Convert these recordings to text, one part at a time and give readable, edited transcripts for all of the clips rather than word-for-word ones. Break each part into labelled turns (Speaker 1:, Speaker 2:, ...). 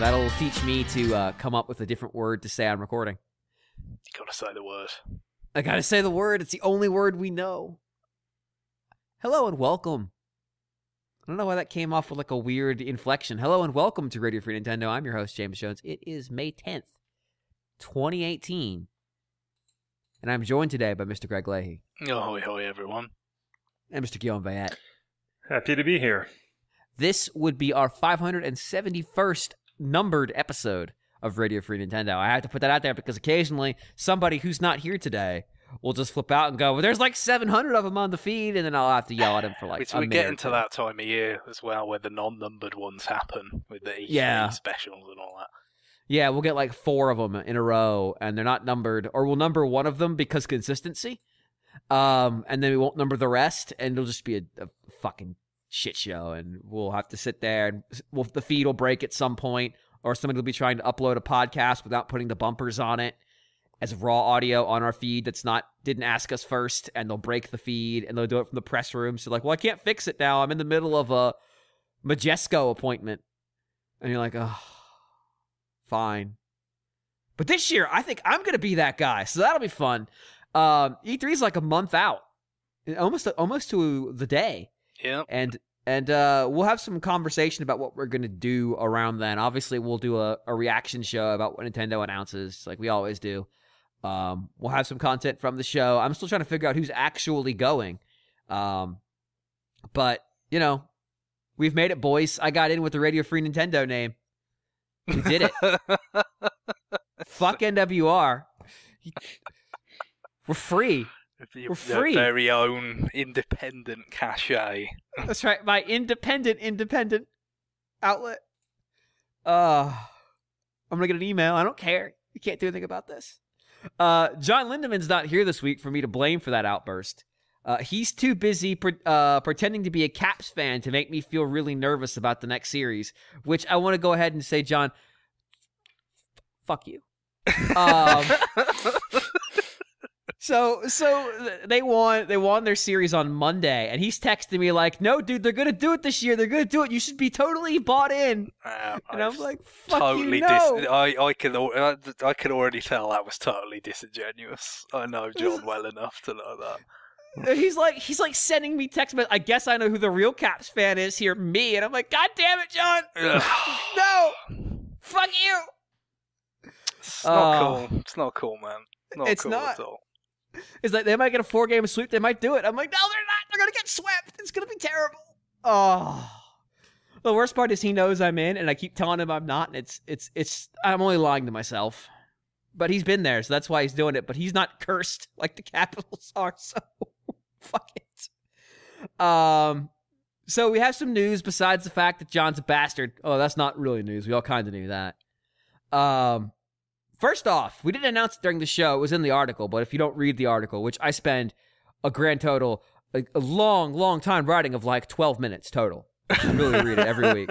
Speaker 1: That'll teach me to come up with a different word to say on recording.
Speaker 2: You gotta say the word.
Speaker 1: I gotta say the word. It's the only word we know. Hello and welcome. I don't know why that came off with like a weird inflection. Hello and welcome to Radio Free Nintendo. I'm your host, James Jones. It is May 10th, 2018. And I'm joined today by Mr. Greg Leahy.
Speaker 2: Oh, hoy hoy, everyone.
Speaker 1: And Mr. Guillaume Bayette.
Speaker 3: Happy to be here.
Speaker 1: This would be our 571st numbered episode of Radio Free Nintendo. I have to put that out there because occasionally somebody who's not here today will just flip out and go, well, there's like 700 of them on the feed, and then I'll have to yell at him for like
Speaker 2: we're getting to that time of year as well where the non-numbered ones happen with the E3 specials and all that.
Speaker 1: Yeah, we'll get like 4 of them in a row, and they're not numbered, or we'll number one of them because consistency, and then we won't number the rest, and it'll just be a fucking shit show, and we'll have to sit there, and the feed will break at some point, or somebody will be trying to upload a podcast without putting the bumpers on it as raw audio on our feed didn't ask us first, and they'll break the feed, and they'll do it from the press room, so like, well, I can't fix it now, I'm in the middle of a Majesco appointment, and you're like, oh, fine. But this year, I think I'm going to be that guy, so that'll be fun. E3 is like a month out, almost to the day.
Speaker 2: Yeah.
Speaker 1: And we'll have some conversation about what we're going to do around then. Obviously, we'll do a reaction show about what Nintendo announces, like we always do. We'll have some content from the show. I'm still trying to figure out who's actually going. But, you know, we've made it, boys. I got in with the Radio Free Nintendo name. We did it. Fuck NWR. We're free. We're free.
Speaker 2: Their very own independent cachet.
Speaker 1: That's right. My independent outlet. I'm going to get an email. I don't care. You can't do anything about this. John Lindemann's not here this week for me to blame for that outburst. He's too busy pretending to be a Caps fan to make me feel really nervous about the next series, which I want to go ahead and say, John, fuck you. So they won their series on Monday, and he's texting me like, "No, dude, they're gonna do it this year. They're gonna do it. You should be totally bought in." And I'm like, "Fuck
Speaker 2: totally
Speaker 1: you, no."
Speaker 2: I could already tell that was totally disingenuous. I know John well enough to know that.
Speaker 1: He's like sending me text messages. I guess I know who the real Caps fan is here, me. And I'm like, God damn it, John! No, fuck you.
Speaker 2: It's not cool. It's not cool, man.
Speaker 1: It's
Speaker 2: cool
Speaker 1: not
Speaker 2: at all.
Speaker 1: It's like they might get a 4-game sweep. They might do it. I'm like, no, they're not. They're gonna get swept. It's gonna be terrible. Oh, the worst part is he knows I'm in, and I keep telling him I'm not. And it's. I'm only lying to myself. But he's been there, so that's why he's doing it. But he's not cursed like the Capitals are. So fuck it. So we have some news besides the fact that John's a bastard. Oh, that's not really news. We all kind of knew that. First off, we didn't announce it during the show. It was in the article, but if you don't read the article, which I spend a grand total, a long time writing of like 12 minutes total. I really read it every week.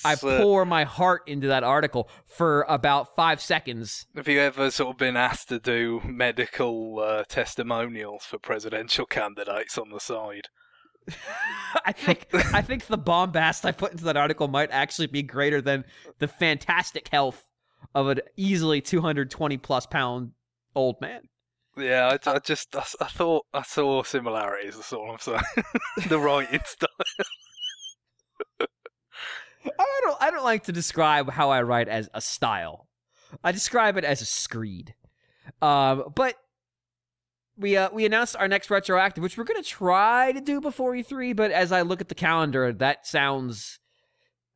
Speaker 1: I pour my heart into that article for about 5 seconds.
Speaker 2: Have you ever sort of been asked to do medical testimonials for presidential candidates on the side?
Speaker 1: I think the bombast I put into that article might actually be greater than the fantastic health of an easily 220-plus pound old man.
Speaker 2: Yeah, I thought I saw similarities. That's all I'm saying. The writing style.
Speaker 1: I don't like to describe how I write as a style. I describe it as a screed. But we announced our next retroactive, which we're gonna try to do before E3. But as I look at the calendar, that sounds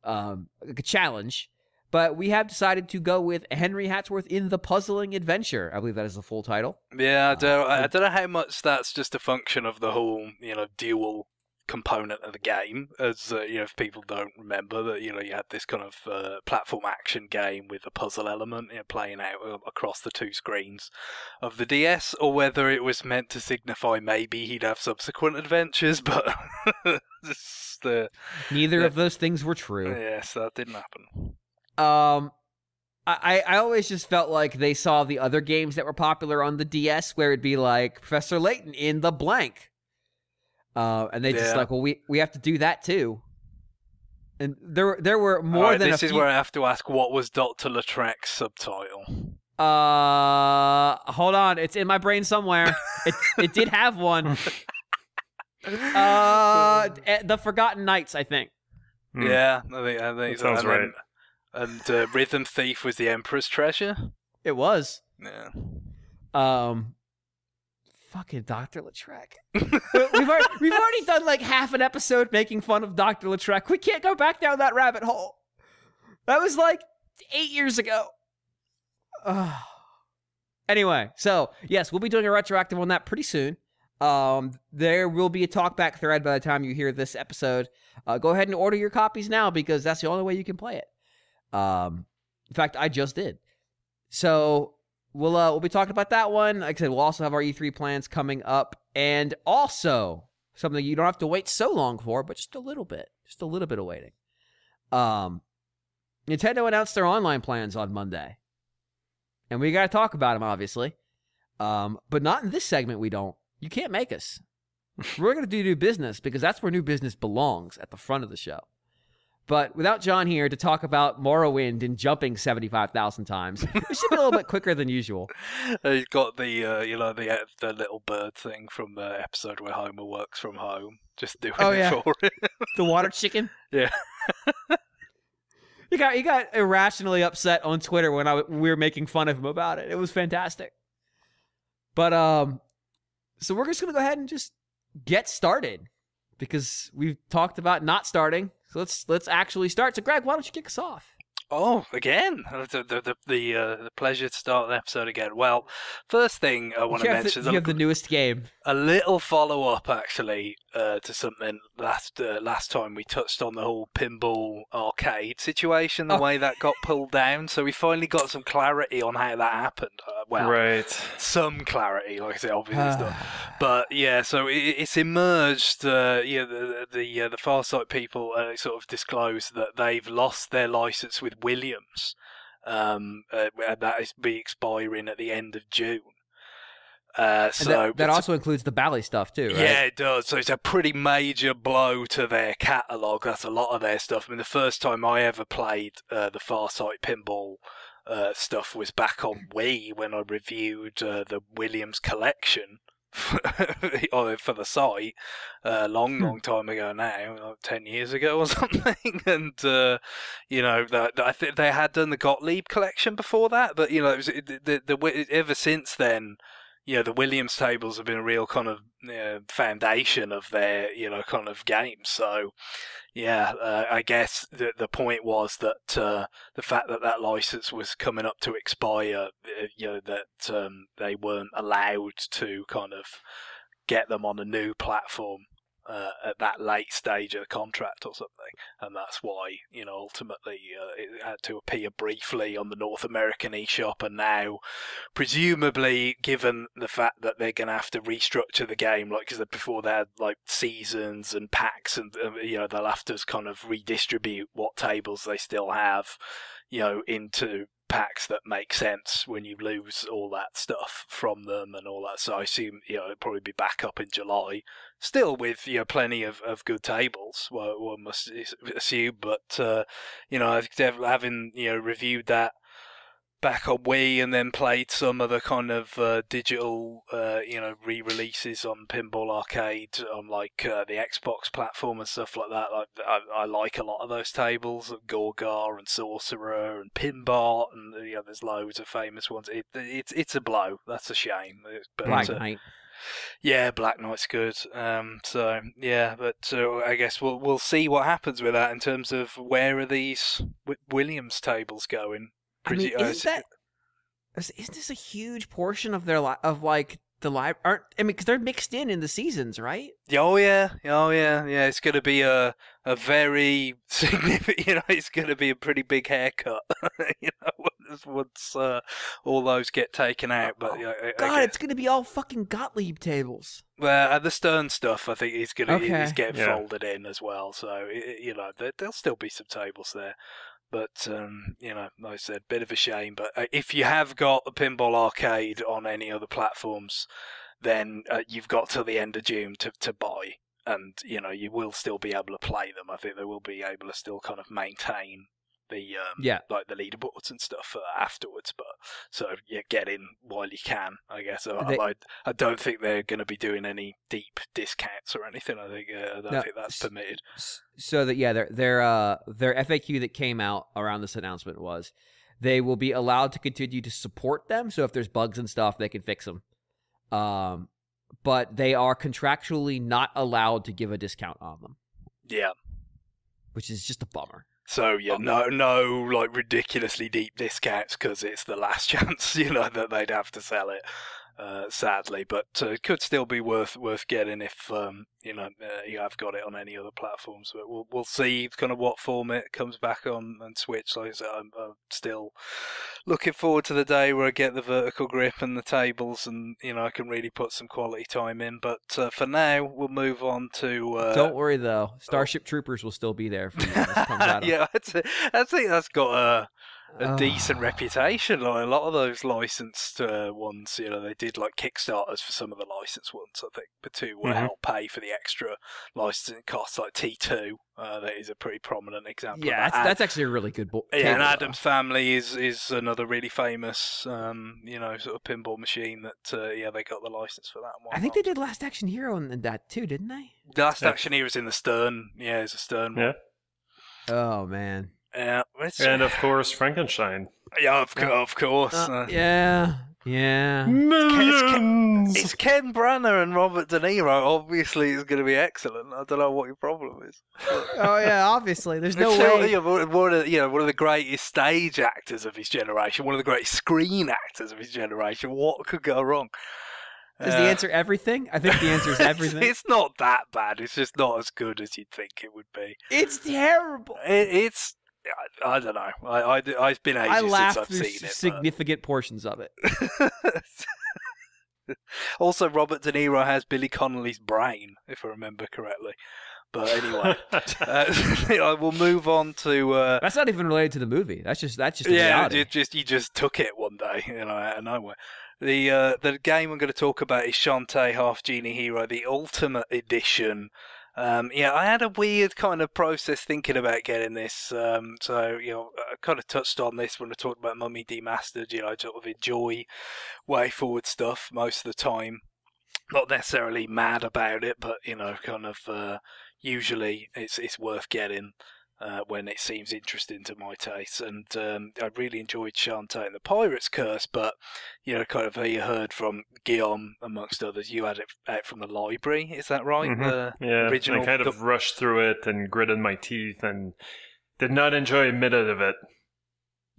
Speaker 1: like a challenge. But we have decided to go with Henry Hatsworth in The Puzzling Adventure. I believe that is the full title.
Speaker 2: Yeah, I don't know how much that's just a function of the whole, dual component of the game, as if people don't remember that you had this kind of platform action game with a puzzle element playing out across the 2 screens of the DS, or whether it was meant to signify maybe he'd have subsequent adventures, but
Speaker 1: neither of those things were true.
Speaker 2: Yes, that didn't happen.
Speaker 1: I always just felt like they saw the other games that were popular on the DS where it'd be like Professor Layton in the blank. And they just like, well, we have to do that too. And there were more
Speaker 2: Alright,
Speaker 1: than
Speaker 2: this
Speaker 1: a
Speaker 2: is
Speaker 1: few...
Speaker 2: where I have to ask, what was Dr. Lautrec's subtitle?
Speaker 1: Hold on, it's in my brain somewhere. It did have one. The Forgotten Knights, I think.
Speaker 2: Yeah, I think
Speaker 3: that sounds right.
Speaker 2: And Rhythm Thief was the Emperor's Treasure.
Speaker 1: It was.
Speaker 2: Yeah.
Speaker 1: Fucking Dr. Lautrec. we've already done like half an episode making fun of Dr. Lautrec. We can't go back down that rabbit hole. That was like 8 years ago. Anyway, so yes, we'll be doing a retroactive on that pretty soon. There will be a talkback thread by the time you hear this episode. Go ahead and order your copies now because that's the only way you can play it. In fact, I just did. So we'll be talking about that one. Like I said, we'll also have our E3 plans coming up, and also something you don't have to wait so long for, but just a little bit of waiting. Nintendo announced their online plans on Monday, and we got to talk about them, obviously. But not in this segment. We don't. You can't make us. We're going to do new business because that's where new business belongs, at the front of the show. But without John here to talk about Morrowind and jumping 75,000 times, it should be a little bit quicker than usual.
Speaker 2: He's got the the little bird thing from the episode where Homer works from home, just doing it for it.
Speaker 1: The water chicken.
Speaker 2: Yeah.
Speaker 1: He got irrationally upset on Twitter when we were making fun of him about it. It was fantastic. But so we're just gonna go ahead and just get started because we've talked about not starting. So let's actually start. So Greg, why don't you kick us off?
Speaker 2: Oh, again, the pleasure to start an episode again. Well, first thing I want to mention is
Speaker 1: you have the newest game.
Speaker 2: A little follow-up, actually, to something last time we touched on the whole pinball arcade situation, the way that got pulled down. So we finally got some clarity on how that happened.
Speaker 3: Right.
Speaker 2: Some clarity, like I said, obviously not. But yeah, so it's emerged. The Farsight people sort of disclosed that they've lost their license with Williams, and that is be expiring at the end of June. So
Speaker 1: that also includes the Bally stuff too, right?
Speaker 2: Yeah, it does. So it's a pretty major blow to their catalogue. That's a lot of their stuff. I mean, the first time I ever played the Farsight pinball stuff was back on Wii when I reviewed the Williams collection for the site long time ago now, like 10 years ago or something. And I think they had done the Gottlieb collection before that, but it was ever since then. The Williams tables have been a real kind of foundation of their kind of games. So I guess the point was that the fact that license was coming up to expire, that they weren't allowed to kind of get them on a new platform at that late stage of the contract or something, and that's why ultimately it had to appear briefly on the North American eShop, and now presumably, given the fact that they're going to have to restructure the game, like because before they had like seasons and packs, and they'll have to kind of redistribute what tables they still have, into packs that make sense when you lose all that stuff from them and all that. So I assume it'll probably be back up in July, still with plenty of good tables. One must assume, but I think having reviewed that back on Wii and then played some of the kind of digital re-releases on Pinball Arcade on like the Xbox platform and stuff like that. I like a lot of those tables, Gorgar and Sorcerer and Pinball, and there's loads of famous ones. It's a blow. That's a shame. But,
Speaker 1: Black Knight.
Speaker 2: Yeah, Black Knight's good. But I guess we'll see what happens with that in terms of where are these Williams tables going.
Speaker 1: I mean, isn't this a huge portion of their the live? Because they're mixed in the seasons, right?
Speaker 2: Oh yeah. It's going to be a very significant. It's going to be a pretty big haircut. Once all those get taken out. But
Speaker 1: it's going to be all fucking Gottlieb tables.
Speaker 2: Well, the Stern stuff, I think he's getting folded in as well. So there'll still be some tables there. But, like I said, bit of a shame. But if you have got a Pinball Arcade on any other platforms, then you've got till the end of June to buy. and you will still be able to play them. I think they will be able to still kind of maintain the like the leaderboards and stuff afterwards. But so get in while you can, I guess. I don't think they're going to be doing any deep discounts or anything. I don't think that's permitted.
Speaker 1: So that their FAQ that came out around this announcement was they will be allowed to continue to support them. So if there's bugs and stuff, they can fix them. But they are contractually not allowed to give a discount on them.
Speaker 2: Yeah,
Speaker 1: which is just a bummer.
Speaker 2: So no like ridiculously deep discounts because it's the last chance that they'd have to sell it. Sadly, but it could still be worth getting if you have got it on any other platforms. But we'll see kind of what form it comes back on and Switch. Like I said, I'm still looking forward to the day where I get the vertical grip and the tables, and I can really put some quality time in. But for now, we'll move on to.
Speaker 1: Don't worry though, Starship Troopers will still be there for you when this comes out.
Speaker 2: Yeah, I think that's got a decent reputation. Like a lot of those licensed ones, they did like Kickstarters for some of the licensed ones, I think, but to help pay for the extra licensing costs. Like T2, that is a pretty prominent example.
Speaker 1: Yeah, that's actually a really good book.
Speaker 2: Yeah, and Adam's Family is another really famous, sort of pinball machine that they got the license for that one.
Speaker 1: I think they did Last Action Hero in that too, didn't they?
Speaker 2: Last Action Hero is in the Stern. Yeah, it's a Stern one.
Speaker 1: Oh man.
Speaker 2: Yeah,
Speaker 3: and of course Frankenstein.
Speaker 2: Yeah, of course.
Speaker 1: Yeah.
Speaker 3: Millions!
Speaker 2: It's Ken Branagh and Robert De Niro. Obviously, it's going to be excellent. I don't know what your problem is.
Speaker 1: Oh yeah, obviously. There's no way.
Speaker 2: One of the greatest stage actors of his generation, one of the greatest screen actors of his generation. What could go wrong?
Speaker 1: Is the answer everything? I think the answer is everything.
Speaker 2: It's not that bad. It's just not as good as you'd think it would be.
Speaker 1: It's terrible.
Speaker 2: It's. I don't know. I've been ages since I've seen it.
Speaker 1: Significant portions of it.
Speaker 2: Also, Robert De Niro has Billy Connolly's brain, if I remember correctly. But anyway, we'll move on to.
Speaker 1: That's not even related to the movie. That's just reality.
Speaker 2: You just took it one day, out of nowhere. The game I'm going to talk about is Shantae Half-Genie Hero, the Ultimate Edition. I had a weird kind of process thinking about getting this. I kind of touched on this when I talked about Mummy Demastered. I sort of enjoy way forward stuff most of the time. Not necessarily mad about it, but kind of usually it's worth getting when it seems interesting to my taste. And I really enjoyed Shantae and the Pirate's Curse, but kind of you heard from Guillaume amongst others, you had it out from the library, is that right?
Speaker 3: Mm-hmm.
Speaker 2: The original.
Speaker 3: I kind of rushed through it and gritted my teeth and did not enjoy a minute of it.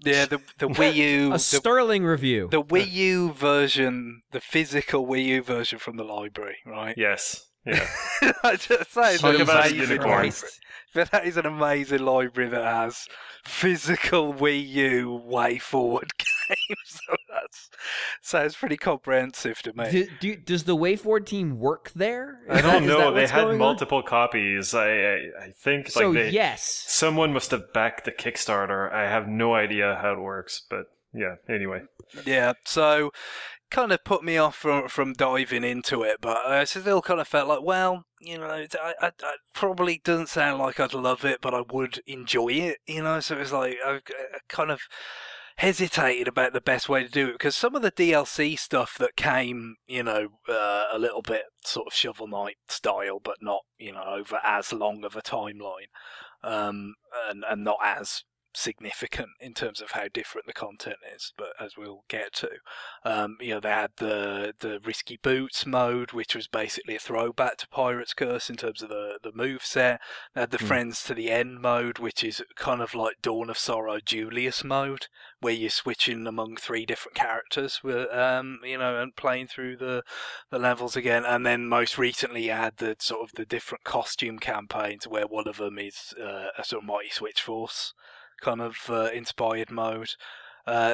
Speaker 2: Yeah, the Wii U...
Speaker 1: sterling review.
Speaker 2: The Wii U version, the physical Wii U version from the library, right?
Speaker 3: Yes. Yeah.
Speaker 2: I just say
Speaker 3: Talk about a unicorn.
Speaker 2: But that is an amazing library that has physical Wii U way forward games. So that sounds pretty comprehensive to me.
Speaker 1: Does the way forward team work there?
Speaker 3: I don't know. They had multiple copies. I think
Speaker 1: yes.
Speaker 3: Someone must have backed the Kickstarter. I have no idea how it works, but yeah. Anyway.
Speaker 2: Yeah. So. Kind of put me off from diving into it, but I still kind of felt like, well, I probably doesn't sound like I'd love it, but I would enjoy it, so it was like I kind of hesitated about the best way to do it, because some of the DLC stuff that came, a little bit sort of Shovel Knight style, but not, over as long of a timeline, and not as significant in terms of how different the content is, but as we'll get to, they had the Risky Boots mode, which was basically a throwback to Pirate's Curse in terms of the move set. They had the Friends to the End mode, which is kind of like Dawn of Sorrow Julius mode, where you're switching among 3 different characters, and playing through the levels again. And then most recently you had the sort of the different costume campaigns, where one of them is a sort of Mighty Switch Force kind of inspired mode.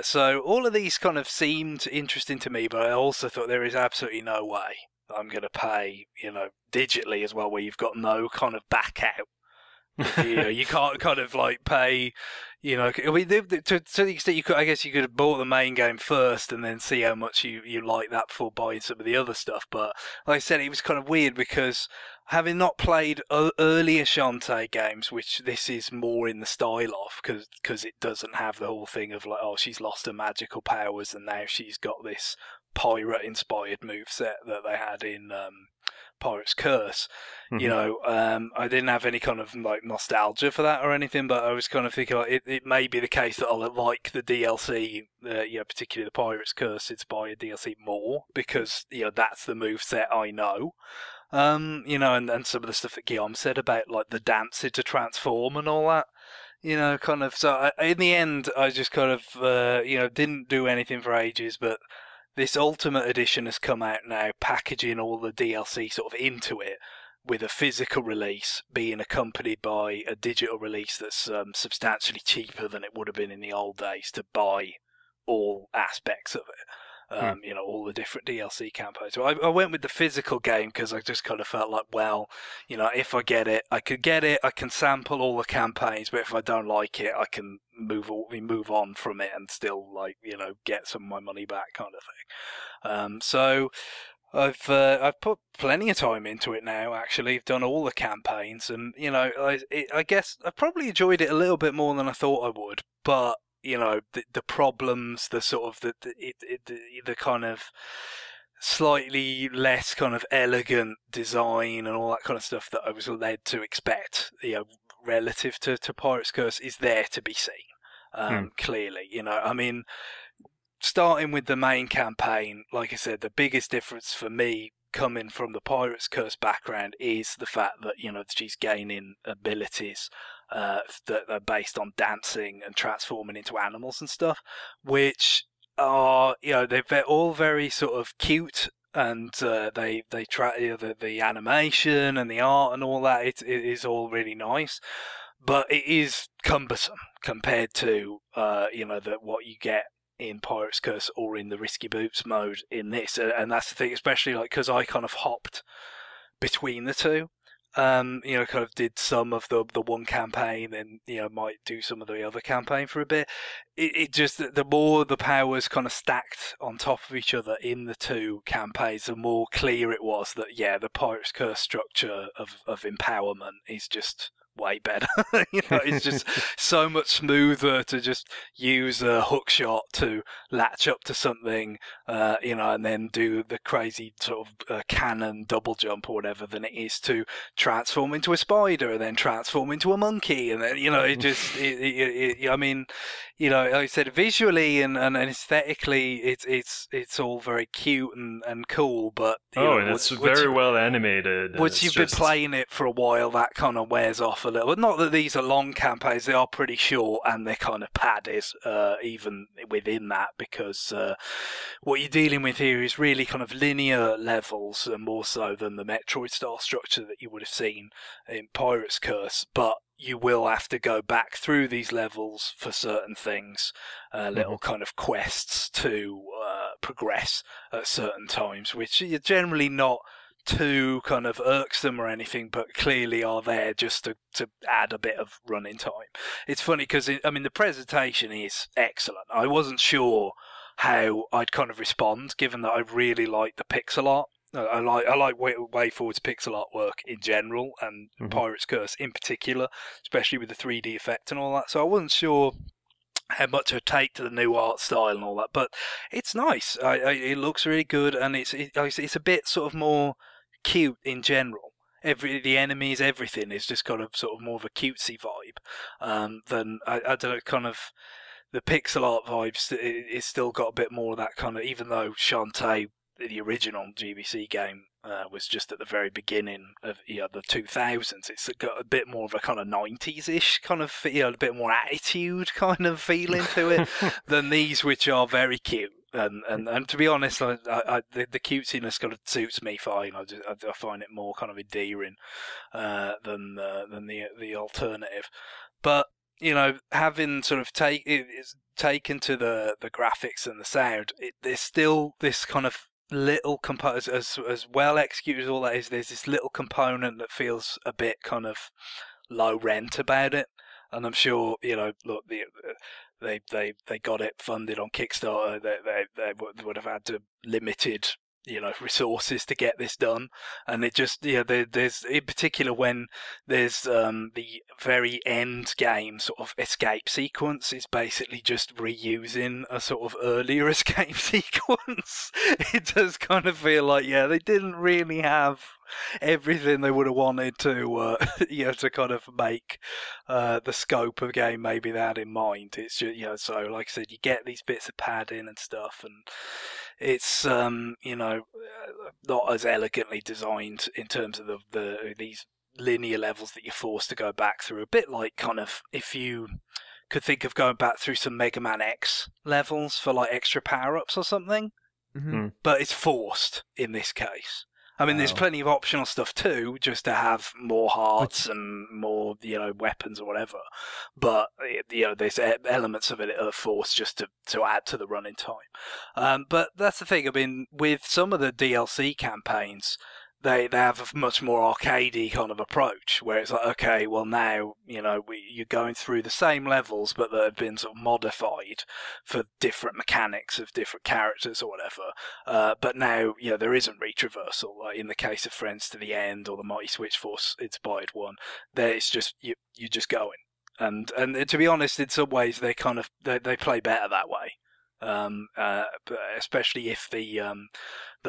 Speaker 2: So all of these kind of seemed interesting to me, but I also thought there is absolutely no way I'm going to pay, digitally as well, where you've got no kind of back out. You can't kind of like pay, to the extent you could. I guess you could have bought the main game first and then see how much you like that before buying some of the other stuff. But like I said, it was kind of weird because having not played earlier Shantae games, which this is more in the style of, because it doesn't have the whole thing of like, oh, she's lost her magical powers and now she's got this pirate-inspired moveset that they had in Pirate's Curse.
Speaker 3: Mhm.
Speaker 2: You know, I didn't have any kind of like nostalgia for that or anything, but I was kind of thinking like, it may be the case that I'll like the DLC, particularly the Pirate's Curse inspired DLC more, because that's the moveset I know. And some of the stuff that Guillaume said about like the dancing to transform and all that, kind of. So in the end, I just kind of, didn't do anything for ages. But this Ultimate Edition has come out now, packaging all the DLC sort of into it, with a physical release being accompanied by a digital release that's substantially cheaper than it would have been in the old days to buy all aspects of it. All the different DLC campaigns. So I went with the physical game because I just kind of felt like, well, if I get it, I could get it, I can sample all the campaigns, but if I don't like it, I can move on from it and still, get some of my money back kind of thing. So I've put plenty of time into it now, actually. I've done all the campaigns, and, I guess I probably enjoyed it a little bit more than I thought I would, but the problems, the sort of the kind of slightly less kind of elegant design and all that kind of stuff that I was led to expect, relative to Pirate's Curse, is there to be seen. Clearly, I mean, starting with the main campaign, like I said, the biggest difference for me coming from the Pirate's Curse background is the fact that she's gaining abilities that are based on dancing and transforming into animals and stuff, which are they're all very sort of cute, and they try the animation and the art and all that. It is all really nice, but it is cumbersome compared to what you get in Pirate's Curse or in the Risky Boots mode in this, and that's the thing, especially because I kind of hopped between the two. Kind of did some of the one campaign, and might do some of the other campaign for a bit. It just, the more the powers kind of stacked on top of each other in the two campaigns, the more clear it was that the Pirate's Curse structure of empowerment is just way better. It's just so much smoother to just use a hook shot to latch up to something, and then do the crazy sort of cannon double jump or whatever, than it is to transform into a spider and then transform into a monkey, and then it just I mean, like I said, visually and aesthetically, it's all very cute and cool, but
Speaker 3: and it's very well animated.
Speaker 2: Once you've been playing it for a while, that kind of wears off a little. Not that these are long campaigns; they are pretty short, and they're kind of padded, even within that, because what you're dealing with here is really kind of linear levels, more so than the Metroid style structure that you would have seen in Pirate's Curse. But you will have to go back through these levels for certain things, little kind of quests to progress at certain times, which are generally not too kind of irksome or anything, but clearly are there just to add a bit of running time. It's funny because, the presentation is excellent. I wasn't sure how I'd kind of respond, given that I really like the pixel art. I like Way Forward's pixel artwork in general, and Pirate's Curse in particular, especially with the 3D effect and all that. So I wasn't sure how much I take to the new art style and all that, but it's nice. It looks really good, and it's a bit sort of more cute in general. The enemies, everything is just kind of sort of more of a cutesy vibe than I don't know, kind of. The pixel art vibes, it's still got a bit more of that kind of, even though Shantae, the original GBC game, was just at the very beginning of the 2000s. It's got a bit more of a kind of 90s-ish kind of, a bit more attitude kind of feeling to it than these, which are very cute. And to be honest, the cutesiness kind of suits me fine. I find it more kind of endearing than the alternative. But having sort of taken to the graphics and the sound, there's still this kind of little component, as well executed as all that is, there's this little component that feels a bit kind of low rent about it. And I'm sure, look, they got it funded on Kickstarter. They would have had to limited resources to get this done, and it just there's in particular when there's the very end game sort of escape sequence is basically just reusing a sort of earlier escape sequence. It does kind of feel like they didn't really have everything they would have wanted to to kind of make the scope of the game maybe they had in mind. It's just so like I said, you get these bits of padding and stuff, and it's not as elegantly designed in terms of these linear levels that you're forced to go back through. A bit like kind of if you could think of going back through some Mega Man X levels for like extra power-ups or something, but it's forced in this case. I mean, there's plenty of optional stuff too, just to have more hearts and more, weapons or whatever. But there's elements of it that are forced just to add to the running time. But that's the thing. I mean, with some of the DLC campaigns, they have a much more arcadey kind of approach, where it's like, okay, well now you're going through the same levels, but that have been sort of modified for different mechanics of different characters or whatever. But now there isn't retraversal, like in the case of Friends to the End or the Mighty Switch Force inspired one. There it's just you're just going, and to be honest, in some ways they kind of they play better that way. But especially if the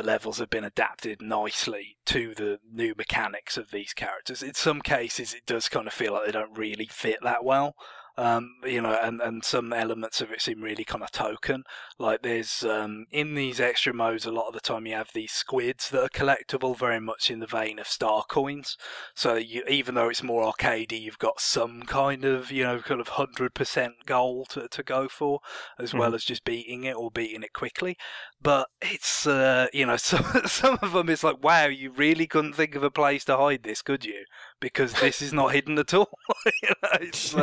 Speaker 2: levels have been adapted nicely to the new mechanics of these characters. In some cases, it does kind of feel like they don't really fit that well. And some elements of it seem really kind of token. Like there's in these extra modes, a lot of the time you have these squids that are collectible, very much in the vein of star coins. So even though it's more arcadey, you've got some kind of kind of 100% goal to go for, as well as just beating it or beating it quickly. But it's some of them it's like, wow, you really couldn't think of a place to hide this, could you? Because this is not hidden at all. It's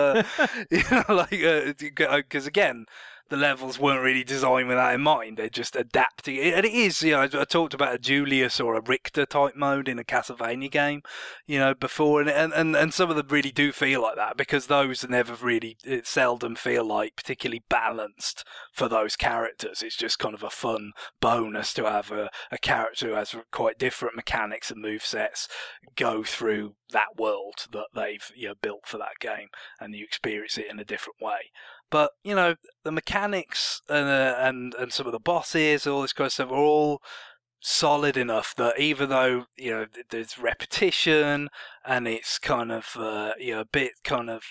Speaker 2: because again, the levels weren't really designed with that in mind. They're just adapting it. And it is, I talked about a Julius or a Richter type mode in a Castlevania game, before, and some of them really do feel like that, because those never really, it seldom feel like particularly balanced for those characters. It's just kind of a fun bonus to have a character who has quite different mechanics and movesets go through that world that they've built for that game, and you experience it in a different way. But the mechanics and some of the bosses, all this kind of stuff, are all solid enough that even though there's repetition and it's kind of a bit kind of,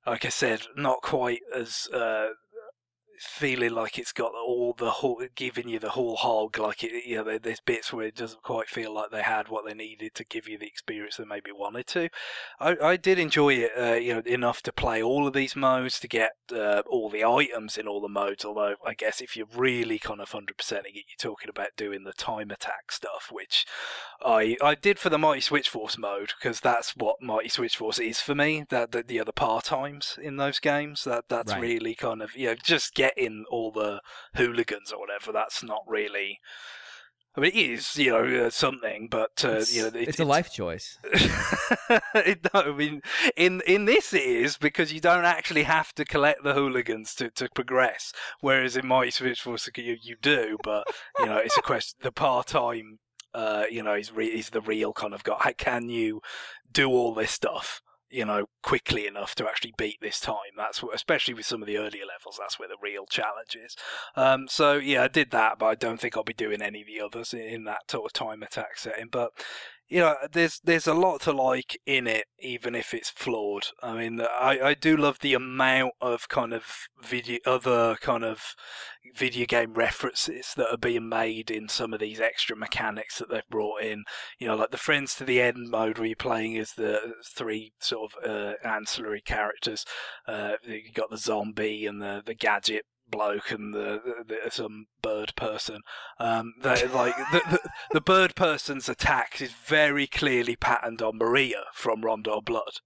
Speaker 2: like I said, not quite as feeling like it's got all the whole, giving you the whole hog, like there's bits where it doesn't quite feel like they had what they needed to give you the experience they maybe wanted to. I did enjoy it enough to play all of these modes, to get all the items in all the modes, although I guess if you're really kind of 100%ing it, you're talking about doing the time attack stuff, which I did for the Mighty Switch Force mode, because that's what Mighty Switch Force is for me, that the other par times in those games, that's right. Really kind of just getting all the hooligans or whatever. That's not really, I mean, it is something, but
Speaker 1: it's a life choice.
Speaker 2: I mean, in this it is, because you don't actually have to collect the hooligans to progress, whereas in Mighty Switch Force you do, but it's a question, the part-time is the real kind of guy. Can you do all this stuff quickly enough to actually beat this time? That's what, especially with some of the earlier levels, that's where the real challenge is. So yeah, I did that, but I don't think I'll be doing any of the others in that sort of time attack setting. But there's a lot to like in it, even if it's flawed. I mean, I do love the amount of kind of other kind of video game references that are being made in some of these extra mechanics that they've brought in. Like the Friends to the End mode, where you're playing as the three sort of ancillary characters. You got the zombie and the gadget bloke and some bird person. The bird person's attack is very clearly patterned on Maria from Rondo of Blood.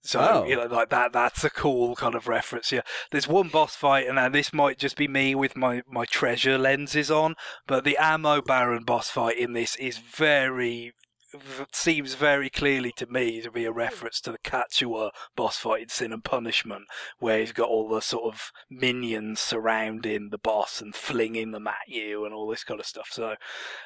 Speaker 2: So like that's a cool kind of reference. Yeah, there's one boss fight, and now this might just be me with my treasure lenses on, but the Ammo Baron boss fight in this is very seems very clearly to me to be a reference to the Katsua boss fight in Sin and Punishment, where he's got all the sort of minions surrounding the boss and flinging them at you and all this kind of stuff. So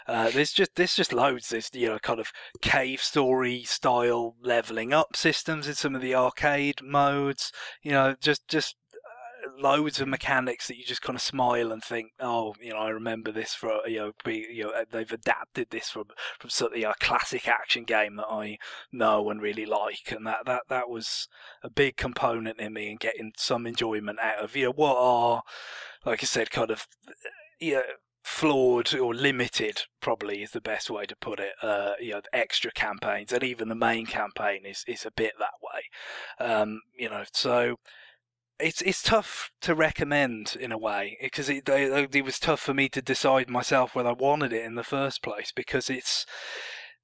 Speaker 2: there's just loads. There's kind of cave story style leveling up systems in some of the arcade modes. Just loads of mechanics that you just kind of smile and think, oh, I remember this for they've adapted this from something, a classic action game that I know and really like, and that was a big component in me and getting some enjoyment out of what are, like I said, kind of flawed or limited, probably is the best way to put it. Extra campaigns, and even the main campaign is a bit that way. So. It's tough to recommend in a way, because it was tough for me to decide myself whether I wanted it in the first place, because it's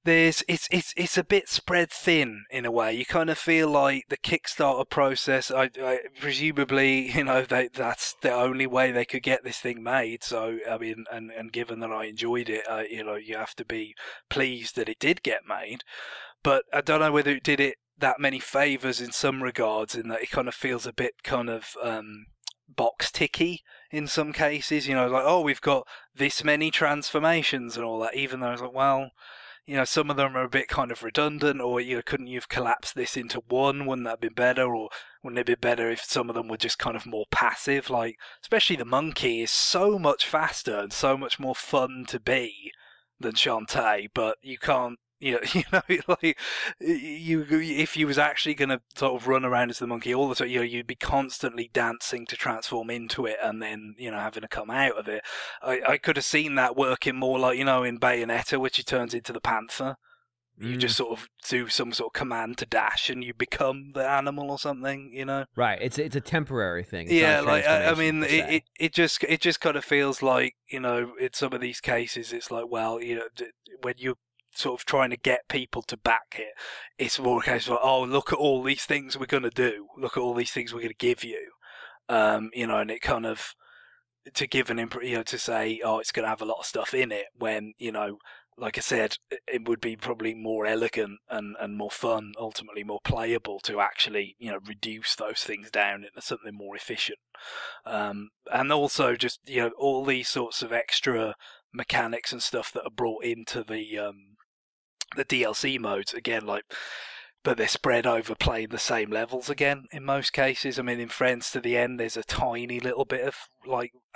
Speaker 2: a bit spread thin in a way. You kind of feel like the Kickstarter process, I presumably, that's the only way they could get this thing made. So I mean, and given that I enjoyed it, you have to be pleased that it did get made. But I don't know whether it did it that many favors in some regards, in that it kind of feels a bit kind of box ticky in some cases, like, oh, we've got this many transformations and all that, even though I was like, well, some of them are a bit kind of redundant, or couldn't you have collapsed this into one? Wouldn't that have been better? Or wouldn't it be better if some of them were just kind of more passive? Like, especially the monkey is so much faster and so much more fun to be than Shantae, but you can't, like, if you was actually going to sort of run around as the monkey all the time, you'd be constantly dancing to transform into it, and then having to come out of it. I could have seen that working more like in Bayonetta, which he turns into the panther. You just sort of do some sort of command to dash, and you become the animal or something.
Speaker 1: Right. It's a temporary thing. It's
Speaker 2: yeah,
Speaker 1: not a
Speaker 2: like I mean,
Speaker 1: transformation
Speaker 2: it just kind of feels like in some of these cases, it's like, well, when you sort of trying to get people to back it, it's more a case of, oh, look at all these things we're going to do, look at all these things we're going to give you, and it kind of, to give an to say, oh, it's going to have a lot of stuff in it, when like I said, it would be probably more elegant and more fun, ultimately more playable, to actually reduce those things down into something more efficient, and also just all these sorts of extra mechanics and stuff that are brought into the DLC modes again, but they're spread over playing the same levels again in most cases. I mean, in Friends to the End, there's a tiny little bit of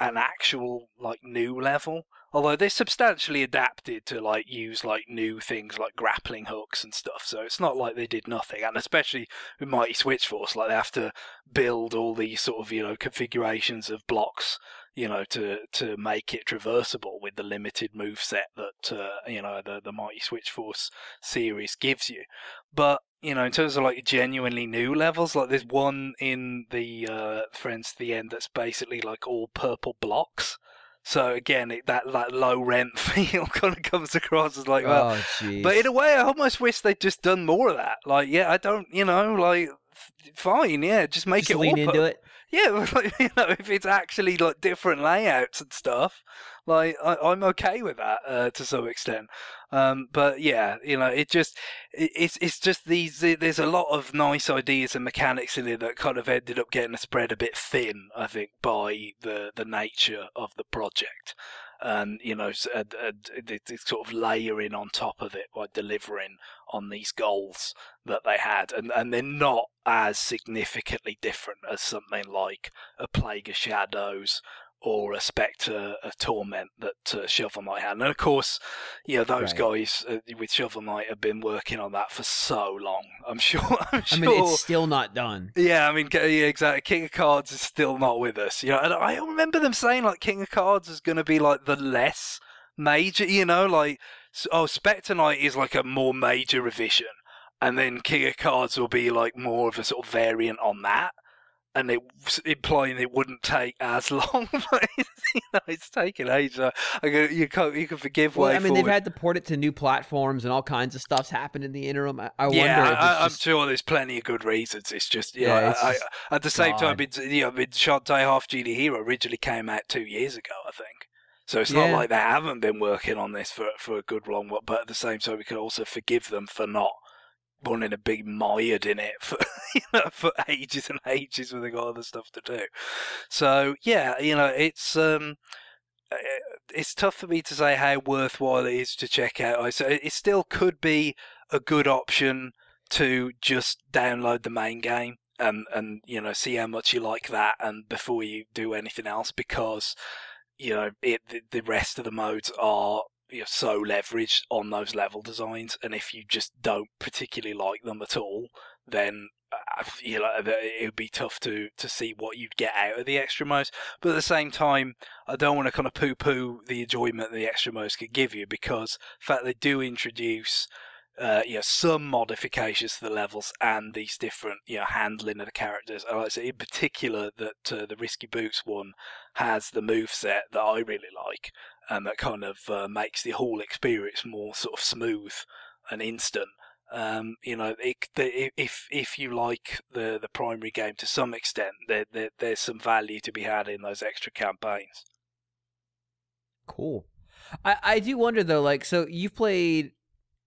Speaker 2: an actual new level, although they're substantially adapted to use new things like grappling hooks and stuff. So it's not like they did nothing, and especially with Mighty Switch Force, they have to build all these sort of configurations of blocks to make it traversable with the limited move set that the Mighty Switch Force series gives you. But in terms of genuinely new levels, there's one in the Friends to the End that's basically all purple blocks. So again, that low rent feel kind of comes across as well.
Speaker 1: Oh, geez.
Speaker 2: But in a way, I almost wish they'd just done more of that. I don't, fine, yeah, just make
Speaker 1: Just
Speaker 2: it
Speaker 1: lean
Speaker 2: all
Speaker 1: into it.
Speaker 2: Yeah, if it's actually different layouts and stuff, I'm okay with that to some extent. But yeah, it's just these. There's a lot of nice ideas and mechanics in it that kind of ended up getting spread a bit thin, I think, by the nature of the project. And it's sort of layering on top of it by delivering on these goals that they had, and they're not as significantly different as something like a Plague of Shadows or a Spectre of Torment that Shovel Knight had. And of course, those guys with Shovel Knight have been working on that for so long. I'm sure. I mean,
Speaker 1: it's still not done.
Speaker 2: Yeah, I mean, yeah, exactly. King of Cards is still not with us. And I remember them saying King of Cards is going to be the less major. Spectre Knight is a more major revision, and then King of Cards will be more of a sort of variant on that. And implying it wouldn't take as long, but it's taken ages. You can forgive.
Speaker 1: Well, I mean, they've had to port it to new platforms, and all kinds of stuff's happened in the interim. I wonder.
Speaker 2: I'm sure there's plenty of good reasons. It's just, at the same time, Shantae Half-Genie Hero originally came out 2 years ago, I think. So it's not like they haven't been working on this for a good long while, but at the same time, we can also forgive them for not running a big mired in it for for ages and ages when they got other stuff to do. So yeah, it's tough for me to say how worthwhile it is to check out. So it still could be a good option to just download the main game and see how much you like that, and before you do anything else, because the rest of the modes are so leveraged on those level designs, and if you just don't particularly like them at all, then it would be tough to see what you'd get out of the extra modes. But at the same time, I don't want to kind of poo-poo the enjoyment the extra modes could give you, because the fact they do introduce some modifications to the levels and these different handling of the characters. I like to say in particular that the Risky Boots one has the moveset that I really like, and that kind of makes the whole experience more sort of smooth and instant. If you like the primary game to some extent, there's some value to be had in those extra campaigns.
Speaker 1: Cool. I do wonder though, like, so you've played.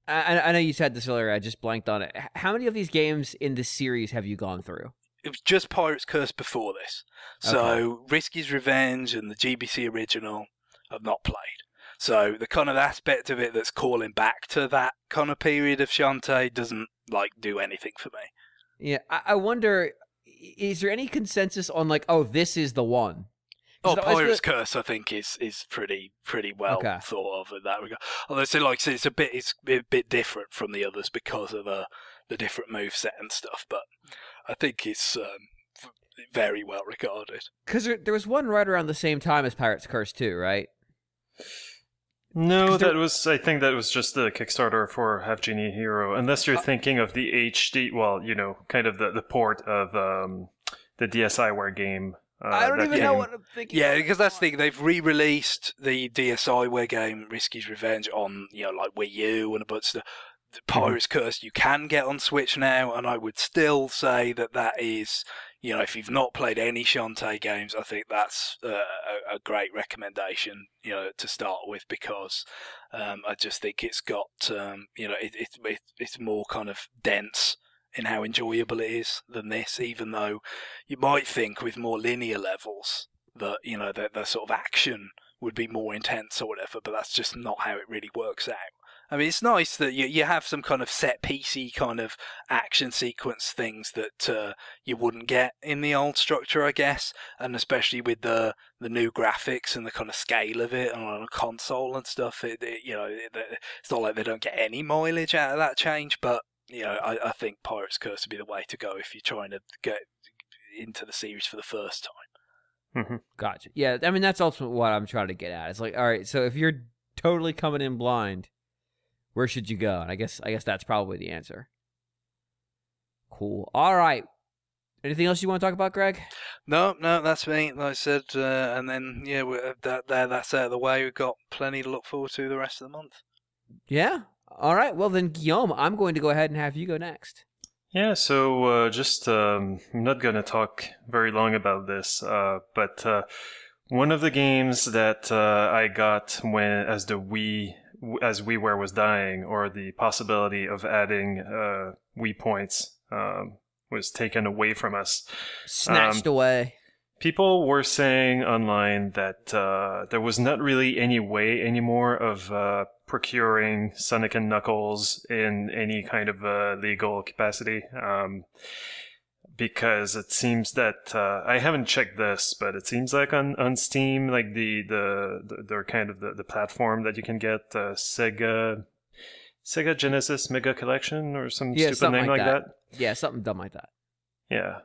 Speaker 1: I know you said this earlier. I just blanked on it. How many of these games in this series have you gone through?
Speaker 2: It was just Pirate's Curse before this. So okay. Risky's Revenge and the GBC original I've not played. So the kind of aspect of it that's calling back to that kind of period of Shantae doesn't do anything for me.
Speaker 1: Yeah, I wonder, is there any consensus on this is the one?
Speaker 2: Pirate's Curse, I think, is pretty well thought of in that regard. Although, it's a bit different from the others because of the different moveset and stuff. But I think it's very well regarded.
Speaker 1: Because there was one right around the same time as Pirate's Curse too, right?
Speaker 3: No, I think that was just the Kickstarter for Half-Genie Hero. Unless you're thinking of the HD, kind of the port of the DSiWare game.
Speaker 1: I don't even know what I'm thinking.
Speaker 2: Yeah, because that's the thing. They've re-released the DSiWare game Risky's Revenge on, Wii U and a bunch of stuff. The Pirate's Curse you can get on Switch now, and I would still say that is, if you've not played any Shantae games, I think that's a great recommendation, to start with, because I just think it's got, it's more kind of dense in how enjoyable it is than this, even though you might think with more linear levels that, the sort of action would be more intense or whatever, but that's just not how it really works out. I mean, it's nice that you have some kind of set-piecey kind of action sequence things that you wouldn't get in the old structure, I guess, and especially with the new graphics and the kind of scale of it on a console and stuff, it's not like they don't get any mileage out of that change, but I think Pirate's Curse would be the way to go if you're trying to get into the series for the first time.
Speaker 3: Mm-hmm.
Speaker 1: Gotcha. Yeah, I mean, that's ultimately what I'm trying to get at. It's all right, so if you're totally coming in blind, where should you go? And I guess that's probably the answer. Cool. All right. Anything else you want to talk about, Greg?
Speaker 2: No, that's me. Like I said, and then, that's out of the way. We've got plenty to look forward to the rest of the month.
Speaker 1: Yeah. All right, well then, Guillaume, I'm going to go ahead and have you go next.
Speaker 3: Yeah, so I'm not going to talk very long about this, but one of the games that I got as WiiWare was dying, or the possibility of adding Wii points was taken away from us.
Speaker 1: Snatched away.
Speaker 3: People were saying online that there was not really any way anymore of procuring Sonic and Knuckles in any kind of legal capacity, because it seems that I haven't checked this, but it seems like on Steam, like they're kind of the platform that you can get Sega Genesis Mega Collection or some stupid name like that.
Speaker 1: Yeah, something dumb like that.
Speaker 3: Yeah.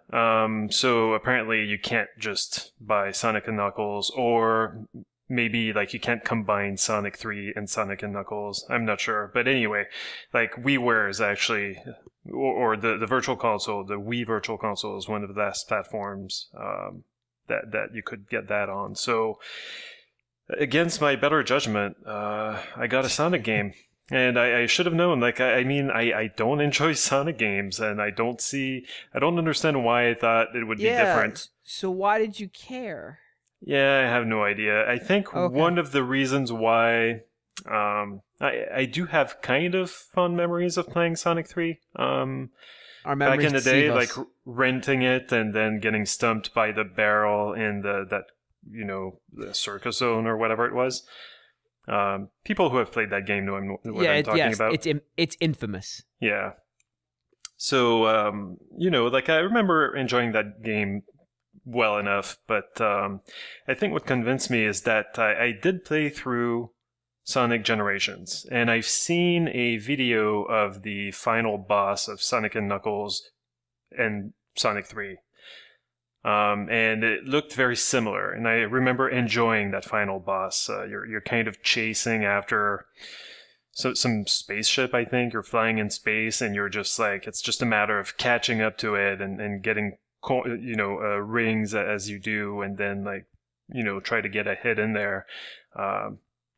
Speaker 3: So apparently you can't just buy Sonic and Knuckles, or maybe you can't combine Sonic 3 and Sonic and Knuckles. I'm not sure. But anyway, WiiWare is actually, or the Virtual Console, the Wii Virtual Console is one of the last platforms that you could get that on. So against my better judgment, I got a Sonic game. And I should have known, I don't enjoy Sonic games, and I don't understand why I thought it would be different.
Speaker 1: So why did you care?
Speaker 3: Yeah, I have no idea. I think one of the reasons why I do have kind of fond memories of playing Sonic 3.
Speaker 1: Our
Speaker 3: Back in the day, like
Speaker 1: us.
Speaker 3: renting it and then getting stumped by the barrel in the circus zone or whatever it was. People who have played that game know what I'm talking about.
Speaker 1: It's infamous.
Speaker 3: Yeah. So, like I remember enjoying that game well enough, but I think what convinced me is that I did play through Sonic Generations, and I've seen a video of the final boss of Sonic and Knuckles and Sonic 3. And it looked very similar, and I remember enjoying that final boss. You're kind of chasing after some spaceship, I think. You're flying in space, and you're just like, it's just a matter of catching up to it and getting rings as you do, and then try to get a hit in there.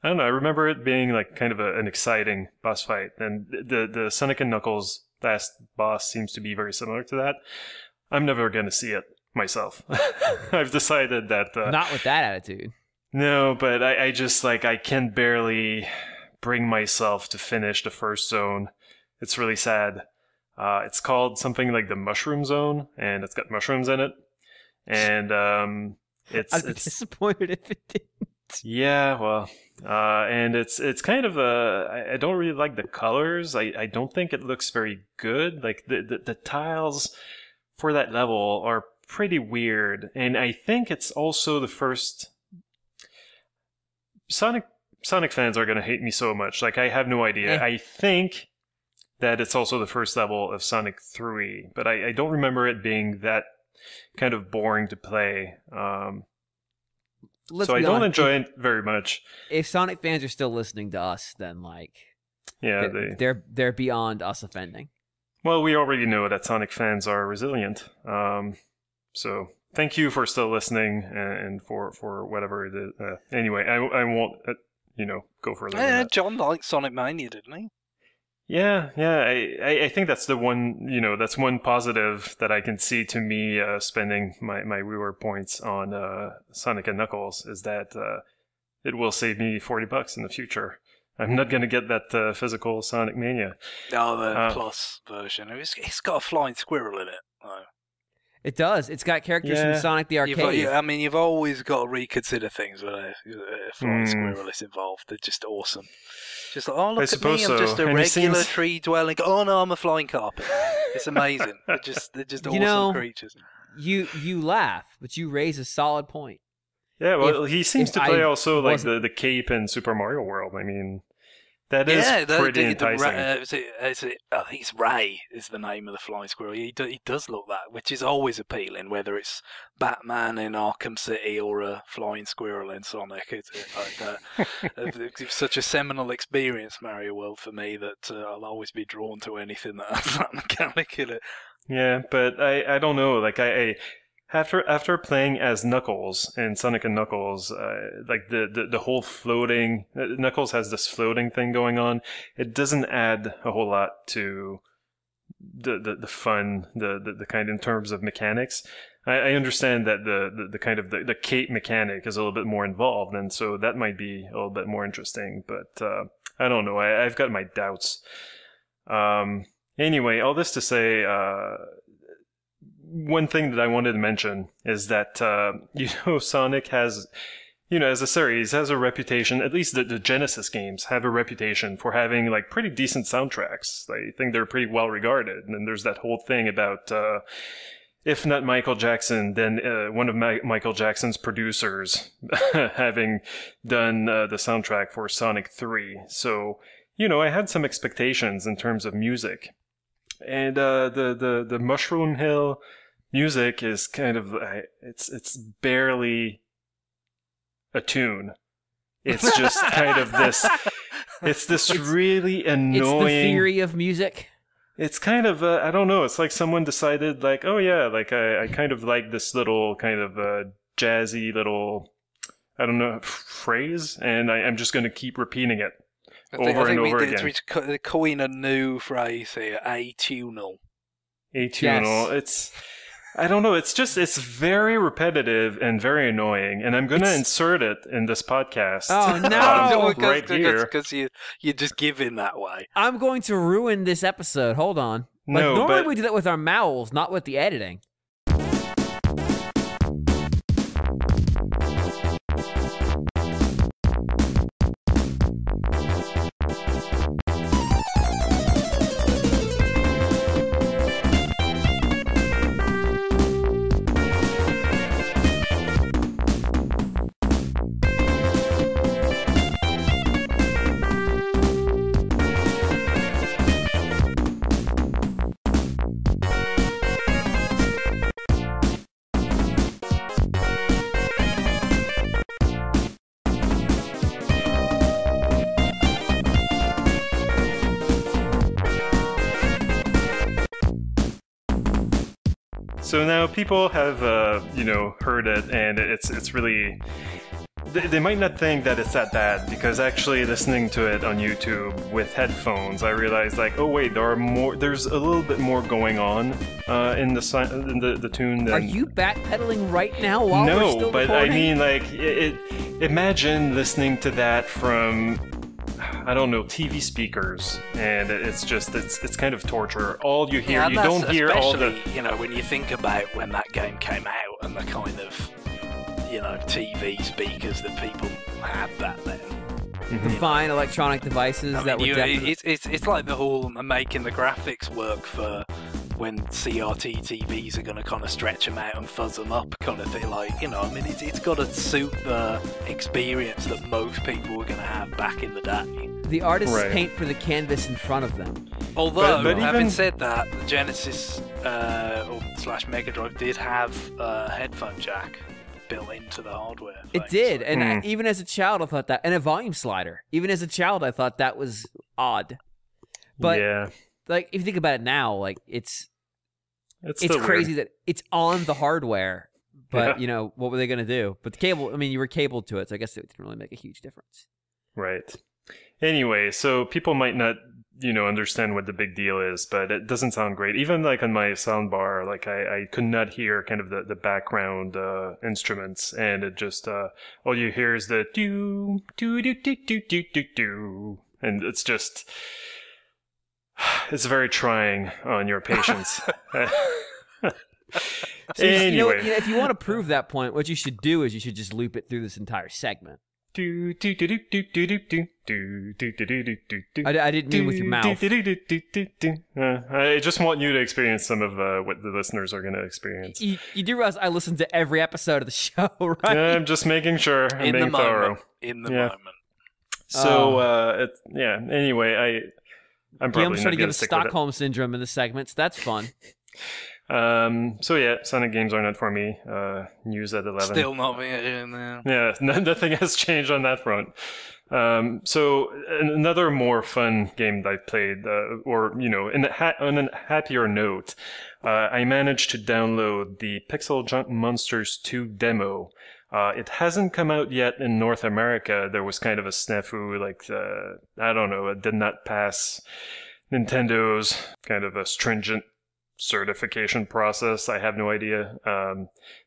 Speaker 3: I don't know. I remember it being like kind of an exciting boss fight, and the Sonic and Knuckles last boss seems to be very similar to that. I'm never going to see it myself. I've decided that
Speaker 1: not with that attitude.
Speaker 3: No, but I just I can barely bring myself to finish the first zone. It's really sad. It's called something like the Mushroom Zone, and it's got mushrooms in it. And
Speaker 1: I'd be disappointed if it didn't.
Speaker 3: Yeah, well, and it's kind of I don't really like the colors. I don't think it looks very good. Like the tiles for that level are pretty weird, and I think it's also the first. Sonic fans are gonna hate me so much. Like, I have no idea. I think that it's also the first level of Sonic 3, but I don't remember it being that kind of boring to play. So I don't enjoy it very much.
Speaker 1: If Sonic fans are still listening to us, then they're beyond us offending.
Speaker 3: Well, we already know that Sonic fans are resilient. So thank you for still listening and for whatever it is. Anyway, I won't go further.
Speaker 2: Yeah, John liked Sonic Mania, didn't he?
Speaker 3: Yeah. I think that's the one, that's one positive that I can see to me spending my reward points on Sonic and Knuckles is that it will save me $40 in the future. I'm not going to get that physical Sonic Mania.
Speaker 2: Oh, the Plus version. It's got a flying squirrel in it. Oh.
Speaker 1: It does. It's got characters from Sonic the Arcade.
Speaker 2: You've always got to reconsider things when a flying squirrel is involved. They're just awesome. Just like, oh, look at me, I'm just a regular tree-dwelling... Oh, no, I'm a flying carpet. It's amazing. They're just awesome creatures.
Speaker 1: You laugh, but you raise a solid point.
Speaker 3: Yeah, well, he seems to play also like the cape in Super Mario World. I mean... That is pretty enticing.
Speaker 2: I think it's Ray is the name of the flying squirrel. He does look that, which is always appealing, whether it's Batman in Arkham City or a flying squirrel in Sonic. It's such a seminal experience, Mario World, for me, that I'll always be drawn to anything that has that mechanic in it.
Speaker 3: Yeah, but I don't know. Like, After playing as Knuckles in Sonic and Knuckles, like the whole floating... Knuckles has this floating thing going on. It doesn't add a whole lot to the fun, the kind in terms of mechanics. I understand that the kind of the cape mechanic is a little bit more involved, and so that might be a little bit more interesting, but I don't know. I've got my doubts. Anyway, all this to say... one thing that I wanted to mention is that, Sonic has, as a series, has a reputation, at least the Genesis games have a reputation for having, like, pretty decent soundtracks. I think they're pretty well regarded. And there's that whole thing about, if not Michael Jackson, then one of Michael Jackson's producers having done the soundtrack for Sonic 3. So, I had some expectations in terms of music. And the Mushroom Hill music is kind of it's barely a tune. It's just kind of this. It's this really annoying.
Speaker 1: It's the theory of music.
Speaker 3: It's kind of I don't know. It's like someone decided like, oh yeah, like I kind of like this little kind of jazzy little I don't know phrase, and I'm just going to keep repeating it. I think
Speaker 2: we coin a new phrase here, atunal.
Speaker 3: Atunal. Yes. I don't know. It's very repetitive and very annoying, and I'm gonna insert it in this podcast.
Speaker 1: Oh no!
Speaker 3: Right here,
Speaker 2: because you just give in that way.
Speaker 1: I'm going to ruin this episode. Hold on. Like,
Speaker 3: No,
Speaker 1: normally
Speaker 3: but
Speaker 1: we do that with our mouths, not with the editing.
Speaker 3: So now people have, heard it, and it's really... They might not think that it's that bad, because actually listening to it on YouTube with headphones, I realized, like, oh wait, there's a little bit more going on in the tune than...
Speaker 1: Are you backpedaling right now while we're still
Speaker 3: but
Speaker 1: recording?
Speaker 3: I mean, like, imagine listening to that from... I don't know, TV speakers, and it's kind of torture. All you hear,
Speaker 2: Yeah,
Speaker 3: you don't hear all the...
Speaker 2: Especially, when you think about when that game came out and the kind of, TV speakers that people had back then.
Speaker 1: The fine electronic devices that would definitely...
Speaker 2: It's like the whole making the graphics work for when CRT TVs are going to kind of stretch them out and fuzz them up kind of thing. Like, it's got to suit the experience that most people were going to have back in the day.
Speaker 1: The artists
Speaker 3: Right.
Speaker 1: paint for the canvas in front of them.
Speaker 2: Although,
Speaker 3: But
Speaker 2: having
Speaker 3: even-
Speaker 2: said that, the Genesis / Mega Drive did have a headphone jack built into the hardware.
Speaker 1: It did, and even as a child I thought that, and a volume slider. Even as a child I thought that was odd. But
Speaker 3: yeah,
Speaker 1: like, if you think about it now, like, it's
Speaker 3: still
Speaker 1: crazy
Speaker 3: weird.
Speaker 1: that it's on the hardware. But,
Speaker 3: Yeah.
Speaker 1: what were they going to do? But the cable, I mean, you were cabled to it, so I guess it didn't really make a huge difference.
Speaker 3: Right. Anyway, so people might not, understand what the big deal is, but it doesn't sound great. Even like on my soundbar, like I could not hear kind of the background instruments, and it just all you hear is the do do do do do do do do, and it's just it's very trying on your patience.
Speaker 1: So,
Speaker 3: Anyway.
Speaker 1: if you want to prove that point, what you should do is you should just loop it through this entire segment. I didn't mean with your mouth.
Speaker 3: I just want you to experience some of what the listeners are going to experience.
Speaker 1: You do realize I listen to every episode of the show, right?
Speaker 3: Yeah, I'm just making sure I'm being thorough.
Speaker 2: In the moment.
Speaker 3: So, anyway, I'm probably
Speaker 1: Guillaume's trying
Speaker 3: not
Speaker 1: to give
Speaker 3: going to
Speaker 1: us
Speaker 3: stick with it.
Speaker 1: Stockholm Syndrome in the segments. That's fun.
Speaker 3: So yeah, Sonic games are not for me. News at 11.
Speaker 2: Still not in there.
Speaker 3: Yeah, nothing has changed on that front. So another more fun game that I've played, on a happier note, I managed to download the PixelJunk Monsters 2 demo. It hasn't come out yet in North America. There was kind of a snafu, I don't know, it did not pass Nintendo's kind of a stringent certification process. I have no idea.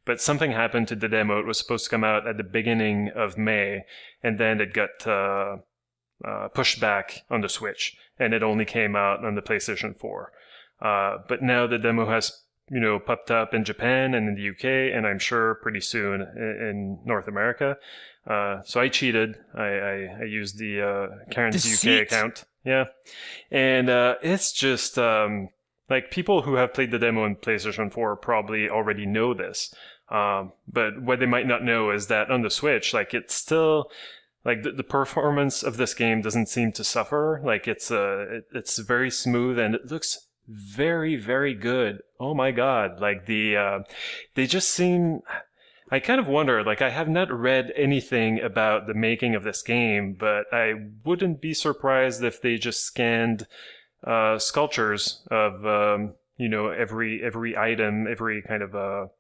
Speaker 3: But something happened to the demo. It was supposed to come out at the beginning of May, and then it got pushed back on the Switch, and it only came out on the PlayStation 4. But now the demo has, popped up in Japan and in the UK, and I'm sure pretty soon in North America. So I cheated. I used the Karen's UK account. Yeah. And it's just... people who have played the demo in PlayStation 4 probably already know this. But what they might not know is that on the Switch, it's still... the performance of this game doesn't seem to suffer. It's very smooth, and it looks very, very good. Oh my god. They just seem... I kind of wonder, I have not read anything about the making of this game, but I wouldn't be surprised if they just scanned... sculptures of every item, every kind of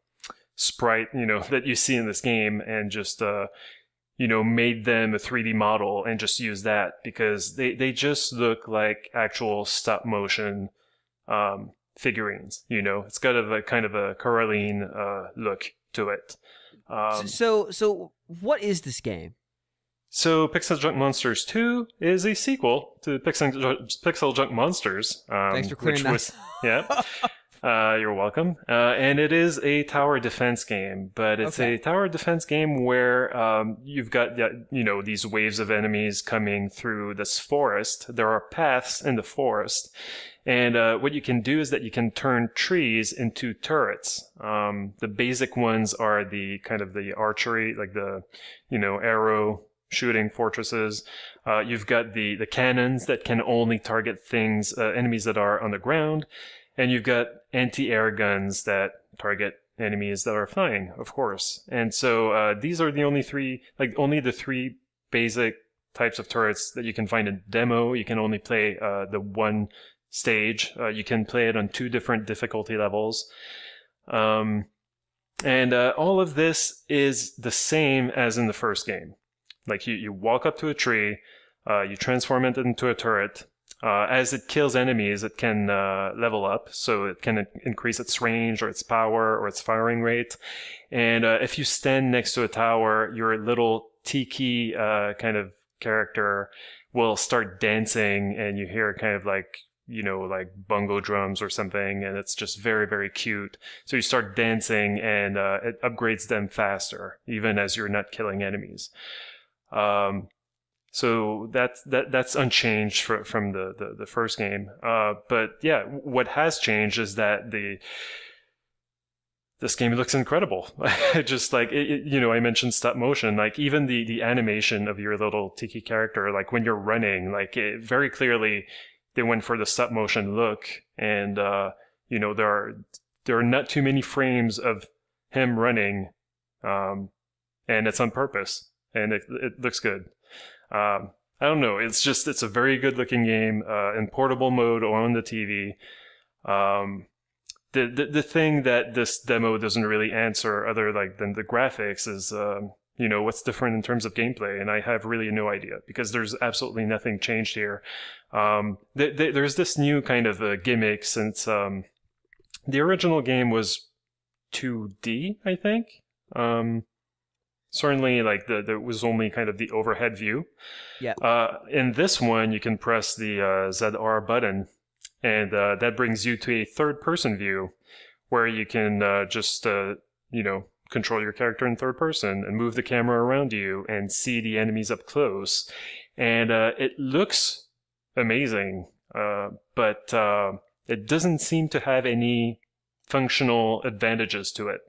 Speaker 3: sprite that you see in this game, and just made them a 3D model and just used that, because they just look like actual stop motion figurines. It's got a kind of a Coraline look to it.
Speaker 1: So what is this game?
Speaker 3: So PixelJunk Monsters 2 is a sequel to PixelJunk Monsters.
Speaker 1: Thanks for clearing that.
Speaker 3: Yeah. You're welcome. And it is a tower defense game, but it's a tower defense game where you've got these waves of enemies coming through this forest. There are paths in the forest, and what you can do is that you can turn trees into turrets. The basic ones are the kind of the archery, like the arrow shooting fortresses. You've got the cannons that can only target enemies that are on the ground. And you've got anti-air guns that target enemies that are flying, of course. And so these are the only the three basic types of turrets that you can find in demo. You can only play the one stage. You can play it on 2 different difficulty levels. And all of this is the same as in the first game. Like you walk up to a tree, you transform it into a turret. As it kills enemies, it can level up, so it can increase its range or its power or its firing rate. And if you stand next to a tower, your little tiki kind of character will start dancing, and you hear kind of like bongo drums or something, and it's just very, very cute. So you start dancing, and it upgrades them faster, even as you're not killing enemies. So that's unchanged from the first game. But yeah, what has changed is that this game looks incredible. Just like I mentioned stop motion. Like even the animation of your little tiki character, like when you're running, like very clearly they went for the stop motion look. And there are not too many frames of him running, and it's on purpose, and it looks good. I don't know. It's a very good looking game in portable mode or on the TV. The thing that this demo doesn't really answer other than the graphics is, what's different in terms of gameplay. And I have really no idea because there's absolutely nothing changed here. There's this new kind of gimmick since the original game was 2D, I think. Certainly, there was only kind of the overhead view. Yeah. In this one, you can press the ZR button, and that brings you to a third-person view, where you can just control your character in third person and move the camera around you and see the enemies up close. And it looks amazing, but it doesn't seem to have any functional advantages to it.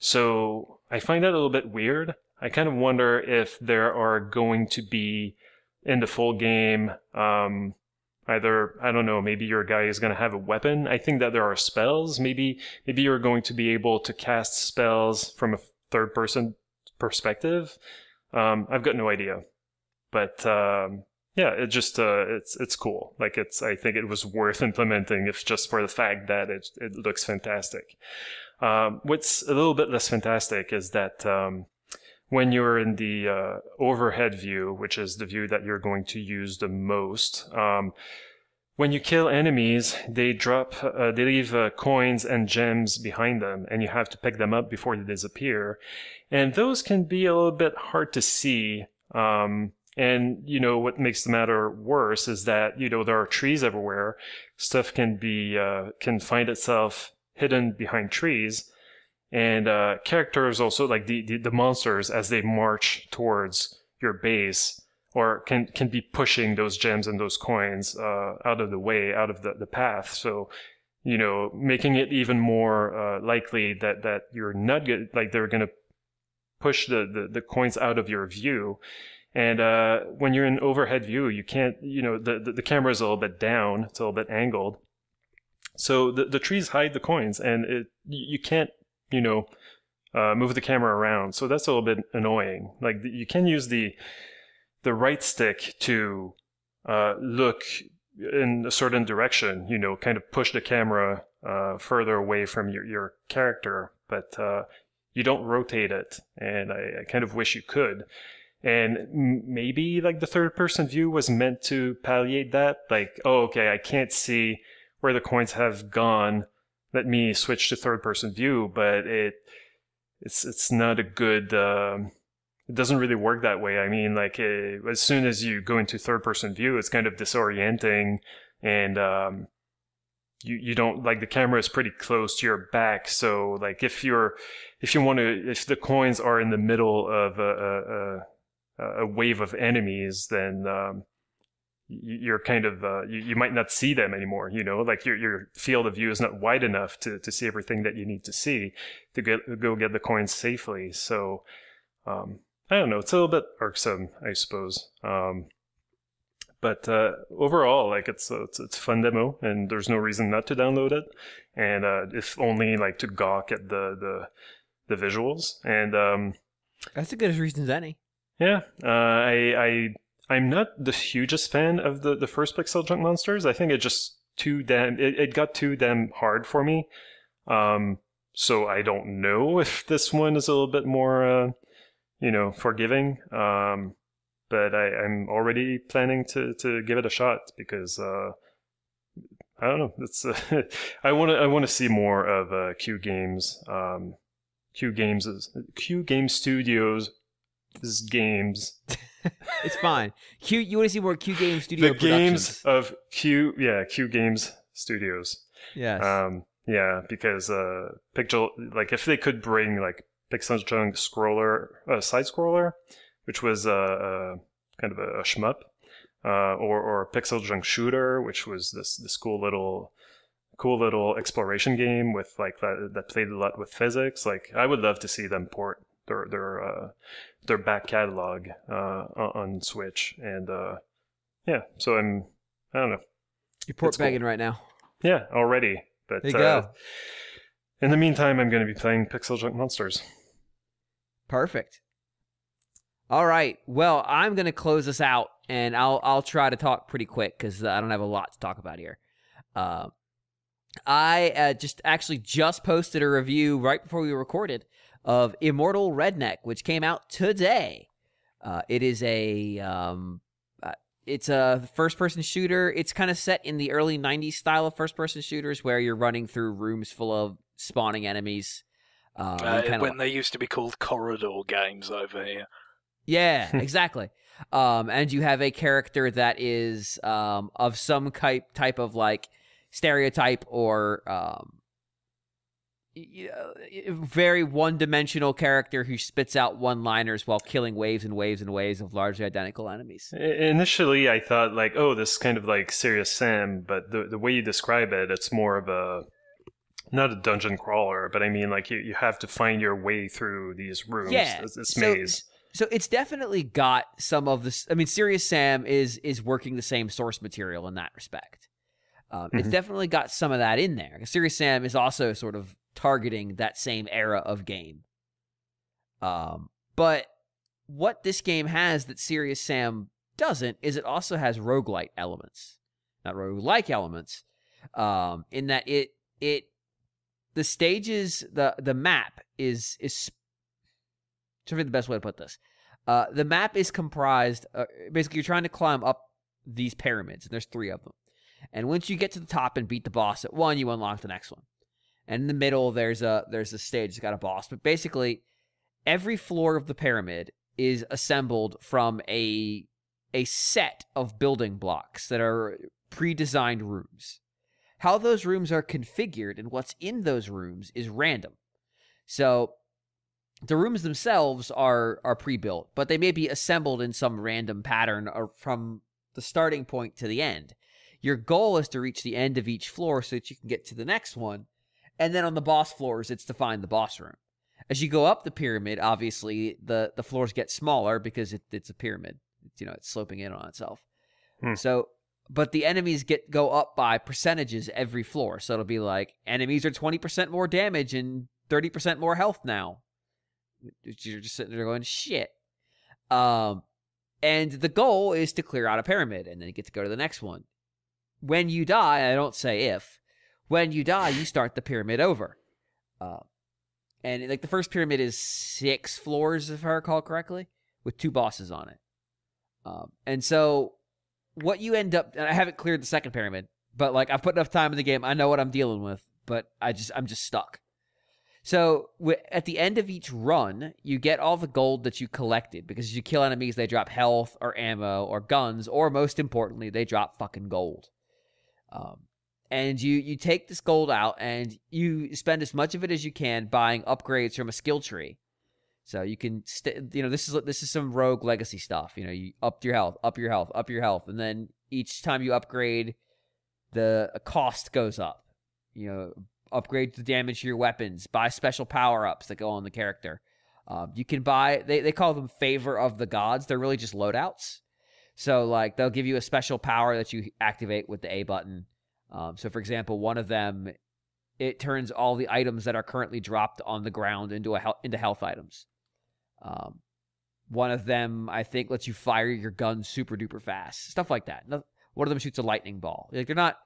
Speaker 3: So I find that a little bit weird. I kind of wonder if there are going to be, in the full game, either, I don't know, maybe your guy is going to have a weapon. I think that there are spells. Maybe you're going to be able to cast spells from a third-person perspective. I've got no idea. But yeah, it just it's cool. I think it was worth implementing if just for the fact that it looks fantastic. What's a little bit less fantastic is that when you're in the overhead view, which is the view that you're going to use the most, when you kill enemies, they leave coins and gems behind them, and you have to pick them up before they disappear. And those can be a little bit hard to see. And what makes the matter worse is that there are trees everywhere. Stuff can find itself hidden behind trees, and characters also, like the monsters, as they march towards your base, or can be pushing those gems and those coins out of the way, out of the path. So making it even more likely that you're not good, like they're gonna push the coins out of your view. And when you're in overhead view, you can't, the camera is a little bit down, it's a little bit angled. So the trees hide the coins, and you can't, move the camera around. So that's a little bit annoying. Like you can use the right stick to look in a certain direction, kind of push the camera further away from your character, but you don't rotate it. And I kind of wish you could. And maybe the third person view was meant to palliate that. Like, oh, okay, I can't see where the coins have gone, let me switch to third-person view, but it's not a good. It doesn't really work that way. I mean, like as soon as you go into third-person view, it's kind of disorienting, and you don't like the camera is pretty close to your back. So like if the coins are in the middle of a wave of enemies, then you're kind of you might not see them anymore. Like your field of view is not wide enough to see everything that you need to see to go get the coins safely. So I don't know. It's a little bit irksome, I suppose. But overall, like it's a fun demo, and there's no reason not to download it. And if only like to gawk at the visuals. And
Speaker 1: that's a good reason as any.
Speaker 3: Yeah, I'm not the hugest fan of the first PixelJunk Monsters. I think it got too damn hard for me. So I don't know if this one is a little bit more forgiving. But I'm already planning to give it a shot because I don't know. It's I want to see more of Q Games. Q Game Studios' games.
Speaker 1: It's fine. You want to see more Q Game Studio
Speaker 3: the
Speaker 1: productions.
Speaker 3: Games of Q Games Studios.
Speaker 1: Yes.
Speaker 3: Yeah, because like if they could bring like PixelJunk side scroller, which was kind of a shmup, or PixelJunk Shooter, which was this cool little exploration game with like that played a lot with physics. Like I would love to see them port their back catalog on Switch, and yeah. So I don't know.
Speaker 1: You're port bagging right now.
Speaker 3: Yeah, already. But
Speaker 1: there you go.
Speaker 3: In the meantime, I'm going to be playing PixelJunk Monsters.
Speaker 1: Perfect. All right. Well, I'm going to close this out, and I'll try to talk pretty quick because I don't have a lot to talk about here. I just posted a review right before we recorded of Immortal Redneck, which came out today. It is it's a first-person shooter. It's kind of set in the early 90s style of first-person shooters where you're running through rooms full of spawning enemies.
Speaker 2: When they used to be called corridor games over here.
Speaker 1: Yeah, exactly. And you have a character that is of some type of like stereotype or very one-dimensional character who spits out one-liners while killing waves and waves and waves of largely identical enemies.
Speaker 3: Initially, I thought like, oh, this is kind of like Serious Sam, but the way you describe it, it's more of not a dungeon crawler, but I mean like you have to find your way through these rooms.
Speaker 1: Yeah,
Speaker 3: it's maze.
Speaker 1: So it's definitely got some of this. I mean, Serious Sam is working the same source material in that respect. It's definitely got some of that in there. Serious Sam is also sort of targeting that same era of game. But what this game has that Serious Sam doesn't is it also has roguelite elements. Not roguelike elements. In that the stages, the map is trying to the best way to put this. The map is comprised, basically you're trying to climb up these pyramids, and there's 3 of them. And once you get to the top and beat the boss at one, you unlock the next one. And in the middle, there's a stage that's got a boss. But basically, every floor of the pyramid is assembled from a set of building blocks that are pre-designed rooms. How those rooms are configured and what's in those rooms is random. So the rooms themselves are pre-built, but they may be assembled in some random pattern or from the starting point to the end. Your goal is to reach the end of each floor so that you can get to the next one. And then on the boss floors, it's to find the boss room. As you go up the pyramid, obviously, the floors get smaller because it's a pyramid. It's sloping in on itself. So, but the enemies go up by percentages every floor. So it'll be like, enemies are 20% more damage and 30% more health now. You're just sitting there going, shit. And the goal is to clear out a pyramid and then get to go to the next one. When you die, I don't say if, when you die, you start the pyramid over. And like the first pyramid is 6 floors, if I recall correctly, with 2 bosses on it. And so what you end up, and I haven't cleared the second pyramid, But like I've put enough time in the game, I know what I'm dealing with. But I'm just stuck. So at the end of each run, you get all the gold that you collected because as you kill enemies, they drop health or ammo or guns, or most importantly, they drop fucking gold. And you take this gold out and you spend as much of it as you can buying upgrades from a skill tree. So you can, this is some rogue legacy stuff. You up your health, up your health, up your health, and then each time you upgrade, the cost goes up. Upgrade the damage to your weapons, buy special power-ups that go on the character. You can buy, they call them Favor of the Gods. They're really just loadouts. So, like, they'll give you a special power that you activate with the A button. So, for example, one of them, it turns all the items that are currently dropped on the ground into health items. One of them, I think, lets you fire your gun super duper fast. Stuff like that. One of them shoots a lightning ball. Like, they're not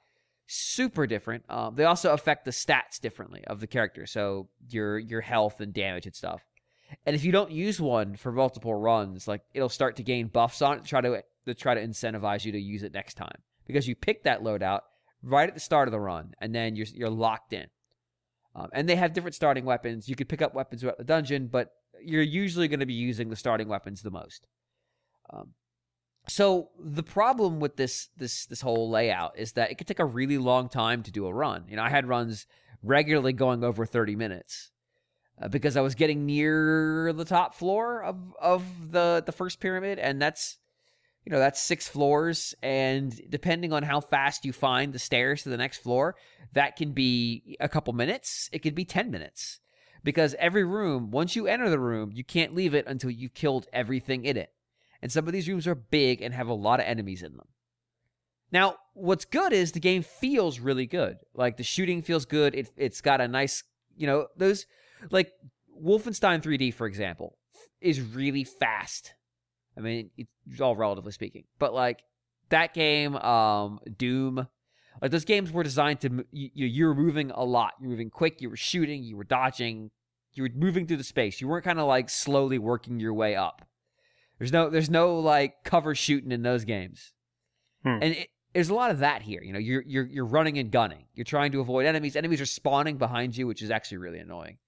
Speaker 1: super different. They also affect the stats differently of the character, so your health and damage and stuff. And if you don't use one for multiple runs, like it'll start to gain buffs on it to try to incentivize you to use it next time, because you pick that loadout right at the start of the run, and then you're locked in. And they have different starting weapons. You could pick up weapons throughout the dungeon, but you're usually going to be using the starting weapons the most. So the problem with this whole layout is that it could take a really long time to do a run. I had runs regularly going over 30 minutes because I was getting near the top floor of the first pyramid, and that's 6 floors, and depending on how fast you find the stairs to the next floor, that can be a couple minutes. It could be 10 minutes, because every room, once you enter the room, you can't leave it until you've killed everything in it. And some of these rooms are big and have a lot of enemies in them. Now, what's good is the game feels really good. Like, the shooting feels good. It's got a nice, those, like, Wolfenstein 3D, for example, is really fast. I mean, it's all relatively speaking. But, like, that game, Doom, like, those games were designed to, you were moving a lot. You were moving quick, you were shooting, you were dodging, you were moving through the space. You weren't kind of, like, slowly working your way up. There's no like cover shooting in those games, and there's a lot of that here. You're running and gunning. You're trying to avoid enemies. Enemies are spawning behind you, which is actually really annoying.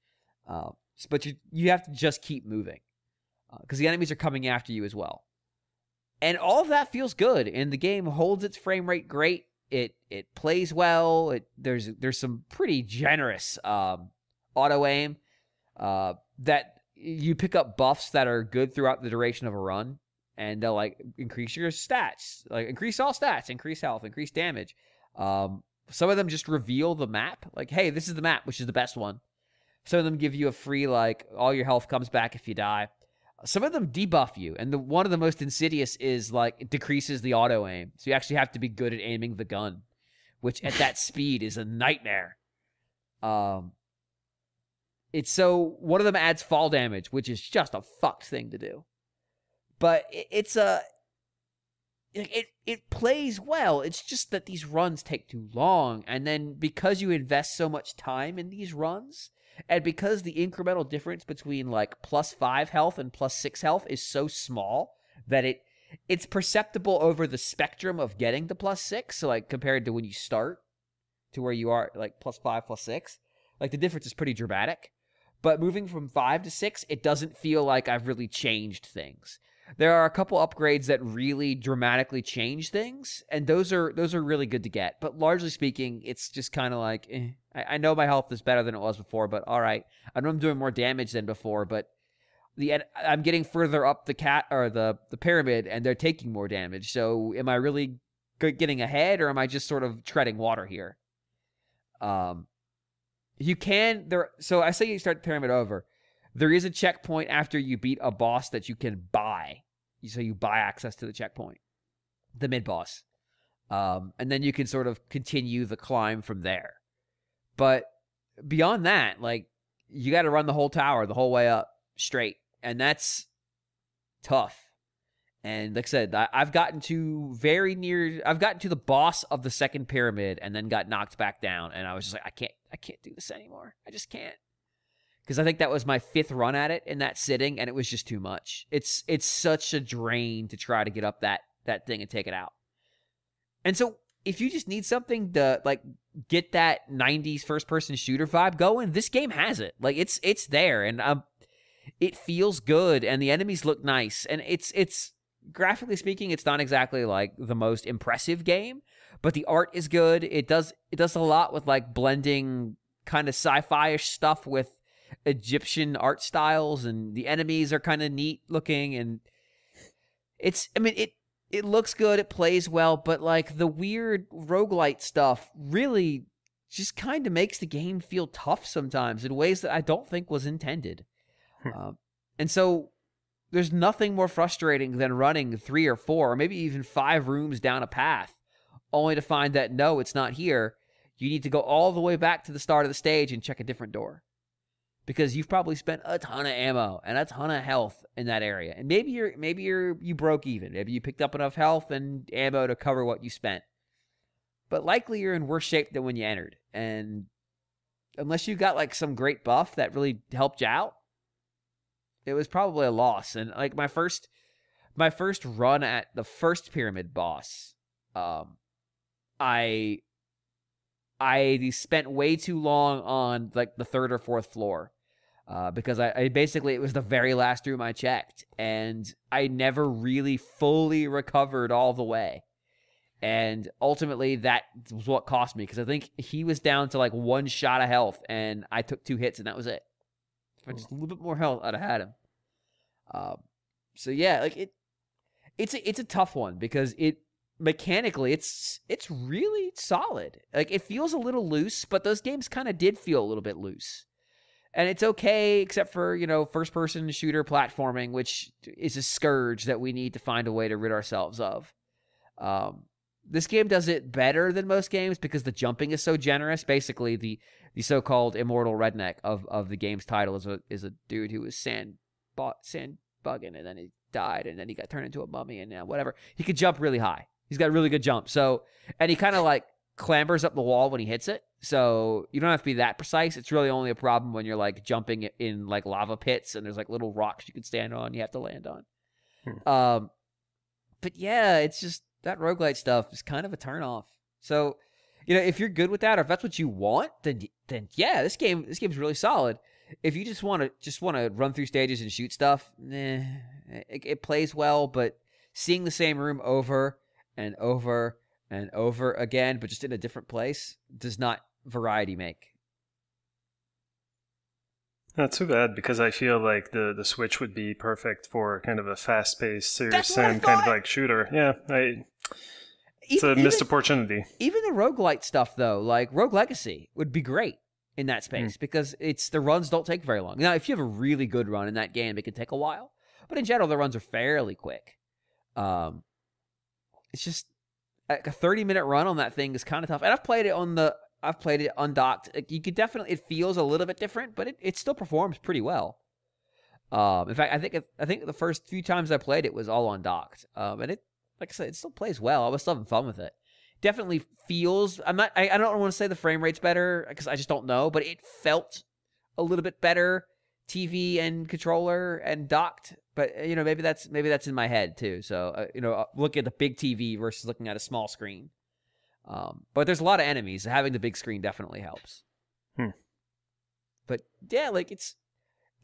Speaker 1: But you have to just keep moving because the enemies are coming after you as well. And all of that feels good, and the game holds its frame rate great. It plays well. There's some pretty generous auto aim that. You pick up buffs that are good throughout the duration of a run, and they'll like increase your stats, like increase all stats, increase health, increase damage. Some of them just reveal the map, like, hey, this is the map, which is the best one. Some of them give you a free, like, all your health comes back if you die. Some of them debuff you, and one of the most insidious is like it decreases the auto aim, so you actually have to be good at aiming the gun, which at that speed is a nightmare. It's so one of them adds fall damage, which is just a fucked thing to do. But it plays well. It's just that these runs take too long, and then because you invest so much time in these runs, and because the incremental difference between like +5 health and +6 health is so small that it's perceptible over the spectrum of getting to +6. So like compared to when you start to where you are like +5, +6, like the difference is pretty dramatic. But moving from 5 to 6, it doesn't feel like I've really changed things. There are a couple upgrades that really dramatically change things, and those are really good to get. But largely speaking, it's just kind of like, I know my health is better than it was before, but all right. I know I'm doing more damage than before, but I'm getting further up the pyramid, and they're taking more damage. So am I really getting ahead, or am I just sort of treading water here? So I say you start the pyramid over. There is a checkpoint after you beat a boss that you can buy. So you buy access to the checkpoint, the mid-boss. And then you can sort of continue the climb from there. But beyond that, like, you got to run the whole tower the whole way up straight. And that's tough. And like I said, I've gotten to the boss of the second pyramid and then got knocked back down. And I was just like, I can't do this anymore. I just can't. Because I think that was my 5th run at it in that sitting, and it was just too much. It's such a drain to try to get up that thing and take it out. And so if you just need something to like get that 90s first-person shooter vibe going, this game has it. Like it's there, and it feels good, and the enemies look nice, and it's graphically speaking, it's not exactly like the most impressive game, but the art is good. It does a lot with like blending kind of sci-fi-ish stuff with Egyptian art styles, and the enemies are kind of neat looking, and it looks good, it plays well, but like the weird roguelite stuff really just kind of makes the game feel tough sometimes in ways that I don't think was intended. And so there's nothing more frustrating than running 3 or 4 or maybe even 5 rooms down a path only to find that no, it's not here. You need to go all the way back to the start of the stage and check a different door. Because you've probably spent a ton of ammo and a ton of health in that area. And maybe you broke even. Maybe you picked up enough health and ammo to cover what you spent. But likely you're in worse shape than when you entered. And unless you got like some great buff that really helped you out, it was probably a loss. And like my first run at the first pyramid boss, I spent way too long on like the 3rd or 4th floor. Because I basically, it was the very last room I checked, and I never really fully recovered all the way. And ultimately, that was what cost me, because I think he was down to like 1 shot of health, and I took 2 hits, and that was it. If I just a little bit more health, I'd have had him. So yeah, like it's a tough one, because mechanically, it's really solid. Like, it feels a little loose, but those games kind of did feel a little bit loose. And it's okay, except for, first-person shooter platforming, which is a scourge that we need to find a way to rid ourselves of. This game does it better than most games because the jumping is so generous. Basically, the so-called Immortal Redneck of the game's title is a dude who was sandbugging, and then he died, and then he got turned into a mummy, and whatever. He could jump really high. He's got a really good jump. And he kind of like clambers up the wall when he hits it. So you don't have to be that precise. It's really only a problem when you're like jumping in like lava pits and there's like little rocks you can stand on, you have to land on. But yeah, it's just that roguelite stuff is kind of a turnoff. So, if you're good with that, or if that's what you want, then yeah, this game's really solid. If you just want to run through stages and shoot stuff, it plays well, but seeing the same room over and over and over again, but just in a different place, does not variety make.
Speaker 3: Not too bad, because I feel like the Switch would be perfect for kind of a fast-paced, serious sim kind of like shooter. Yeah, it's a missed opportunity.
Speaker 1: Even the roguelite stuff, though, like Rogue Legacy, would be great in that space because the runs don't take very long. Now, if you have a really good run in that game, it can take a while, but in general, the runs are fairly quick. It's just like a 30-minute run on that thing is kind of tough, and I've played it undocked. You could definitely, it feels a little bit different, but it still performs pretty well. In fact, I think the first few times I played it was all undocked. And it, like I said, it still plays well. I was still having fun with it. Definitely feels, I don't want to say the frame rate's better because I just don't know, but it felt a little bit better TV and controller and docked. But maybe that's in my head too. So looking at the big TV versus looking at a small screen. But there's a lot of enemies. Having the big screen definitely helps. But yeah, like it's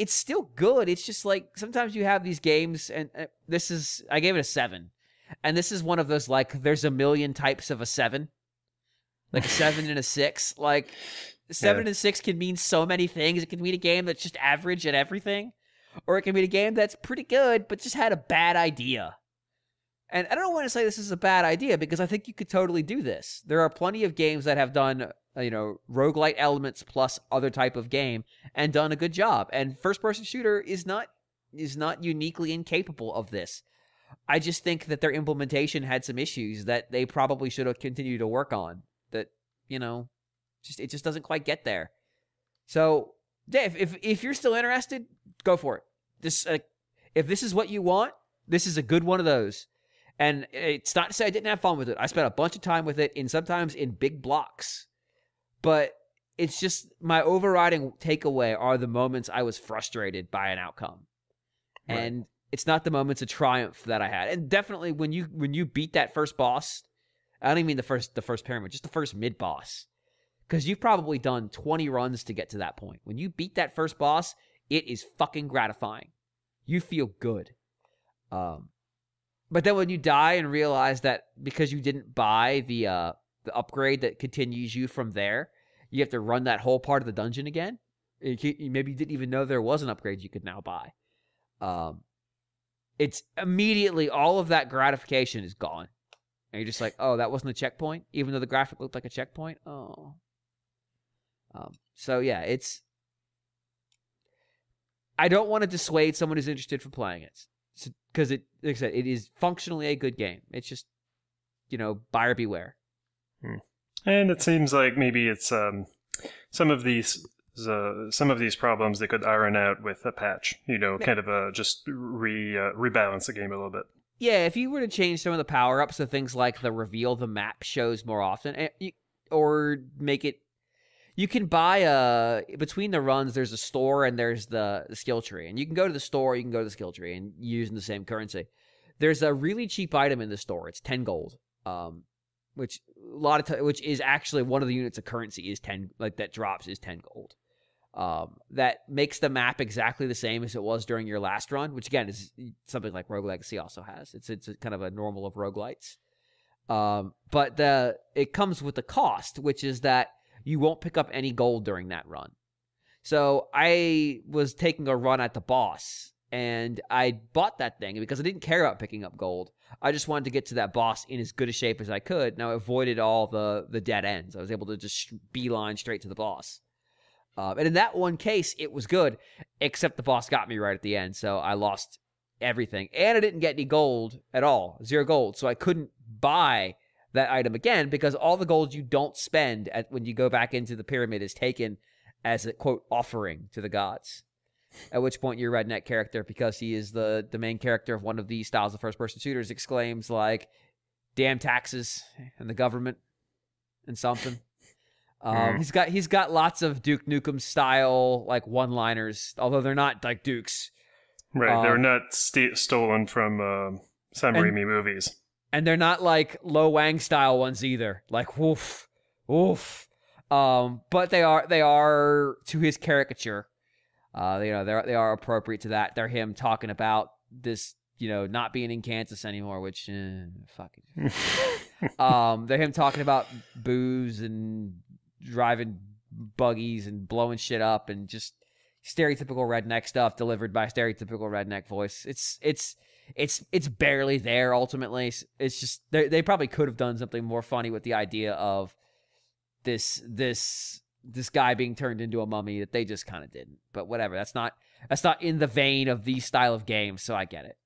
Speaker 1: still good. It's just like sometimes you have these games, and I gave it a 7, and this is one of those like there's a million types of a 7, like a 7 and a 6. Like 7 and 6 can mean so many things. It can mean a game that's just average at everything, or it can mean a game that's pretty good but just had a bad idea. And I don't want to say this is a bad idea because I think you could totally do this. There are plenty of games that have done, roguelite elements plus other type of game and done a good job. And first-person shooter is not uniquely incapable of this. I just think that their implementation had some issues that they probably should have continued to work on. That, it just doesn't quite get there. So, Dave, if you're still interested, go for it. If this is what you want, this is a good one of those. And it's not to say I didn't have fun with it. I spent a bunch of time with it, sometimes in big blocks. But it's just my overriding takeaway are the moments I was frustrated by an outcome. Right. And it's not the moments of triumph that I had. And definitely when you beat that first boss I don't even mean the first pyramid, just the first mid-boss. Because you've probably done 20 runs to get to that point. When you beat that first boss, it is fucking gratifying. You feel good. But then when you die and realize that because you didn't buy the upgrade that continues you from there, you have to run that whole part of the dungeon again. Maybe you didn't even know there was an upgrade you could now buy. It's immediately all of that gratification is gone. And you're just like, oh, that wasn't a checkpoint? Even though the graphic looked like a checkpoint? Oh. So, yeah, it's... I don't want to dissuade someone who's interested from playing it. Because, like I said, it is functionally a good game. It's just, buyer beware.
Speaker 3: And it seems like maybe it's some of these problems they could iron out with a patch. Kind of just rebalance the game a little bit.
Speaker 1: Yeah, if you were to change some of the power-ups, so things like the reveal the map shows more often, or make it... You can buy between the runs, there's a store and there's the skill tree. And you can go to the store, you can go to the skill tree, and using the same currency. There's a really cheap item in the store. It's 10 gold. Which is actually one of the units of currency is 10, like that drops is 10 gold. That makes the map exactly the same as it was during your last run, which again is something like Rogue Legacy also has. It's a kind of a normal of roguelites. But it comes with the cost, which is that you won't pick up any gold during that run. So I was taking a run at the boss, and I bought that thing because I didn't care about picking up gold. I just wanted to get to that boss in as good a shape as I could. Now I avoided all the dead ends. I was able to just beeline straight to the boss. And in that one case, it was good, except the boss got me right at the end, so I lost everything. And I didn't get any gold at all, 0 gold, so I couldn't buy that item again because all the gold you don't spend when you go back into the pyramid is taken as a, quote, offering to the gods. At which point your redneck character, because he is the main character of one of these styles of first-person shooters, exclaims, like, damn taxes and the government and something. He's got lots of Duke Nukem style like one-liners, although they're not like Duke's.
Speaker 3: Right, they're not stolen from Sam Raimi movies.
Speaker 1: And they're not like Lo Wang style ones either. Like woof, woof. But they are to his caricature. They are appropriate to that. They're him talking about this, not being in Kansas anymore, which fuck it. They're him talking about booze and driving buggies and blowing shit up and just stereotypical redneck stuff delivered by a stereotypical redneck voice. It's barely there ultimately. It's just they probably could have done something more funny with the idea of this guy being turned into a mummy that they just kind of didn't. But whatever, that's not in the vein of these style of games, so I get it.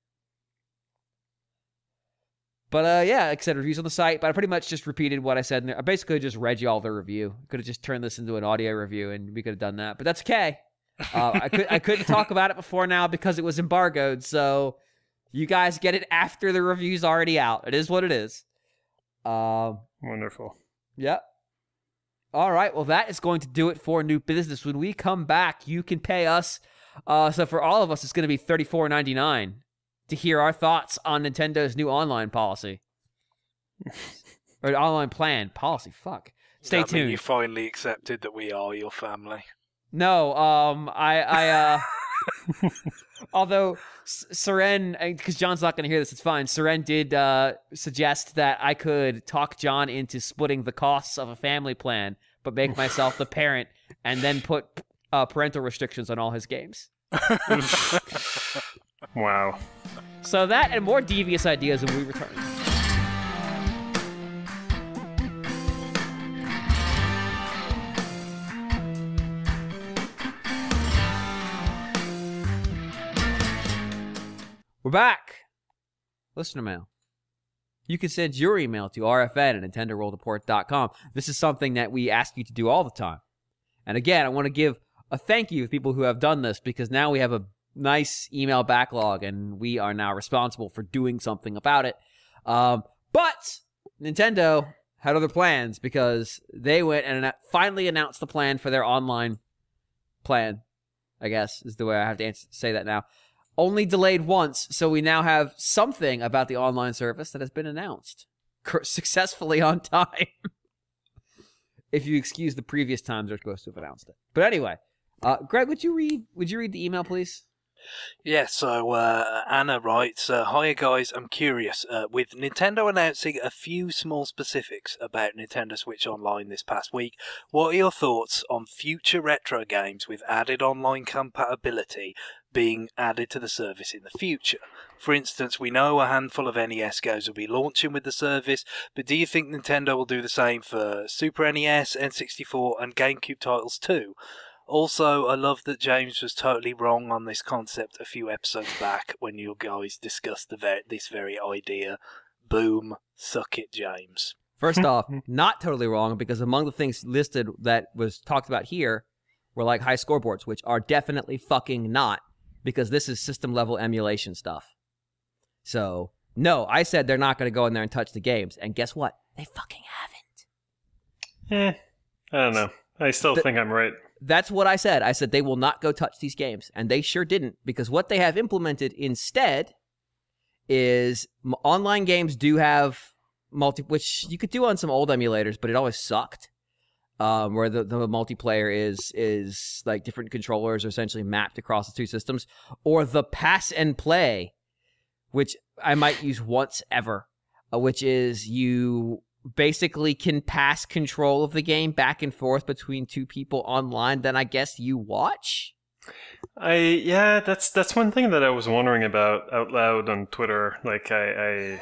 Speaker 1: But yeah, like I said, reviews on the site, but I pretty much just repeated what I said in there. I basically just read you all the review. Could have just turned this into an audio review and we could have done that, but that's okay. I couldn't talk about it before now because it was embargoed, so you guys get it after the review's already out. It is what it is.
Speaker 3: Wonderful.
Speaker 1: Yep. All right, well, that is going to do it for New Business. When we come back, you can pay us. So for all of us, it's going to be $34.99 to hear our thoughts on Nintendo's new online policy. Or online plan. Policy, fuck. Stay tuned.
Speaker 2: You finally accepted that we are your family.
Speaker 1: No, although Seren, because John's not going to hear this, it's fine. Seren did suggest that I could talk John into splitting the costs of a family plan, but make myself the parent and then put parental restrictions on all his games.
Speaker 3: Wow.
Speaker 1: So that and more devious ideas when we return. We're back. Listener mail. You can send your email to rfn@nintendoworldreport.com. This is something that we ask you to do all the time. And again, I want to give a thank you to people who have done this because now we have a nice email backlog and we are now responsible for doing something about it. But Nintendo had other plans because they went and finally announced the plan for their online plan, I guess is the way I have to say that now. Only delayed once, so we now have something about the online service that has been announced. successfully on time. If you excuse the previous times they're supposed to have announced it. But anyway, Greg, would you read the email, please?
Speaker 2: Yeah, so Anna writes, Hiya guys, I'm curious. With Nintendo announcing a few small specifics about Nintendo Switch Online this past week, what are your thoughts on future retro games with added online compatibility being added to the service in the future? For instance, we know a handful of NES games will be launching with the service, but do you think Nintendo will do the same for Super NES, N64 and GameCube titles too? Also, I love that James was totally wrong on this concept a few episodes back when you guys discussed this very idea. Boom. Suck it, James.
Speaker 1: First off, not totally wrong, because among the things listed that was talked about here were like high scoreboards, which are definitely fucking not, because this is system-level emulation stuff. So, no, I said they're not going to go in there and touch the games, and guess what? They fucking haven't.
Speaker 3: I don't know. I still think I'm right.
Speaker 1: That's what I said. I said they will not go touch these games, and they sure didn't, because what they have implemented instead is online games do have which you could do on some old emulators, but it always sucked. Where the multiplayer is like different controllers are essentially mapped across the two systems, or the pass and play, which I might use once ever, which is you basically can pass control of the game back and forth between two people online, then I guess you watch?
Speaker 3: That's one thing that I was wondering about out loud on Twitter. Like I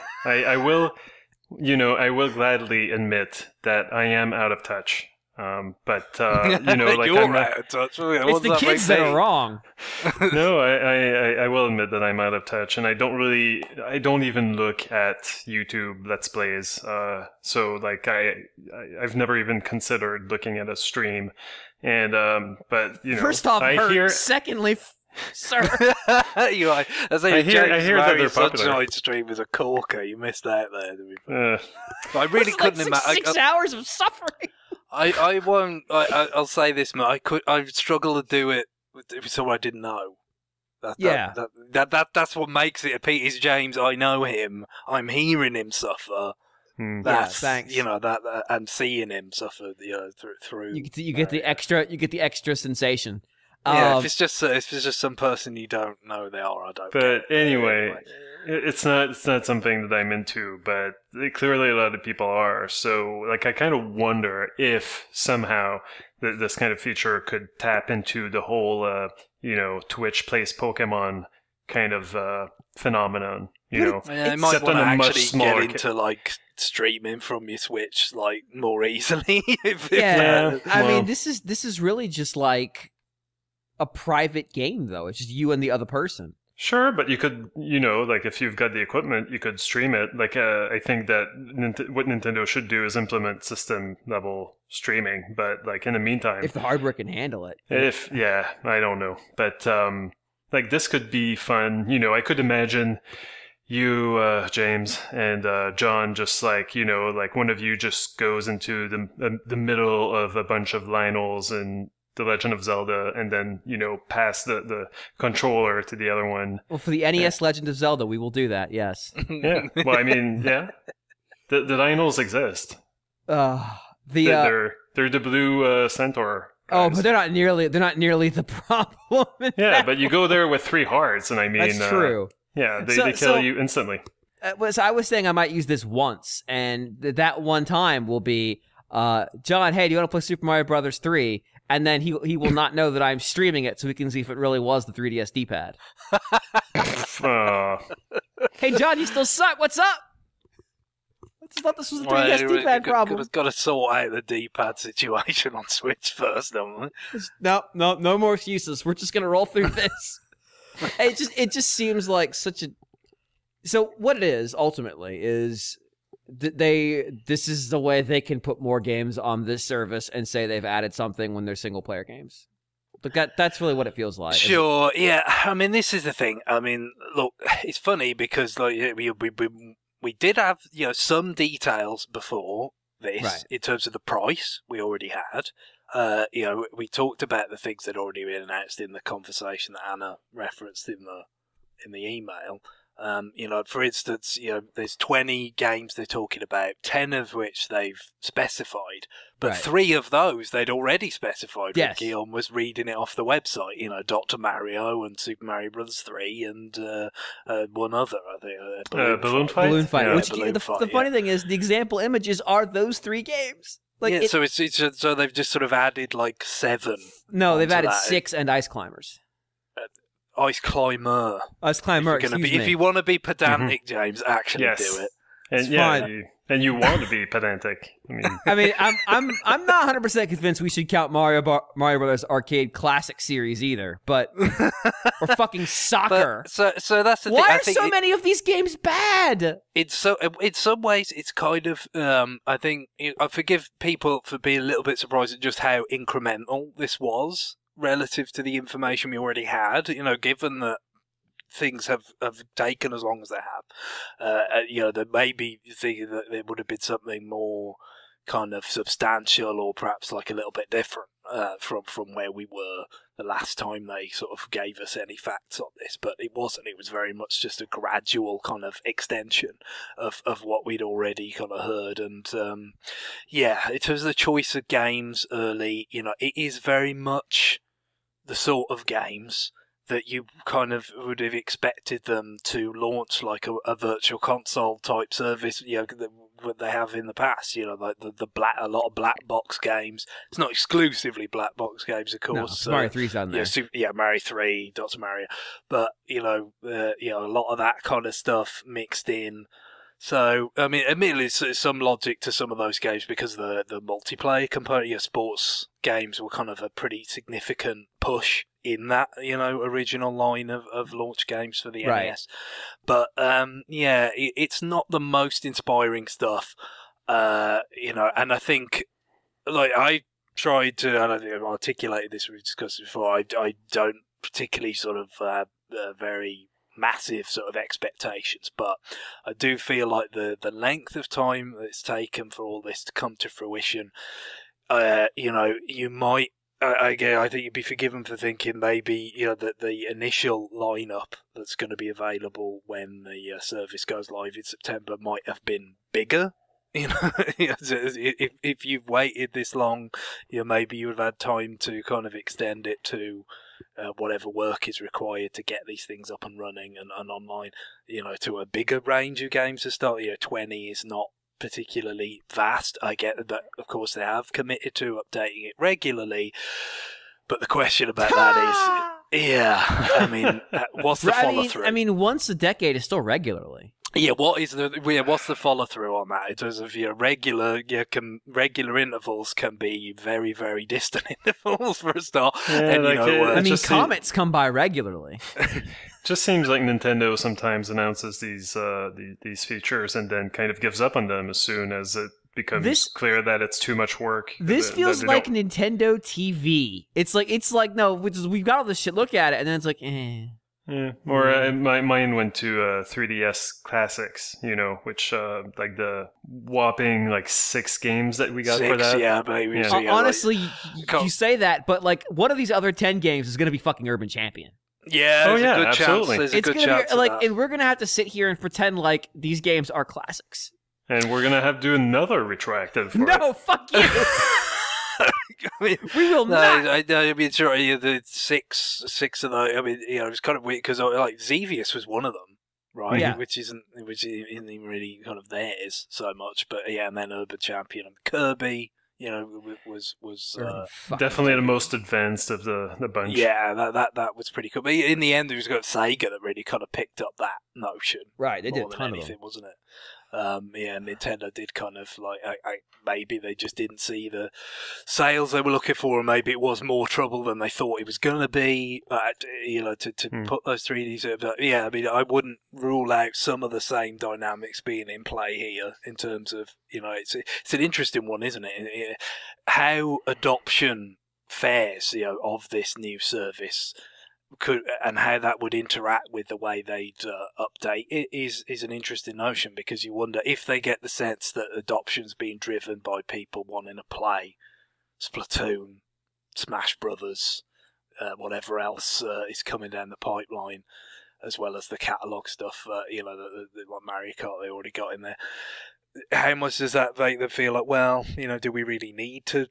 Speaker 3: will, I will gladly admit that I am out of touch. But like
Speaker 2: you're
Speaker 3: I'm
Speaker 2: out of touch.
Speaker 1: It's the kids that are wrong.
Speaker 3: No, I will admit that I'm out of touch, and I don't even look at YouTube Let's Plays. So like I've never even considered looking at a stream, and but
Speaker 1: first off, secondly, sir,
Speaker 2: I hear that their
Speaker 3: popular.
Speaker 2: stream is a corker. You missed out there. I really couldn't imagine
Speaker 1: 6 hours of suffering.
Speaker 2: I won't. I'll say this, man. I struggle to do it with someone I didn't know. That's what makes it a Pete. Is James? I know him. I'm hearing him suffer. That's
Speaker 1: thanks.
Speaker 2: That and seeing him suffer. Through.
Speaker 1: You get the extra sensation.
Speaker 2: If it's just some person you don't know, they are. I don't.
Speaker 3: But anyway, it's not something that I'm into. But clearly, a lot of people are. So, like, I kind of wonder if somehow this kind of feature could tap into the whole, Twitch plays Pokemon kind of phenomenon.
Speaker 2: It might want to actually get into like streaming from your Switch like more easily.
Speaker 1: I mean, this is really just like a private game, though. It's just you and the other person.
Speaker 3: Sure, but you could, like if you've got the equipment, you could stream it. Like, I think that what Nintendo should do is implement system-level streaming. But, like, in the meantime...
Speaker 1: If the hardware can handle it.
Speaker 3: I don't know. But, like, this could be fun. I could imagine you, James, and John just, like, like one of you just goes into the middle of a bunch of Lionels and The Legend of Zelda, and then, pass the controller to the other one.
Speaker 1: Well, for the NES Legend of Zelda, we will do that, yes.
Speaker 3: Yeah, well, I mean, yeah. The Lionels exist.
Speaker 1: They're
Speaker 3: the blue centaur guys.
Speaker 1: Oh, but they're not nearly the problem.
Speaker 3: But you go there with 3 hearts, and I mean...
Speaker 1: That's true.
Speaker 3: They kill you instantly.
Speaker 1: So I was saying I might use this once, and that one time will be, John, hey, do you want to play Super Mario Brothers 3? And then he will not know that I'm streaming it, so he can see if it really was the 3DS D-pad. Hey, John, you still suck. What's up? I just thought this was a 3DS D-pad problem.
Speaker 2: We've got to sort out the D-pad situation on Switch first, don't we?
Speaker 1: No more excuses. We're just gonna roll through this. It just seems like such a. So what it is ultimately is. This is the way they can put more games on this service and say they've added something when they're single player games. But that's really what it feels like.
Speaker 2: Sure, yeah. I mean, this is the thing. I mean, look, it's funny because like we did have some details before this
Speaker 1: right.
Speaker 2: In terms of the price we already had. We talked about the things that had already been announced in the conversation that Anna referenced in the email. For instance, there's 20 games they're talking about, 10 of which they've specified, but
Speaker 1: Right.
Speaker 2: 3 of those they'd already specified.
Speaker 1: Yes.
Speaker 2: When Guillaume was reading it off the website, Dr. Mario and Super Mario Bros. 3 and one other, I think.
Speaker 3: Balloon Fight?
Speaker 1: Balloon Fight.
Speaker 3: Yeah.
Speaker 1: Which
Speaker 2: Balloon
Speaker 1: the
Speaker 2: Fight,
Speaker 1: funny thing is, the example images are those 3 games. Like,
Speaker 2: so so they've just sort of added like 7.
Speaker 1: No, they've
Speaker 2: onto
Speaker 1: added
Speaker 2: that.
Speaker 1: 6 and Ice Climbers.
Speaker 2: Ice Climber.
Speaker 1: Ice Climber.
Speaker 2: If you want to be pedantic, James, actually
Speaker 3: Yes.
Speaker 2: do it.
Speaker 3: And
Speaker 1: It's
Speaker 3: yeah,
Speaker 1: fine.
Speaker 3: you want to be pedantic. I mean,
Speaker 1: I'm not 100% convinced we should count Mario Brothers Arcade Classic Series either, but or fucking soccer.
Speaker 2: But, so that's the thing.
Speaker 1: Why
Speaker 2: I
Speaker 1: are
Speaker 2: think
Speaker 1: so many of these games bad?
Speaker 2: It's so in some ways it's kind of I think I forgive people for being a little bit surprised at just how incremental this was relative to the information we already had. Given that things have taken as long as they have, there may be thinking that there would have been something more kind of substantial or perhaps like a little bit different from where we were the last time they sort of gave us any facts on this, but it wasn't. It was very much just a gradual kind of extension of what we'd already kind of heard. And in terms of the choice of games early, it is very much the sort of games that you kind of would have expected them to launch like a virtual console type service, what they have in the past, like a lot of black box games. It's not exclusively black box games, of course.
Speaker 1: No, Mario 3's on there.
Speaker 2: Mario 3, Dr. Mario, but a lot of that kind of stuff mixed in. So, I mean, admittedly, there's some logic to some of those games because the multiplayer component, sports games were kind of a pretty significant push in that, original line of launch games for the NES. But, it's not the most inspiring stuff, and I think, like, I tried to, and I think I've articulated this, we've discussed it before, I don't particularly sort of very massive sort of expectations, but I do feel like the length of time that it's taken for all this to come to fruition, you might, I think you'd be forgiven for thinking maybe that the initial lineup that's going to be available when the service goes live in September might have been bigger. If you've waited this long, maybe you would have had time to kind of extend it to whatever work is required to get these things up and running and online, to a bigger range of games to start. 20 is not particularly vast. I get that, of course, they have committed to updating it regularly, but the question about that is, I mean, what's the follow-through?
Speaker 1: I mean, once a decade is still regularly.
Speaker 2: Yeah, what's the follow through on that? In terms of regular intervals can be very, very distant intervals for a start.
Speaker 3: Yeah,
Speaker 1: and, comets come by regularly.
Speaker 3: Just seems like Nintendo sometimes announces these features and then kind of gives up on them as soon as it becomes clear that it's too much work.
Speaker 1: This feels like Nintendo TV. It's like no, we've got all this shit. Look at it, and then it's like, eh.
Speaker 3: Yeah, or mine went to 3DS Classics, which like the whopping 6 games that we got for that.
Speaker 2: Yeah, baby.
Speaker 3: Yeah.
Speaker 2: So,
Speaker 1: Honestly, you say that, but one of these other 10 games is going to be fucking Urban Champion.
Speaker 2: Yeah, there's a good
Speaker 3: absolutely.
Speaker 2: chance. There's a
Speaker 1: It's
Speaker 2: good
Speaker 1: gonna
Speaker 2: chance.
Speaker 1: be and we're gonna have to sit here and pretend like these games are classics.
Speaker 3: And we're gonna have to do another retroactive.
Speaker 1: No, fuck you. We will not.
Speaker 2: I mean, sure, the six of those. I mean, it was kind of weird because Xevious was one of them, right?
Speaker 1: Yeah.
Speaker 2: Which isn't even really kind of theirs so much, but and then Urban Champion and Kirby. Was
Speaker 3: definitely the most advanced of the bunch.
Speaker 2: Yeah, that was pretty cool. But in the end, it was got Sega that really kind of picked up that notion.
Speaker 1: Right, they did a
Speaker 2: more than
Speaker 1: ton of
Speaker 2: anything,
Speaker 1: them.
Speaker 2: wasn't it? Nintendo did kind of maybe they just didn't see the sales they were looking for, and maybe it was more trouble than they thought it was going to be. To put those 3Ds. But I mean, I wouldn't rule out some of the same dynamics being in play here in terms of it's an interesting one, isn't it? How adoption fares of this new service and how that would interact with the way they'd update it is an interesting notion, because you wonder if they get the sense that adoption's being driven by people wanting to play Splatoon, Smash Brothers, whatever else is coming down the pipeline. as well as the catalog stuff. You know, the like Mario Kart they already got in there. How much does that make them feel like, well, you know, do we really need to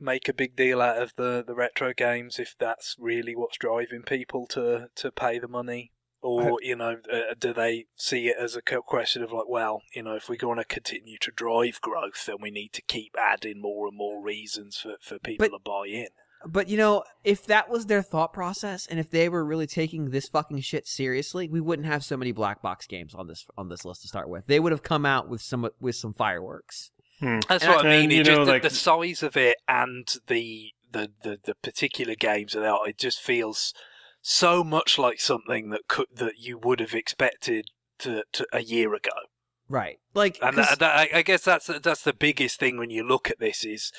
Speaker 2: make a big deal out of the retro games if that's really what's driving people to pay the money? Or, you know, do they see it as a question of like, well, you know, if we're going to continue to drive growth, then we need to keep adding more and more reasons for people to buy in?
Speaker 1: But, you know, if that was their thought process, and if they were really taking this fucking shit seriously, we wouldn't have so many black box games on this list to start with. They would have come out with some fireworks.
Speaker 2: That's what I mean. It just, the size of it and the particular games that are, it just feels so much like something that you would have expected to a year ago.
Speaker 1: Right. Like,
Speaker 2: and I guess that's the biggest thing when you look at this is.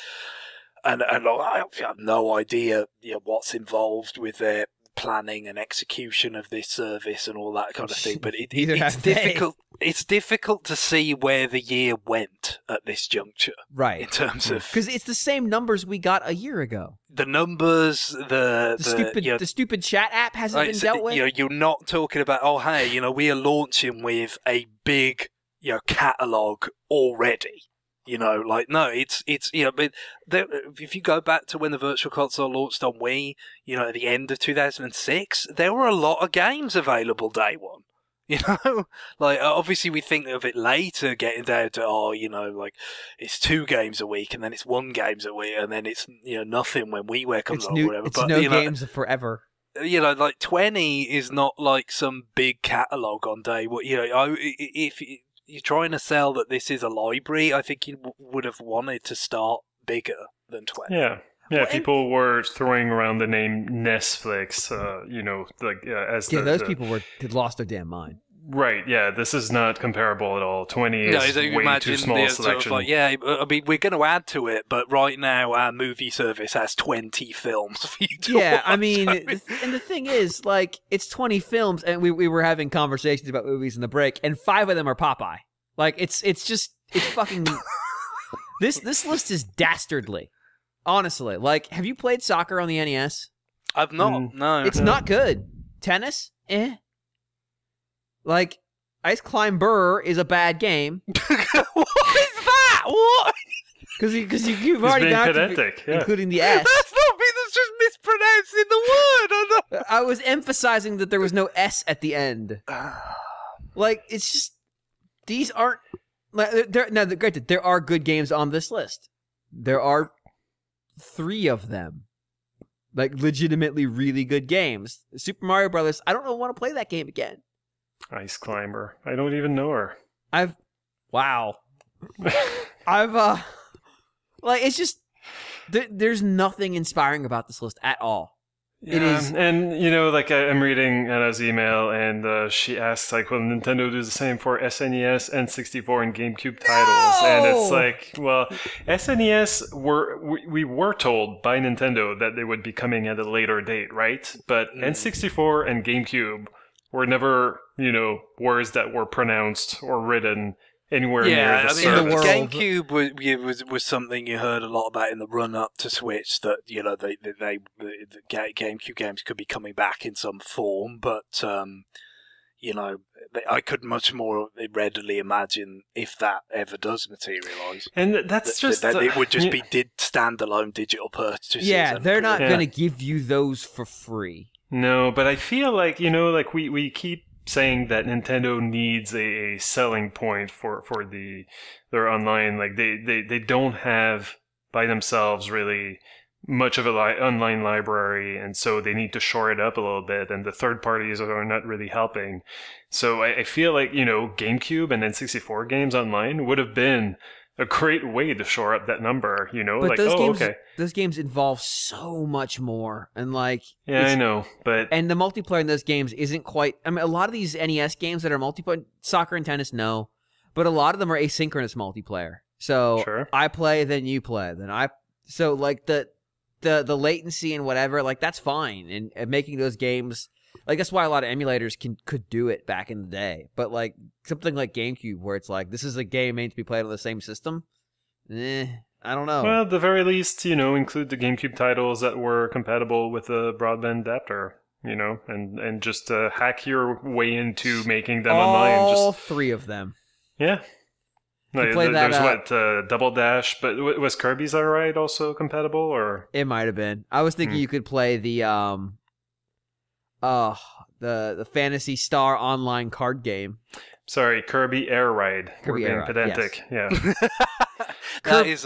Speaker 2: And I have no idea, you know, what's involved with their planning and execution of this service and all that kind of thing. But it's difficult. It's difficult to see where the year went at this juncture,
Speaker 1: right?
Speaker 2: In terms of
Speaker 1: because it's the same numbers we got a year ago.
Speaker 2: The numbers, the
Speaker 1: stupid chat app hasn't been dealt with.
Speaker 2: You know, you're not talking about hey, you know, we are launching with a big, you know, catalog already. You know, like, no, it's you know, but if you go back to when the Virtual Console launched on Wii, you know, at the end of 2006, there were a lot of games available day one. You know, like, obviously we think of it later, getting down to, you know, like, it's 2 games a week, and then it's 1 game a week, and then it's, you know, nothing when WiiWare comes on or whatever.
Speaker 1: It's no games forever.
Speaker 2: You know, like, 20 is not like some big catalogue on day one. You know, if you're trying to sell that this is a library, I think you would have wanted to start bigger than 20.
Speaker 3: Yeah. Yeah, well, people were throwing around the name Netflix, you know, like as
Speaker 1: those people had lost their damn mind.
Speaker 3: Right, yeah, this is not comparable at all. 20 is way too small a selection.
Speaker 2: Sort of like, yeah, I mean, we're going to add to it, but right now our movie service has 20 films for you to watch.
Speaker 1: I mean, and the thing is, like, it's 20 films, and we were having conversations about movies in the break, and 5 of them are Popeye. Like, it's fucking... this list is dastardly. Honestly, like, have you played soccer on the NES?
Speaker 2: I've not, no.
Speaker 1: It's not good. Tennis? Like, Ice Climber is a bad game.
Speaker 2: What is that? What?
Speaker 1: Because you've already got
Speaker 3: pedantic,
Speaker 1: including the S.
Speaker 2: That's not me, that's just mispronouncing the word.
Speaker 1: I was emphasizing that there was no S at the end. Like, it's just, these aren't, like, granted, there are good games on this list. There are 3 of them, like, legitimately really good games. Super Mario Brothers, I don't want to play that game again.
Speaker 3: Ice Climber, I don't even know her.
Speaker 1: Wow. Like, it's just, there's nothing inspiring about this list at all.
Speaker 3: Yeah, it is, and you know, like, I'm reading Anna's email, and she asks, like, will Nintendo do the same for SNES, N64, and GameCube titles?
Speaker 1: No!
Speaker 3: And it's like, well, SNES we were told by Nintendo that they would be coming at a later date, right? But N64 and GameCube were never, you know, words that were pronounced or written anywhere near the service.
Speaker 2: GameCube was something you heard a lot about in the run-up to Switch, that, you know, the GameCube games could be coming back in some form, but, you know, I could much more readily imagine if that ever does materialise.
Speaker 3: And that's
Speaker 2: that it would just be standalone digital purchases.
Speaker 1: Yeah, they're not going to give you those for free.
Speaker 3: No, but I feel like, you know, like we keep saying that Nintendo needs a selling point for their online. Like, they don't have by themselves really much of an online library, and so they need to shore it up a little bit, and the third parties are not really helping. So I feel like, you know, GameCube and N64 games online would have been a great way to shore up that number, you know?
Speaker 1: But like, those games involve so much more, and like...
Speaker 3: Yeah, I know, but...
Speaker 1: And the multiplayer in those games isn't quite... I mean, a lot of these NES games that are multiplayer, soccer and tennis, no, but a lot of them are asynchronous multiplayer. So,
Speaker 3: sure.
Speaker 1: I play, then you play, then I... So, like, the latency and whatever, like, that's fine, and making those games... Like, that's why a lot of emulators could do it back in the day. But, like, something like GameCube, where it's like, this is a game made to be played on the same system? I don't know.
Speaker 3: Well, at the very least, you know, include the GameCube titles that were compatible with a broadband adapter. you know, and just hack your way into making them
Speaker 1: All
Speaker 3: online.
Speaker 1: All 3 of them.
Speaker 3: Yeah. No,
Speaker 1: play that,
Speaker 3: there's Double Dash, but was Kirby's Air Ride also compatible, or?
Speaker 1: It might have been. I was thinking you could play the Phantasy Star online card game.
Speaker 3: Sorry, Kirby Air Ride.
Speaker 1: Kirby
Speaker 3: We're being
Speaker 1: Air Ride,
Speaker 3: pedantic.
Speaker 1: yes.
Speaker 3: Yeah.
Speaker 2: that is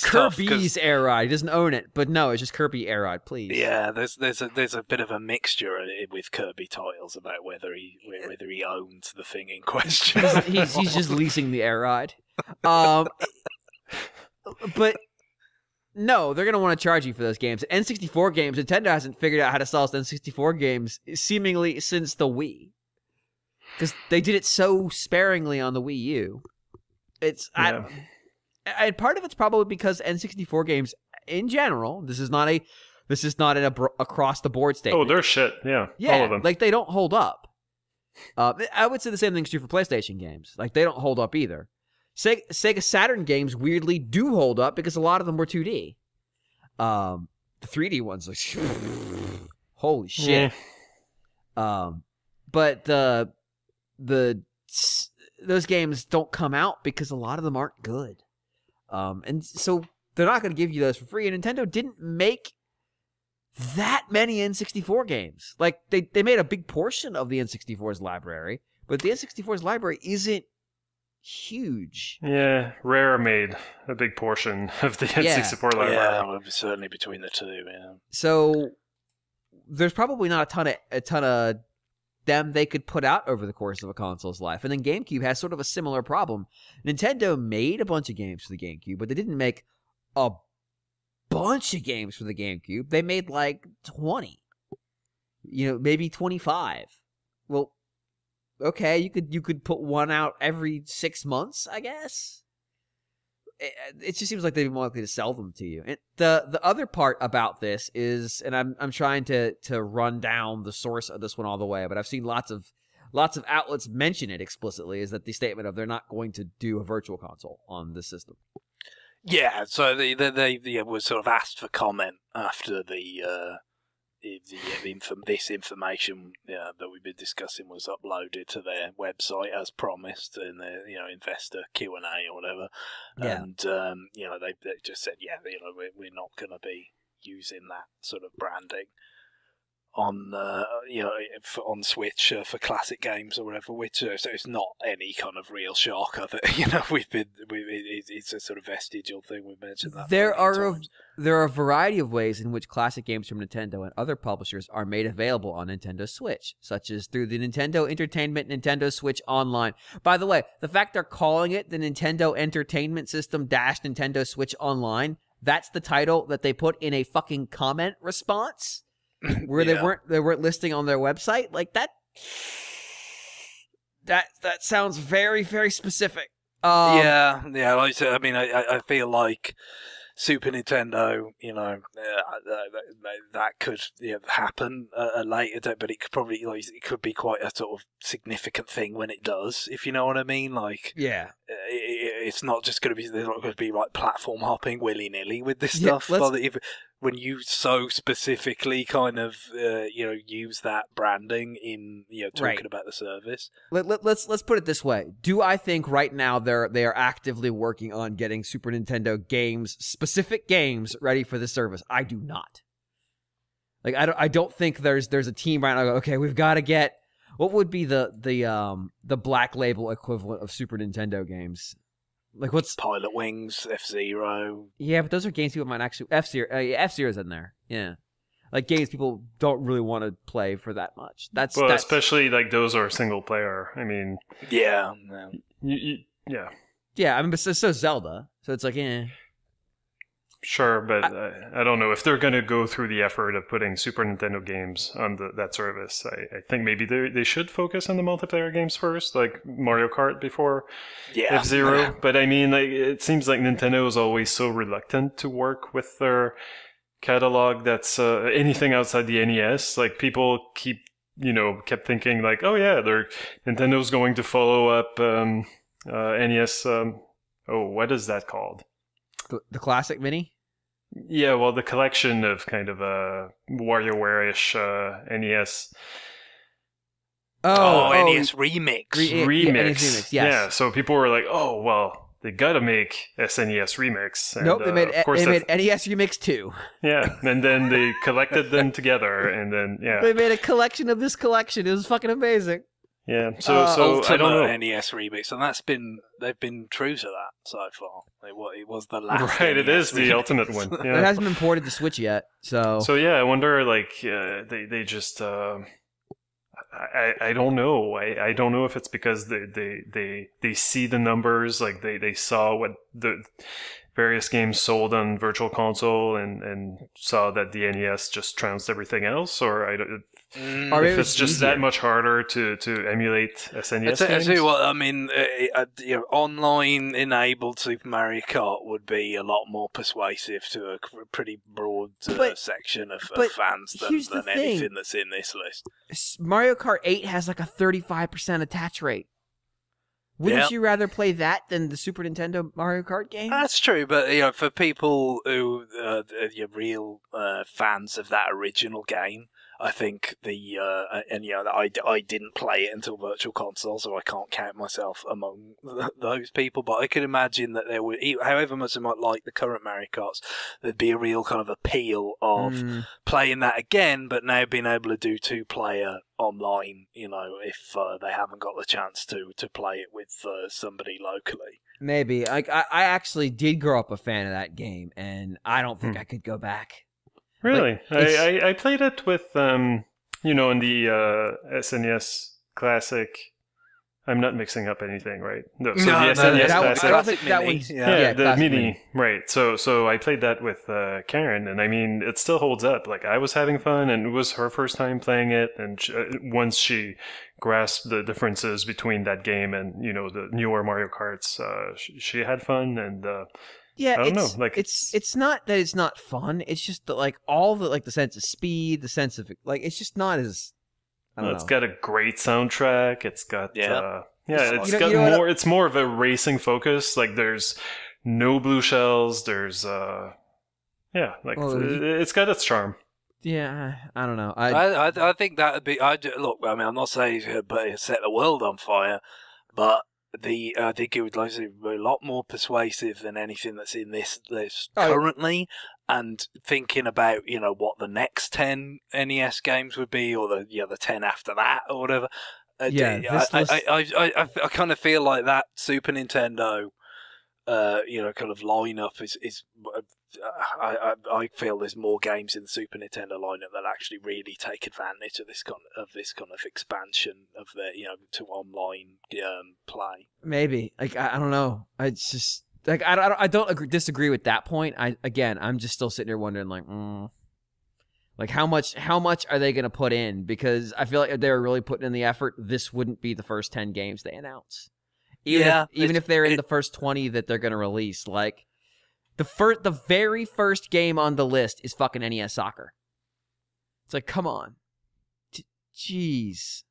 Speaker 2: tough,
Speaker 1: Kirby's Air Ride. He doesn't own it, but no, it's just Kirby Air Ride, please.
Speaker 2: Yeah, there's a bit of a mixture with Kirby titles about whether he owns the thing in question.
Speaker 1: he's just leasing the Air Ride. But no, they're gonna want to charge you for those games. N64 games, Nintendo hasn't figured out how to sell N64 games seemingly since the Wii, because they did it so sparingly on the Wii U. And part of it's probably because N64 games in general, this is not an across the board statement.
Speaker 3: Oh, they're shit. Yeah, all of them.
Speaker 1: Like they don't hold up. I would say the same thing's true for PlayStation games. Like they don't hold up either. Sega Saturn games weirdly do hold up because a lot of them were 2D. The 3D ones, like, holy shit. Yeah. But those games don't come out because a lot of them aren't good. And so they're not going to give you those for free. And Nintendo didn't make that many N64 games. Like, they made a big portion of the N64's library, but the N64's library isn't huge.
Speaker 3: Yeah, Rare made a big portion of the N64 library.
Speaker 2: Yeah, certainly between the two, yeah.
Speaker 1: So there's probably not a ton of them they could put out over the course of a console's life. And then GameCube has sort of a similar problem. Nintendo made a bunch of games for the GameCube, but they didn't make a bunch of games for the GameCube. They made like 20. Maybe 25. Well, okay, you could put one out every 6 months, I guess. It just seems like they'd be more likely to sell them to you. And the other part about this is, and I'm trying to run down the source of this one all the way, but I've seen lots of outlets mention it explicitly, is that the statement of they're not going to do a virtual console on this system.
Speaker 2: Yeah, so they were sort of asked for comment after this information that we've been discussing was uploaded to their website as promised in the investor Q&A or whatever, and they just said we're not going to be using that sort of branding on on Switch for classic games or whatever, which so it's not any kind of real shocker that it's a sort of vestigial thing. We've mentioned that
Speaker 1: there are a variety of ways in which classic games from Nintendo and other publishers are made available on Nintendo Switch, such as through the Nintendo Entertainment Nintendo Switch Online. By the way, the fact they're calling it the Nintendo Entertainment System - Nintendo Switch Online, that's the title that they put in a fucking comment response. Where they weren't listing on their website, like that sounds very, very specific.
Speaker 2: Like I said, I mean, I feel like Super Nintendo, that could happen at a later date, but it could probably it could be quite a sort of significant thing when it does, if you know what I mean. Like, yeah, it's not just going to be, there's not going to be like platform hopping willy nilly with this stuff. But when you so specifically kind of use that branding in talking about the service,
Speaker 1: let's put it this way: do I think right now they are actively working on getting Super Nintendo games, specific games, ready for the service? I do not. Like I don't think there's a team right now. Okay, we've got to get what would be the black label equivalent of Super Nintendo games. Like what's
Speaker 2: Pilot Wings, F-Zero?
Speaker 1: Yeah, but those are games people might actually F-Zero's in there. Yeah, like games people don't really want to play for that much. That's
Speaker 3: especially like those are single player. I mean,
Speaker 2: yeah.
Speaker 3: Yeah,
Speaker 1: I mean, but so Zelda, so it's like,
Speaker 3: sure, but I don't know if they're going to go through the effort of putting Super Nintendo games on that service. I think maybe they should focus on the multiplayer games first, like Mario Kart before F-Zero. Yeah. But I mean, like, it seems like Nintendo is always so reluctant to work with their catalog that's anything outside the NES. Like, people kept thinking like, oh yeah, Nintendo's going to follow up NES. What is that called?
Speaker 1: The Classic Mini?
Speaker 3: Yeah, well, the collection of kind of WarioWare-ish NES.
Speaker 2: NES Remix.
Speaker 3: Remix.
Speaker 1: NES Remix, yes.
Speaker 3: Yeah, so people were like, oh, well, they gotta make SNES Remix. And,
Speaker 1: Nope, they made NES Remix 2.
Speaker 3: Yeah, and then they collected them together, and then, yeah.
Speaker 1: They made a collection of this collection. It was fucking amazing.
Speaker 3: Yeah, so I don't know.
Speaker 2: NES Remix, and they've been true to that so far. It was the last.
Speaker 3: Right,
Speaker 2: NES
Speaker 3: it is the
Speaker 2: remix.
Speaker 3: ultimate one. Yeah.
Speaker 1: It hasn't been ported to Switch yet, so.
Speaker 3: So yeah, I wonder, like, they just. I don't know. I don't know if it's because they see the numbers, like they saw what the various games sold on Virtual Console and saw that the NES just trounced everything else, or if it's just that much harder to emulate SNES
Speaker 2: I
Speaker 3: games.
Speaker 2: tell you what, I mean, online enabled Super Mario Kart would be a lot more persuasive to a pretty broad section of fans than anything that's in this list.
Speaker 1: Mario Kart 8 has like a 35% attach rate. Wouldn't you rather play that than the Super Nintendo Mario Kart game?
Speaker 2: That's true, but for people who are real fans of that original game, I think I didn't play it until Virtual Console, so I can't count myself among those people. But I could imagine that there would, however much I might like the current Mario Karts, there'd be a real kind of appeal of playing that again, but now being able to do 2-player online. If they haven't got the chance to play it with somebody locally.
Speaker 1: Maybe. I actually did grow up a fan of that game, and I don't think I could go back.
Speaker 3: Really? I played it with, in the SNES Classic. I'm not mixing up anything, right? No, so the SNES Classic.
Speaker 1: I don't think that one's...
Speaker 3: Yeah, the Mini. Right. So I played that with Karen, and I mean, it still holds up. Like, I was having fun, and it was her first time playing it, and once she grasped the differences between that game and, the newer Mario Karts, she had fun, and...
Speaker 1: Yeah,
Speaker 3: I don't know. Like,
Speaker 1: it's not that it's not fun. It's just that, like, all the, like, the sense of speed, the sense of, like, it's just not as, I don't know.
Speaker 3: It's got a great soundtrack. It's got it's more of a racing focus. Like, there's no blue shells. There's it's got its charm.
Speaker 1: Yeah, I don't know.
Speaker 2: I think that would be. Look, I mean, I'm not saying set the world on fire, but. I think it would be a lot more persuasive than anything that's in this list currently. And thinking about what the next 10 NES games would be, or the 10 after that, or whatever. I kind of feel like that Super Nintendo, kind of lineup is. I feel there's more games in the Super Nintendo lineup that actually really take advantage of this kind of expansion of the to online play.
Speaker 1: Maybe, like, I don't know. It's just like I don't disagree with that point. I'm just still sitting here wondering, like how much are they going to put in? Because I feel like if they were really putting in the effort, this wouldn't be the first 10 games they announce. Even if they're in the first 20 that they're going to release, like. The very first game on the list is fucking NES Soccer. It's like, come on. Jeez.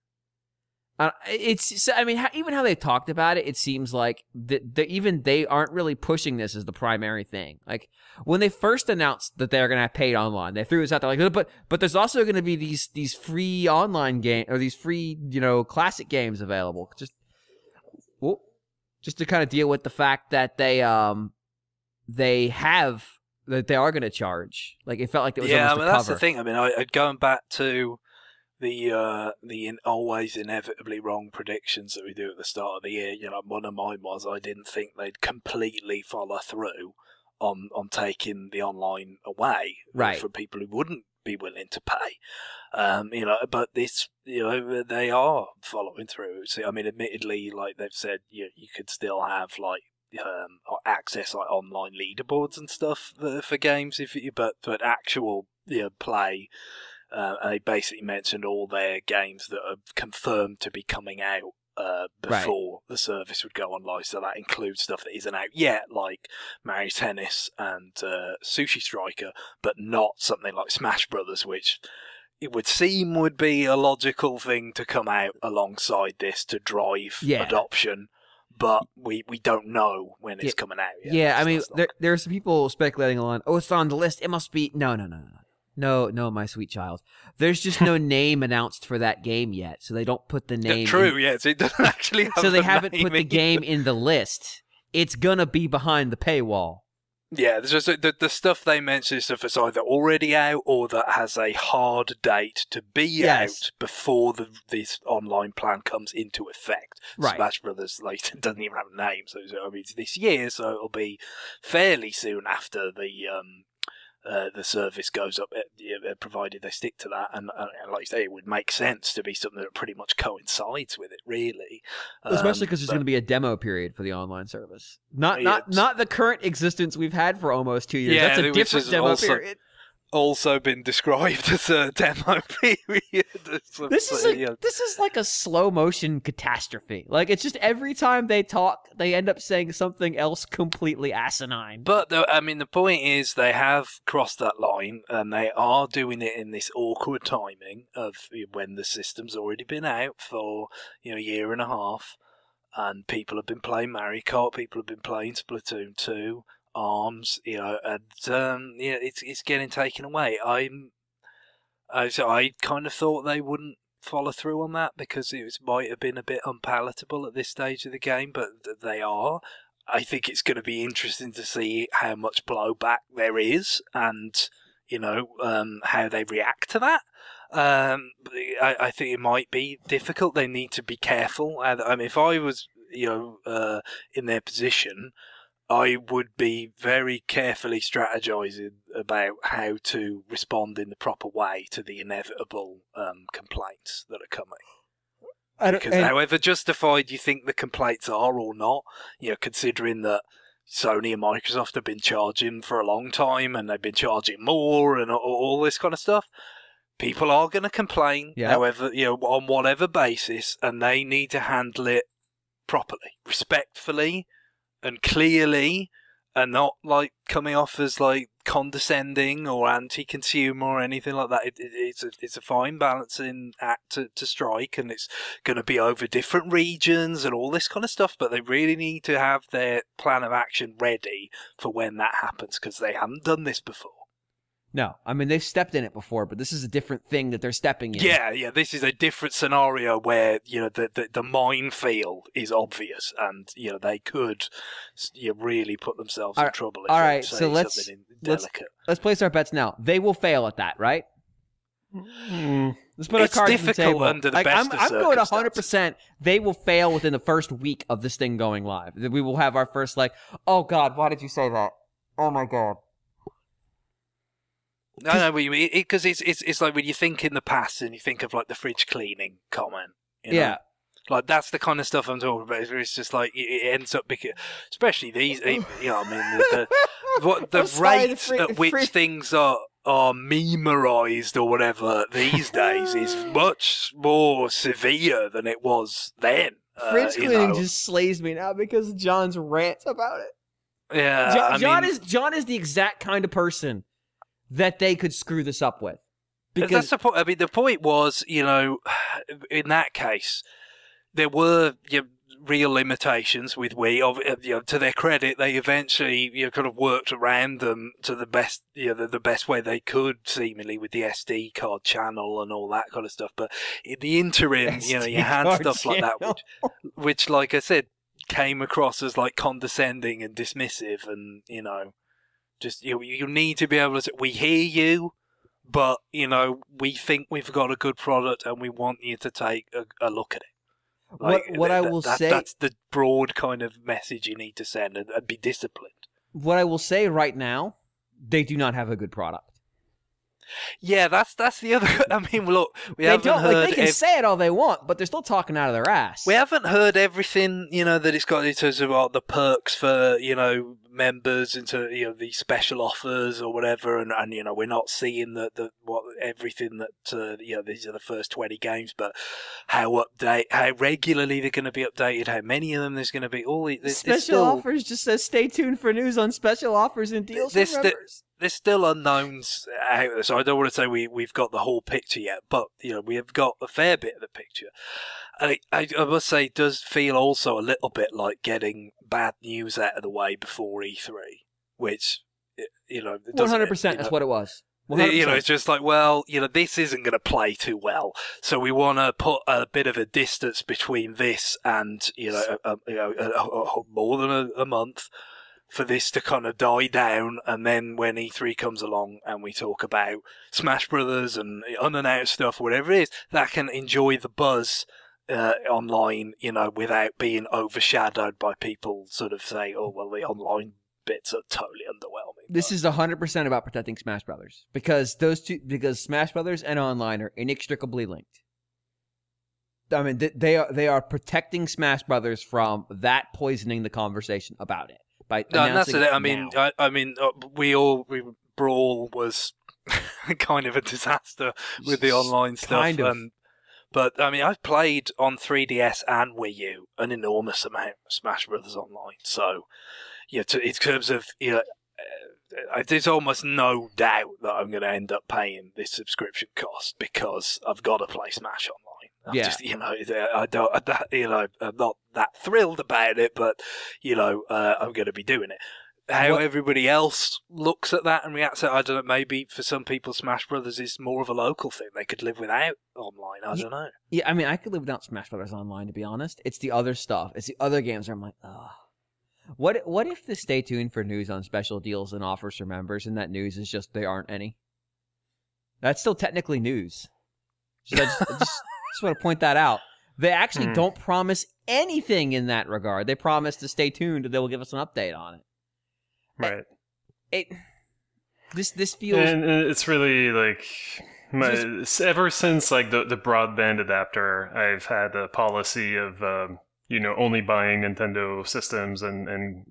Speaker 1: Even how they talked about it, it seems like even they aren't really pushing this as the primary thing. Like, when they first announced that they're going to have paid online, they threw this out there like, but there's also going to be these free online game or these free, classic games available. Just to kind of deal with the fact that they are going to charge. Like, it felt like it was almost a cover.
Speaker 2: That's the thing. I mean, going back to the always inevitably wrong predictions that we do at the start of the year. One of mine was I didn't think they'd completely follow through on taking the online away for people who wouldn't be willing to pay. But this, they are following through. So, I mean, admittedly, like they've said, you could still have access online leaderboards and stuff for games but actual play. They basically mentioned all their games that are confirmed to be coming out before the service would go online. So that includes stuff that isn't out yet, like Mario Tennis and Sushi Striker, but not something like Smash Brothers, which it would seem would be a logical thing to come out alongside this to drive adoption. but we don't know when it's coming out yet.
Speaker 1: Yeah, I mean, there are some people speculating on, oh, it's on the list. It must be. No, my sweet child. There's just no name announced for that game yet, so they don't put the name.
Speaker 2: True, yes, it doesn't actually have
Speaker 1: so they
Speaker 2: the
Speaker 1: haven't
Speaker 2: name
Speaker 1: put the game in the list. It's gonna be behind the paywall.
Speaker 2: Yeah, there's just the stuff they mention is stuff that's either already out or that has a hard date to be out before this online plan comes into effect.
Speaker 1: Right.
Speaker 2: Smash Brothers doesn't even have a name, so I mean it's this year, so it'll be fairly soon after the service goes up, provided they stick to that. And like you say, it would make sense to be something that pretty much coincides with it, really.
Speaker 1: Especially because there's going to be a demo period for the online service. Not the current existence we've had for almost 2 years. That's a different demo period.
Speaker 2: Also been described as a demo period.
Speaker 1: This is like a slow motion catastrophe. Like, it's just every time they talk, they end up saying something else completely asinine.
Speaker 2: But the point is they have crossed that line, and they are doing it in this awkward timing of when the system's already been out for a year and a half, and people have been playing Mario Kart, people have been playing Splatoon 2. Arms, and it's getting taken away. I kind of thought they wouldn't follow through on that because it might have been a bit unpalatable at this stage of the game, but they are. I think it's going to be interesting to see how much blowback there is, and how they react to that. I think it might be difficult. They need to be careful. I mean, if I was in their position, I would be very carefully strategizing about how to respond in the proper way to the inevitable complaints that are coming. Because however justified you think the complaints are or not, considering that Sony and Microsoft have been charging for a long time and they've been charging more and all this kind of stuff, people are going to complain, however, on whatever basis, and they need to handle it properly, respectfully, and clearly, and not like coming off as like condescending or anti-consumer or anything like that. It's a fine balancing act to strike, and it's going to be over different regions and all this kind of stuff. But they really need to have their plan of action ready for when that happens, because they haven't done this before.
Speaker 1: No, I mean, they've stepped in it before, but this is a different thing that they're stepping in.
Speaker 2: Yeah, this is a different scenario where, the minefield is obvious, and, they could really put themselves in trouble if
Speaker 1: all
Speaker 2: they
Speaker 1: right,
Speaker 2: say
Speaker 1: so let's place our bets now. They will fail at that, right? Let's put our cards on the table.
Speaker 2: It's difficult under the best of
Speaker 1: I'm going 100%. They will fail within the first week of this thing going live. We will have our first, oh, God, why did you say that? Oh, my God.
Speaker 2: No, because it's like when you think in the past and you think of like the fridge cleaning comment.
Speaker 1: Yeah.
Speaker 2: Like that's the kind of stuff I'm talking about. It's just like it ends up because, especially these, the rate at which things are memorized or whatever these days is much more severe than it was then.
Speaker 1: Fridge cleaning just slays me now because of John's rants about it.
Speaker 2: Yeah,
Speaker 1: John is the exact kind of person that they could screw this up with. Because
Speaker 2: that's the point. I mean, the point was, in that case, there were real limitations with Wii. To their credit, they eventually kind of worked around them to the best, the best way they could, seemingly with the SD card channel and all that kind of stuff. But in the interim, you had stuff like that, which, like I said, came across as like condescending and dismissive, and just you need to be able to. We hear you, but we think we've got a good product, and we want you to take a look at it.
Speaker 1: What I will say,
Speaker 2: that's the broad kind of message you need to send, and be disciplined.
Speaker 1: What I will say right now, they do not have a good product.
Speaker 2: Yeah, that's the other. I mean, look, haven't heard.
Speaker 1: They can say it all they want, but they're still talking out of their ass.
Speaker 2: We haven't heard everything, that it's got in terms of the perks for members, into the special offers or whatever, and we're not seeing everything that these are the first 20 games, but how regularly they're going to be updated, how many of them there's going to be. All
Speaker 1: special offers just says stay tuned for news on special offers and deals for members.
Speaker 2: there's still unknowns out there, so I don't want to say we've got the whole picture yet, but we have got a fair bit of the picture. And I must say, it does feel also a little bit like getting bad news out of the way before E3, which
Speaker 1: 100%. That's what it was. 100%.
Speaker 2: It's just like, well, this isn't going to play too well, so we want to put a bit of a distance between this and more than a month for this to kind of die down, and then when E3 comes along and we talk about Smash Brothers and unannounced stuff, whatever it is, that can enjoy the buzz online, without being overshadowed by people sort of saying, oh, well, the online bits are totally underwhelming.
Speaker 1: This is 100% about protecting Smash Brothers, because Smash Brothers and online are inextricably linked. I mean, they are protecting Smash Brothers from that poisoning the conversation about it by announcing it.
Speaker 2: I mean, Brawl was kind of a disaster with the online stuff.
Speaker 1: Kind of.
Speaker 2: But I mean, I've played on 3DS and Wii U an enormous amount of Smash Brothers Online, so. In terms of, there's almost no doubt that I'm going to end up paying this subscription cost because I've got to play Smash Online. I'm not that thrilled about it, but, I'm going to be doing it. How everybody else looks at that and reacts to it, I don't know, maybe for some people Smash Brothers is more of a local thing. They could live without online, I don't know.
Speaker 1: Yeah, I mean, I could live without Smash Brothers Online, to be honest. It's the other stuff. It's the other games where I'm like, oh. What if the stay tuned for news on special deals and offers for members, and that news is just there aren't any? That's still technically news. I just want to point that out. They actually don't promise anything in that regard. They promise to stay tuned and they will give us an update on it.
Speaker 3: Right.
Speaker 1: This feels...
Speaker 3: And it's really like... ever since like the broadband adapter, I've had a policy of... only buying Nintendo systems and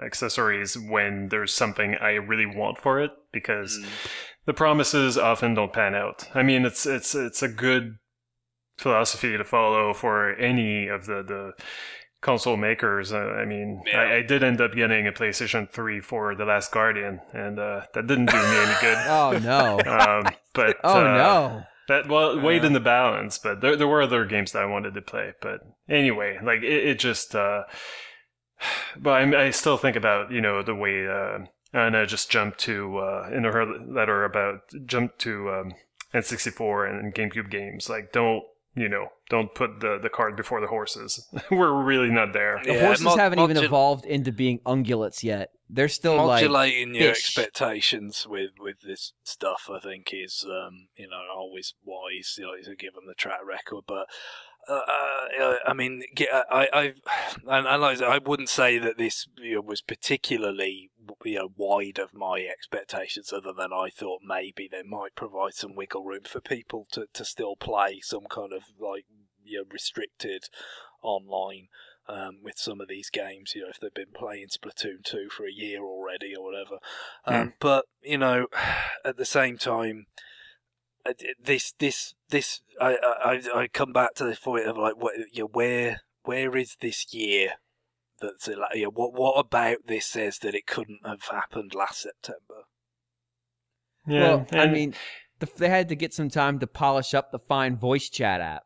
Speaker 3: accessories when there's something I really want for it, because the promises often don't pan out. I mean, it's a good philosophy to follow for any of the console makers. I did end up getting a PlayStation 3 for The Last Guardian, and that didn't do me any good.
Speaker 1: Oh, no.
Speaker 3: No. That weighed in the balance, but there were other games that I wanted to play. But anyway, like it just. But I still think about the way Anna just jumped to in her letter about jumped to N64 and GameCube games. Like don't put the cart before the horses. We're really not there.
Speaker 1: The horses haven't even evolved into being ungulates yet. They're still
Speaker 2: modulating your
Speaker 1: fish.
Speaker 2: Expectations with this stuff. I think is always wise. Given the track record, but I mean, I wouldn't say that this was particularly wide of my expectations. Other than I thought maybe they might provide some wiggle room for people to still play some kind of restricted online. With some of these games, if they've been playing Splatoon 2 for a year already or whatever. But, at the same time, I come back to the point of like, where is this year? That's what about this says that it couldn't have happened last September?
Speaker 1: Yeah, well, I mean, they had to get some time to polish up the fine voice chat app.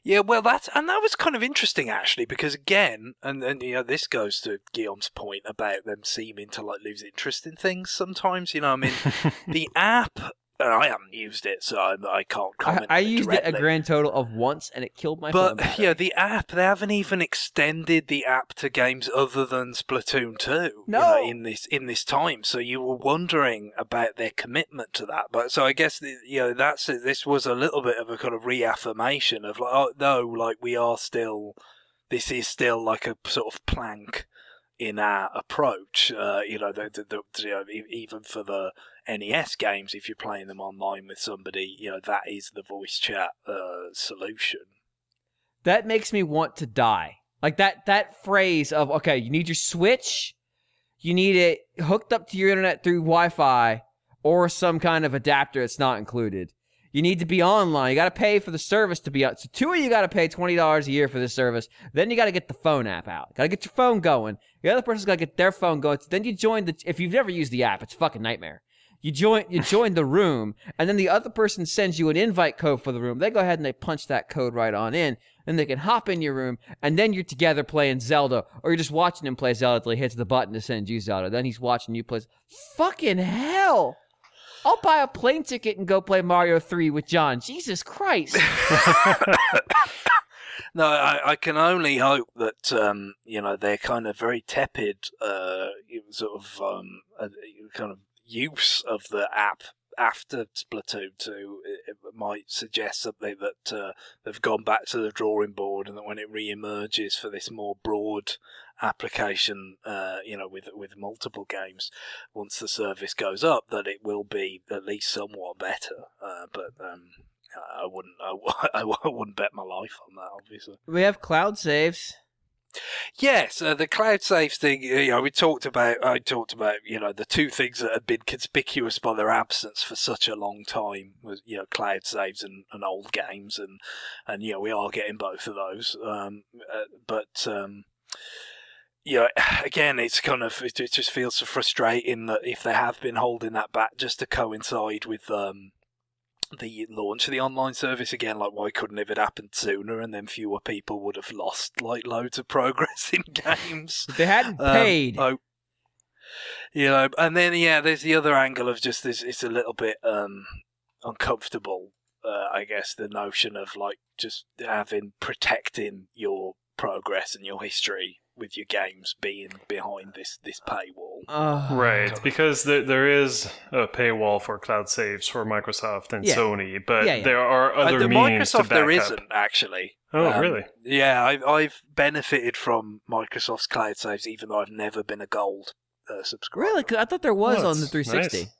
Speaker 2: Yeah, well, that was kind of interesting actually, because again, and this goes to Guillaume's point about them seeming to like lose interest in things sometimes. The app. I haven't used it, so I can't comment.
Speaker 1: I used it a grand total of once, and it killed my phone.
Speaker 2: But the app, they haven't even extended the app to games other than Splatoon 2.
Speaker 1: No,
Speaker 2: in this time, so you were wondering about their commitment to that. But so I guess this was a little bit of a kind of reaffirmation of like, oh no, like we are still. This is still like a sort of plank in our approach. Even for the NES games, if you're playing them online with somebody, that is the voice chat solution.
Speaker 1: That makes me want to die. Like that phrase of, okay, you need your Switch, you need it hooked up to your internet through Wi-Fi, or some kind of adapter that's not included. You need to be online. You got to pay for the service to be out. So 2 of you got to pay $20 a year for this service. Then you got to get the phone app out. Got to get your phone going. The other person's got to get their phone going. Then you join if you've never used the app, it's a fucking nightmare. You join the room, and then the other person sends you an invite code for the room. They go ahead and they punch that code right on in, and they can hop in your room, and then you're together playing Zelda, or you're just watching him play Zelda until he hits the button to send you Zelda. Then he's watching you play. Fucking hell! I'll buy a plane ticket and go play Mario 3 with John. Jesus Christ!
Speaker 2: No, I can only hope that they're kind of very tepid, kind of use of the app after Splatoon 2. It might suggest something that they've gone back to the drawing board, and that when it re-emerges for this more broad application, with multiple games, once the service goes up, that it will be at least somewhat better. But I wouldn't bet my life on that, obviously.
Speaker 1: We have cloud saves.
Speaker 2: Yes, the cloud saves thing. I talked about the two things that have been conspicuous by their absence for such a long time was cloud saves and old games, and we are getting both of those. Again, it's kind of it just feels so frustrating that if they have been holding that back just to coincide with the launch of the online service again, like why couldn't it have happened sooner, and then fewer people would have lost like loads of progress in games
Speaker 1: if they hadn't paid.
Speaker 2: And then there's the other angle of just this. It's a little bit uncomfortable, I guess, the notion of like just protecting your progress and your history with your games being behind this paywall.
Speaker 3: Right, because there is a paywall for cloud saves for Microsoft and Sony, but there are other means
Speaker 2: Microsoft
Speaker 3: to back
Speaker 2: there
Speaker 3: up.
Speaker 2: isn't, actually.
Speaker 3: Oh, really?
Speaker 2: Yeah, I've benefited from Microsoft's cloud saves, even though I've never been a gold subscriber.
Speaker 1: Really? 'Cause I thought there was on the 360.
Speaker 3: Nice.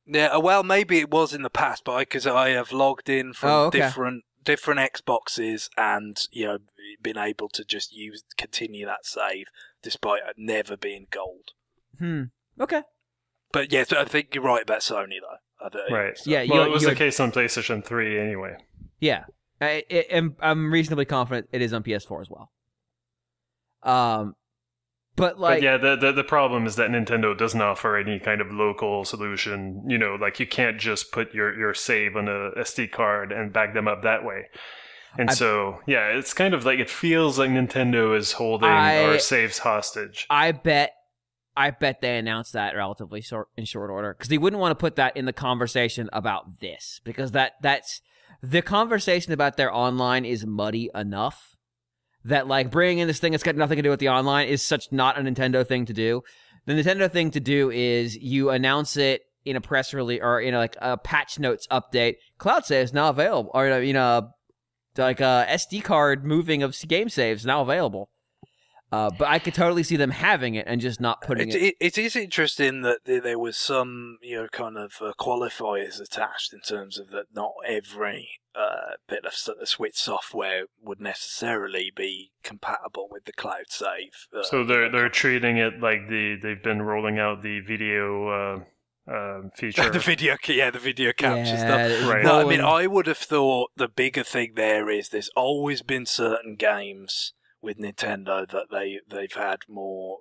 Speaker 2: Yeah, well, maybe it was in the past, but because I have logged in from different Xboxes and been able to just continue that save despite never being gold.
Speaker 1: Okay.
Speaker 2: But yes, I think you're right about Sony though.
Speaker 3: Right.
Speaker 1: Yeah.
Speaker 3: Well, it was the case on PlayStation 3 anyway.
Speaker 1: Yeah. I'm reasonably confident it is on PS4 as well. But
Speaker 3: yeah, the problem is that Nintendo doesn't offer any kind of local solution. Like you can't just put your save on a SD card and back them up that way. And it's kind of like it feels like Nintendo is holding our saves hostage.
Speaker 1: I bet they announced that relatively in short order because they wouldn't want to put that in the conversation about this because that's the conversation about their online is muddy enough. That, like, bringing in this thing that's got nothing to do with the online is such not a Nintendo thing to do. The Nintendo thing to do is you announce it in a press release or in a patch notes update. Cloud saves now available, or SD card moving of game saves now available. But I could totally see them having it and just not putting it.
Speaker 2: It is interesting that there was some kind of qualifiers attached in terms of that not every bit of Switch software would necessarily be compatible with the cloud save.
Speaker 3: So they're treating it like they've been rolling out the video feature.
Speaker 2: the video capture stuff.
Speaker 3: Right.
Speaker 2: No, I mean, I would have thought the bigger thing there is there's always been certain games with Nintendo that they've had more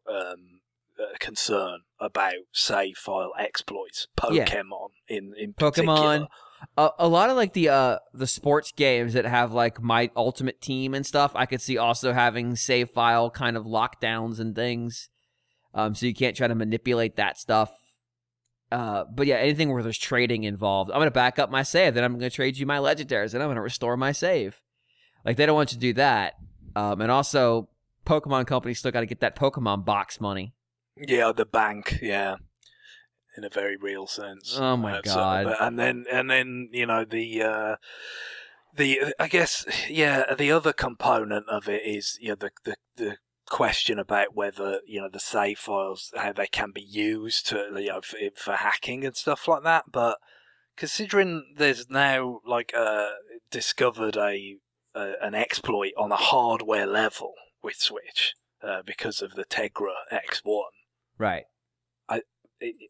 Speaker 2: concern about save file exploits. Pokemon in particular.
Speaker 1: A lot of the sports games that have like My Ultimate Team and stuff, I could see also having save file kind of lockdowns and things. So you can't try to manipulate that stuff. But yeah, anything where there's trading involved, I'm going to back up my save, then I'm going to trade you my legendaries, and I'm going to restore my save. Like, they don't want you to do that. And also, Pokemon companies still got to get that Pokemon box money.
Speaker 2: Yeah, the bank, yeah. In a very real sense.
Speaker 1: Oh my god!
Speaker 2: And then I guess the other component of it is the question about whether the save files how they can be used to for hacking and stuff like that. But considering there's now discovered an exploit on a hardware level with Switch because of the Tegra X1,
Speaker 1: right?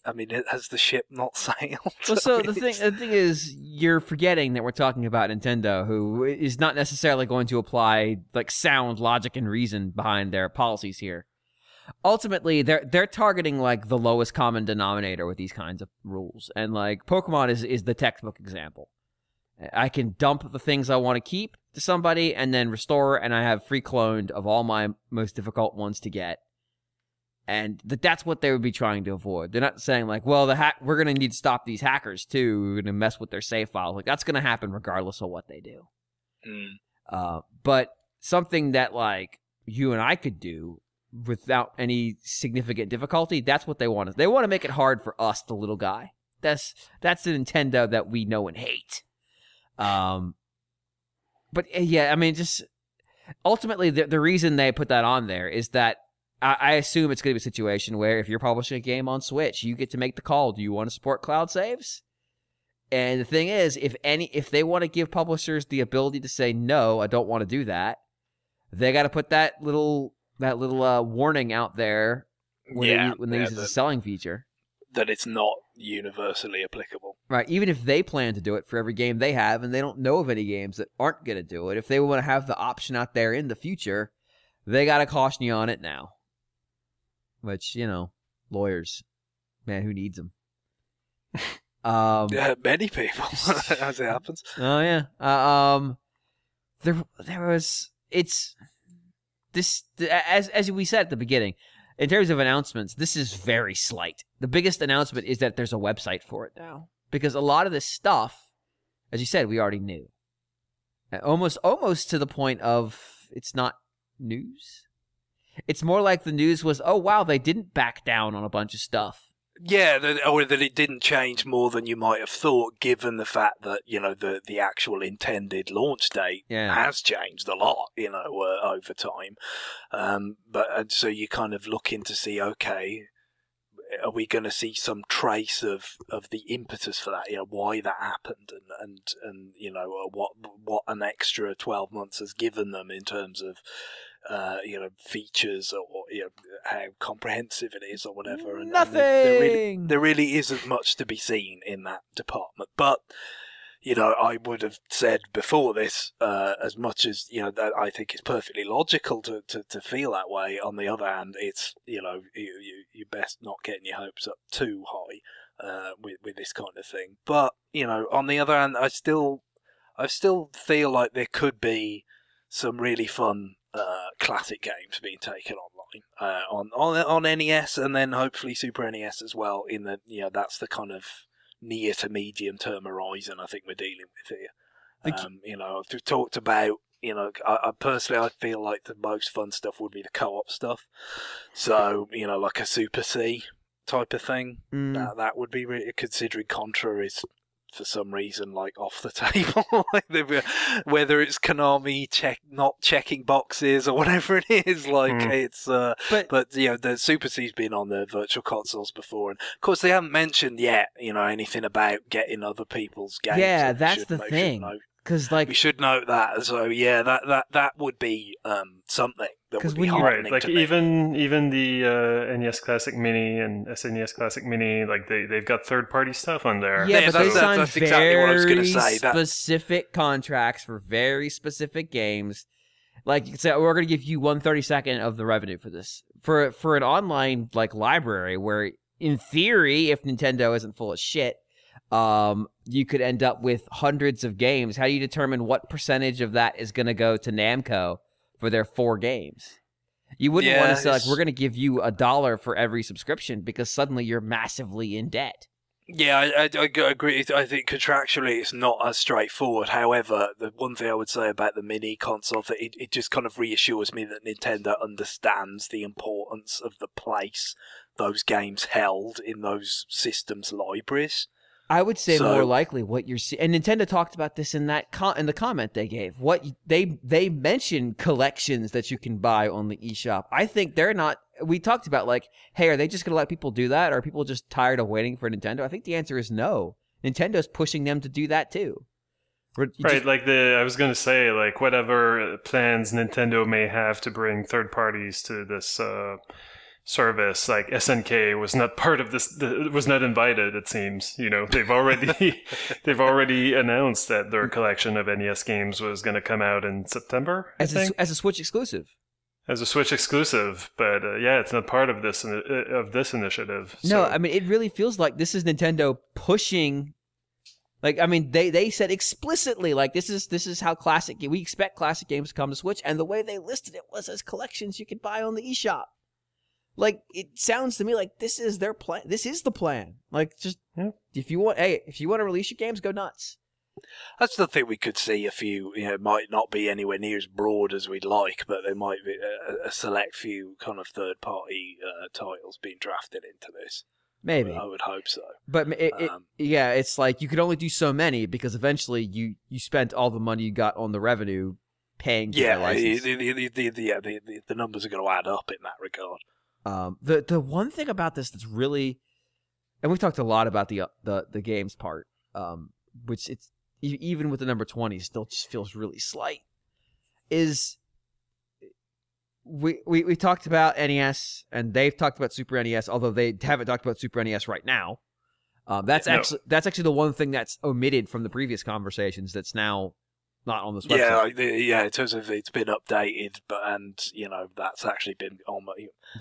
Speaker 2: I mean, has the ship not sailed?
Speaker 1: Well, so
Speaker 2: I mean,
Speaker 1: the thing is, you're forgetting that we're talking about Nintendo, who is not necessarily going to apply like sound logic and reason behind their policies here. Ultimately, they're targeting like the lowest common denominator with these kinds of rules, and like Pokemon is the textbook example. I can dump the things I want to keep to somebody and then restore, and I have free cloned of all my most difficult ones to get. And that's what they would be trying to avoid. They're not saying like, well, we're going to need to stop these hackers too. We're going to mess with their save files. Like that's going to happen regardless of what they do. But something that like you and I could do without any significant difficulty, that's what they want. They want to make it hard for us, the little guy. That's the Nintendo that we know and hate. But yeah, I mean, just ultimately the reason they put that on there is that I assume it's going to be a situation where if you're publishing a game on Switch, you get to make the call. Do you want to support cloud saves? And the thing is, if they want to give publishers the ability to say, no, I don't want to do that, they got to put that little warning out there when they use the selling feature.
Speaker 2: That it's not universally applicable.
Speaker 1: Right, even if they plan to do it for every game they have and they don't know of any games that aren't going to do it, if they want to have the option out there in the future, they got to caution you on it now. Which, lawyers, man, who needs them?
Speaker 2: Many people, as it happens.
Speaker 1: Oh yeah. There was this as we said at the beginning, in terms of announcements, this is very slight. The biggest announcement is that there's a website for it now, because a lot of this stuff, as you said, we already knew. Almost to the point of it's not news. It's more like the news was, oh, wow, they didn't back down on a bunch of stuff.
Speaker 2: Yeah, or that it didn't change more than you might have thought, given the fact that, the actual intended launch date has changed a lot, over time. But so you're kind of looking to see, okay, are we going to see some trace of the impetus for that? Why that happened, and what an extra 12 months has given them in terms of features or how comprehensive it is or whatever.
Speaker 1: Nothing.
Speaker 2: And there really isn't much to be seen in that department. But I would have said before this, as much as that I think it's perfectly logical to feel that way. On the other hand, it's you best not getting your hopes up too high with this kind of thing. But on the other hand, I still feel like there could be some really fun classic games being taken online on NES and then hopefully Super NES as well. In the that's the kind of near to medium term horizon I think we're dealing with here. I've talked about. I personally feel like the most fun stuff would be the co-op stuff. So like a Super C type of thing. That would be really, considering Contra is for some reason like off the table. Whether it's Konami not checking boxes or whatever it is, it's but the Super C's been on the virtual consoles before, and of course they haven't mentioned yet anything about getting other people's games.
Speaker 1: Yeah, that's the thing. Because
Speaker 2: we should note that. So yeah, that would be something that would be heartening to me.
Speaker 3: Even the NES Classic Mini and SNES Classic Mini, like they've got third-party stuff on there.
Speaker 1: Yeah, but they signed
Speaker 2: that's exactly what I was going to say.
Speaker 1: Specific contracts for very specific games. Like you could say, we're going to give you 1/32 of the revenue for this for an online library where, in theory, if Nintendo isn't full of shit, you could end up with hundreds of games. How do you determine what percentage of that is going to go to Namco for their 4 games? You wouldn't want to say, we're going to give you $1 for every subscription, because suddenly you're massively in debt.
Speaker 2: Yeah, I agree. I think contractually it's not as straightforward. However, the one thing I would say about the mini console, that it just kind of reassures me that Nintendo understands the importance of the place those games held in those systems' libraries.
Speaker 1: I would say more likely what you're seeing, and Nintendo talked about this in that in the comment they gave. What they mentioned collections that you can buy on the eShop. I think they're not. We talked about hey, are they just going to let people do that, or are people just tired of waiting for Nintendo? I think the answer is no. Nintendo's pushing them to do that too.
Speaker 3: Right, I was going to say, whatever plans Nintendo may have to bring third parties to this service like SNK was not part of this, was not invited, it seems. You know, they've already announced that their collection of NES games was going to come out in September, I think,
Speaker 1: as a Switch exclusive.
Speaker 3: As a Switch exclusive, but yeah, it's not part of this initiative. So.
Speaker 1: No, I mean, it really feels like this is Nintendo pushing. Like, I mean, they said explicitly, like, this is how we expect classic games to come to Switch, and the way they listed it was as collections you could buy on the eShop. Like, it sounds to me like this is their plan. This is the plan. Like, just if you want to release your games, go nuts.
Speaker 2: That's the thing we could see a few, it might not be anywhere near as broad as we'd like, but there might be a select few kind of third-party titles being drafted into this.
Speaker 1: Maybe.
Speaker 2: I would hope so.
Speaker 1: But it's like you could only do so many because eventually you spent all the money you got on the revenue paying for the license.
Speaker 2: The numbers are going to add up in that regard.
Speaker 1: The one thing about this that's really, and we've talked a lot about the games part, which it's even with the number 20 still just feels really slight, is we talked about NES and they've talked about Super NES, although they haven't talked about Super NES right now. That's actually the one thing that's omitted from the previous conversations that's now not on this website.
Speaker 2: In terms of it's been updated, that's actually been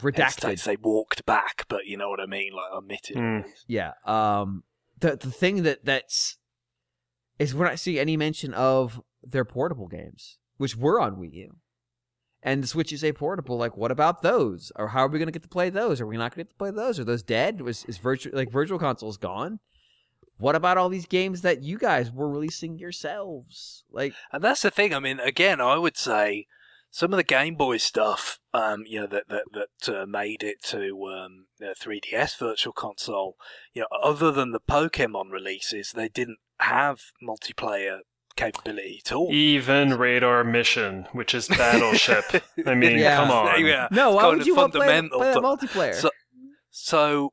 Speaker 1: redacted.
Speaker 2: They walked back, but you know what I mean, like omitted.
Speaker 1: Yeah. The thing that's is when I see any mention of their portable games, which were on Wii U, and the Switch is a portable. Like, what about those? Or how are we going to get to play those? Are we not going to get to play those? Are those dead? Is Virtual Console's gone? What about all these games that you guys were releasing yourselves?
Speaker 2: And that's the thing. I mean, again, I would say some of the Game Boy stuff, that made it to 3DS Virtual Console. Other than the Pokemon releases, they didn't have multiplayer capability at all.
Speaker 3: Even Radar Mission, which is Battleship. I mean, come on.
Speaker 2: Yeah.
Speaker 1: No, why would you want to play that multiplayer?
Speaker 2: So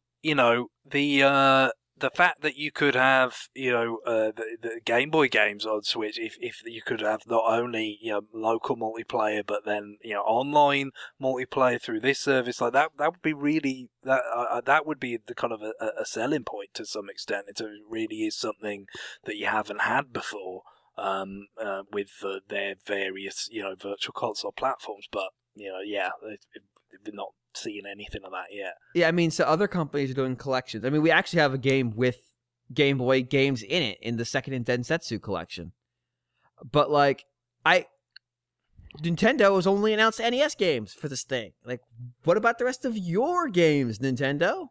Speaker 2: the fact that you could have, the Game Boy games on Switch, if you could have not only, local multiplayer, but then, online multiplayer through this service, like that would be really, that would be the kind of a selling point to some extent. It really is something that you haven't had before, with their various, virtual console platforms. But, we're not seeing anything of that yet.
Speaker 1: Yeah, I mean, so other companies are doing collections. I mean, we actually have a game with Game Boy games in it in the second and Densetsu collection. But Nintendo has only announced NES games for this thing. Like, what about the rest of your games, Nintendo?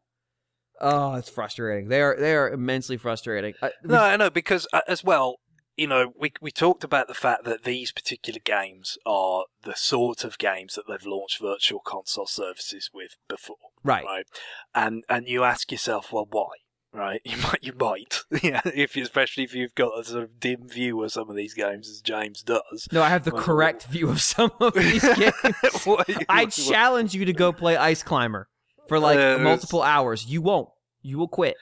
Speaker 1: Oh, it's frustrating. They are immensely frustrating.
Speaker 2: No, I know, because as well, we talked about the fact that these particular games are the sort of games that they've launched virtual console services with before.
Speaker 1: Right?
Speaker 2: And you ask yourself, well, why? Right? You might. Yeah, especially if you've got a sort of dim view of some of these games, as James does.
Speaker 1: No, I have the correct view of some of these games. I challenge you to go play Ice Climber for multiple hours. You won't. You will quit.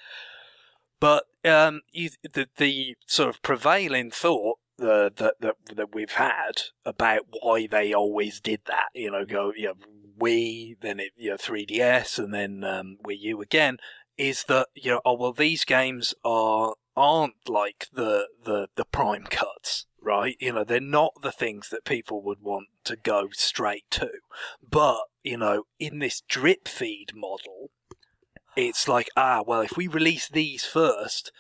Speaker 2: But the sort of prevailing thought that we've had about why they always did that, Wii, then 3DS, and then Wii U again, is that these games aren't like the prime cuts, right? They're not the things that people would want to go straight to, but in this drip feed model, it's like, if we release these first,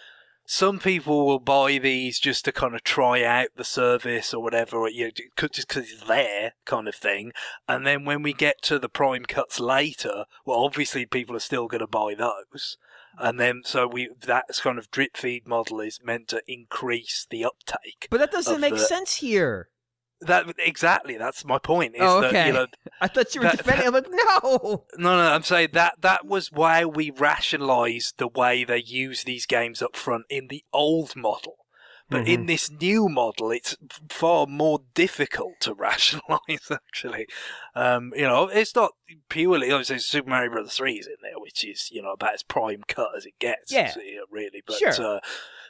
Speaker 2: some people will buy these just to kind of try out the service or whatever, or, just because it's there kind of thing. And then when we get to the prime cuts later, well, obviously people are still going to buy those. And then, that kind of drip feed model is meant to increase the uptake.
Speaker 1: But that doesn't make sense here.
Speaker 2: Exactly, that's my point.
Speaker 1: Okay.
Speaker 2: That,
Speaker 1: I thought you were defending. I'm like, no.
Speaker 2: No. I'm saying that was why we rationalised the way they use these games up front in the old model. But in this new model, it's far more difficult to rationalise. Actually, it's not purely. Obviously, Super Mario Bros. 3 is in there, which is about as prime cut as it gets.
Speaker 1: Yeah,
Speaker 2: really. But
Speaker 1: sure.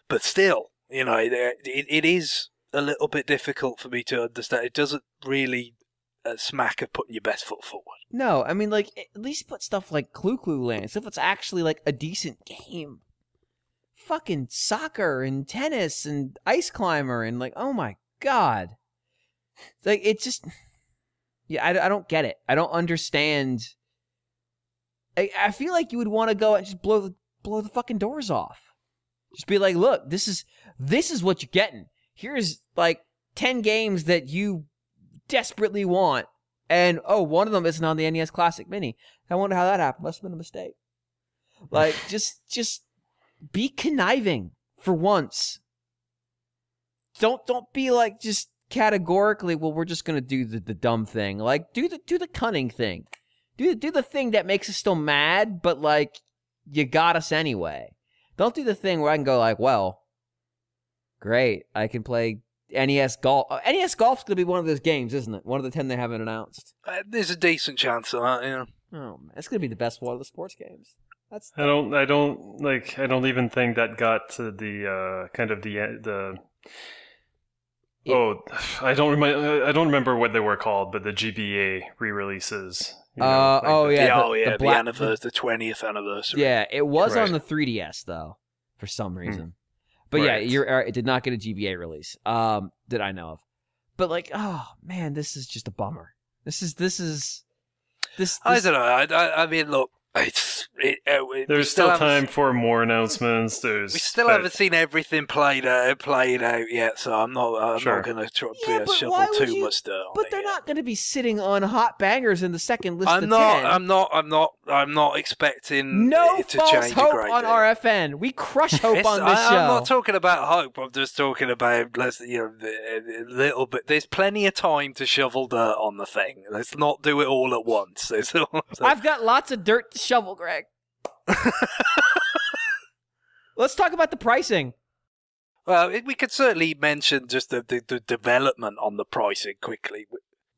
Speaker 2: But still, it is a little bit difficult for me to understand. It doesn't really smack of putting your best foot forward.
Speaker 1: No, I mean, like, at least put stuff like Clue Clue Land, stuff that's actually, like, a decent game. Fucking soccer and tennis and ice climber and, like, oh my god. Like, it just... Yeah, I don't get it. I don't understand. I feel like you would want to go and just blow the fucking doors off. Just be like, look, this is what you're getting. Here's, like, 10 games that you desperately want. And, oh, one of them isn't on the NES Classic Mini. I wonder how that happened. Must have been a mistake. Like, just be conniving for once. Don't be like, just categorically, well, we're just going to do the dumb thing. Like, do the cunning thing. Do the thing that makes us still mad, but, like, you got us anyway. Don't do the thing where I can go like, well, great, I can play NES Golf. NES Golf's going to be one of those games, isn't it? One of the 10 they haven't announced.
Speaker 2: There's a decent chance of that, yeah.
Speaker 1: Oh, man, it's going to be the best one of the sports games.
Speaker 3: I don't even think that got to the kind of the I don't remember what they were called, but the GBA re-releases.
Speaker 2: The 20th anniversary.
Speaker 1: Yeah, it was on the 3DS though, for some reason. But yeah, it did not get a GBA release. That I know of. But like, oh man, this is just a bummer. This. I
Speaker 2: don't know. I mean, look,
Speaker 3: there's still time for more announcements. We
Speaker 2: still haven't seen everything played out yet, so I'm not going to shovel too much dirt.
Speaker 1: But they're not going to be sitting on hot bangers in the second list.
Speaker 2: I'm not expecting
Speaker 1: no
Speaker 2: it to
Speaker 1: false
Speaker 2: change
Speaker 1: hope
Speaker 2: a great
Speaker 1: on
Speaker 2: deal.
Speaker 1: RFN. We crush hope on this show.
Speaker 2: I'm not talking about hope. I'm just talking about a little bit. There's plenty of time to shovel dirt on the thing. Let's not do it all at once.
Speaker 1: I've got lots of dirt to shovel, Greg. Let's talk about the pricing.
Speaker 2: Well, we could certainly mention just the development on the pricing quickly.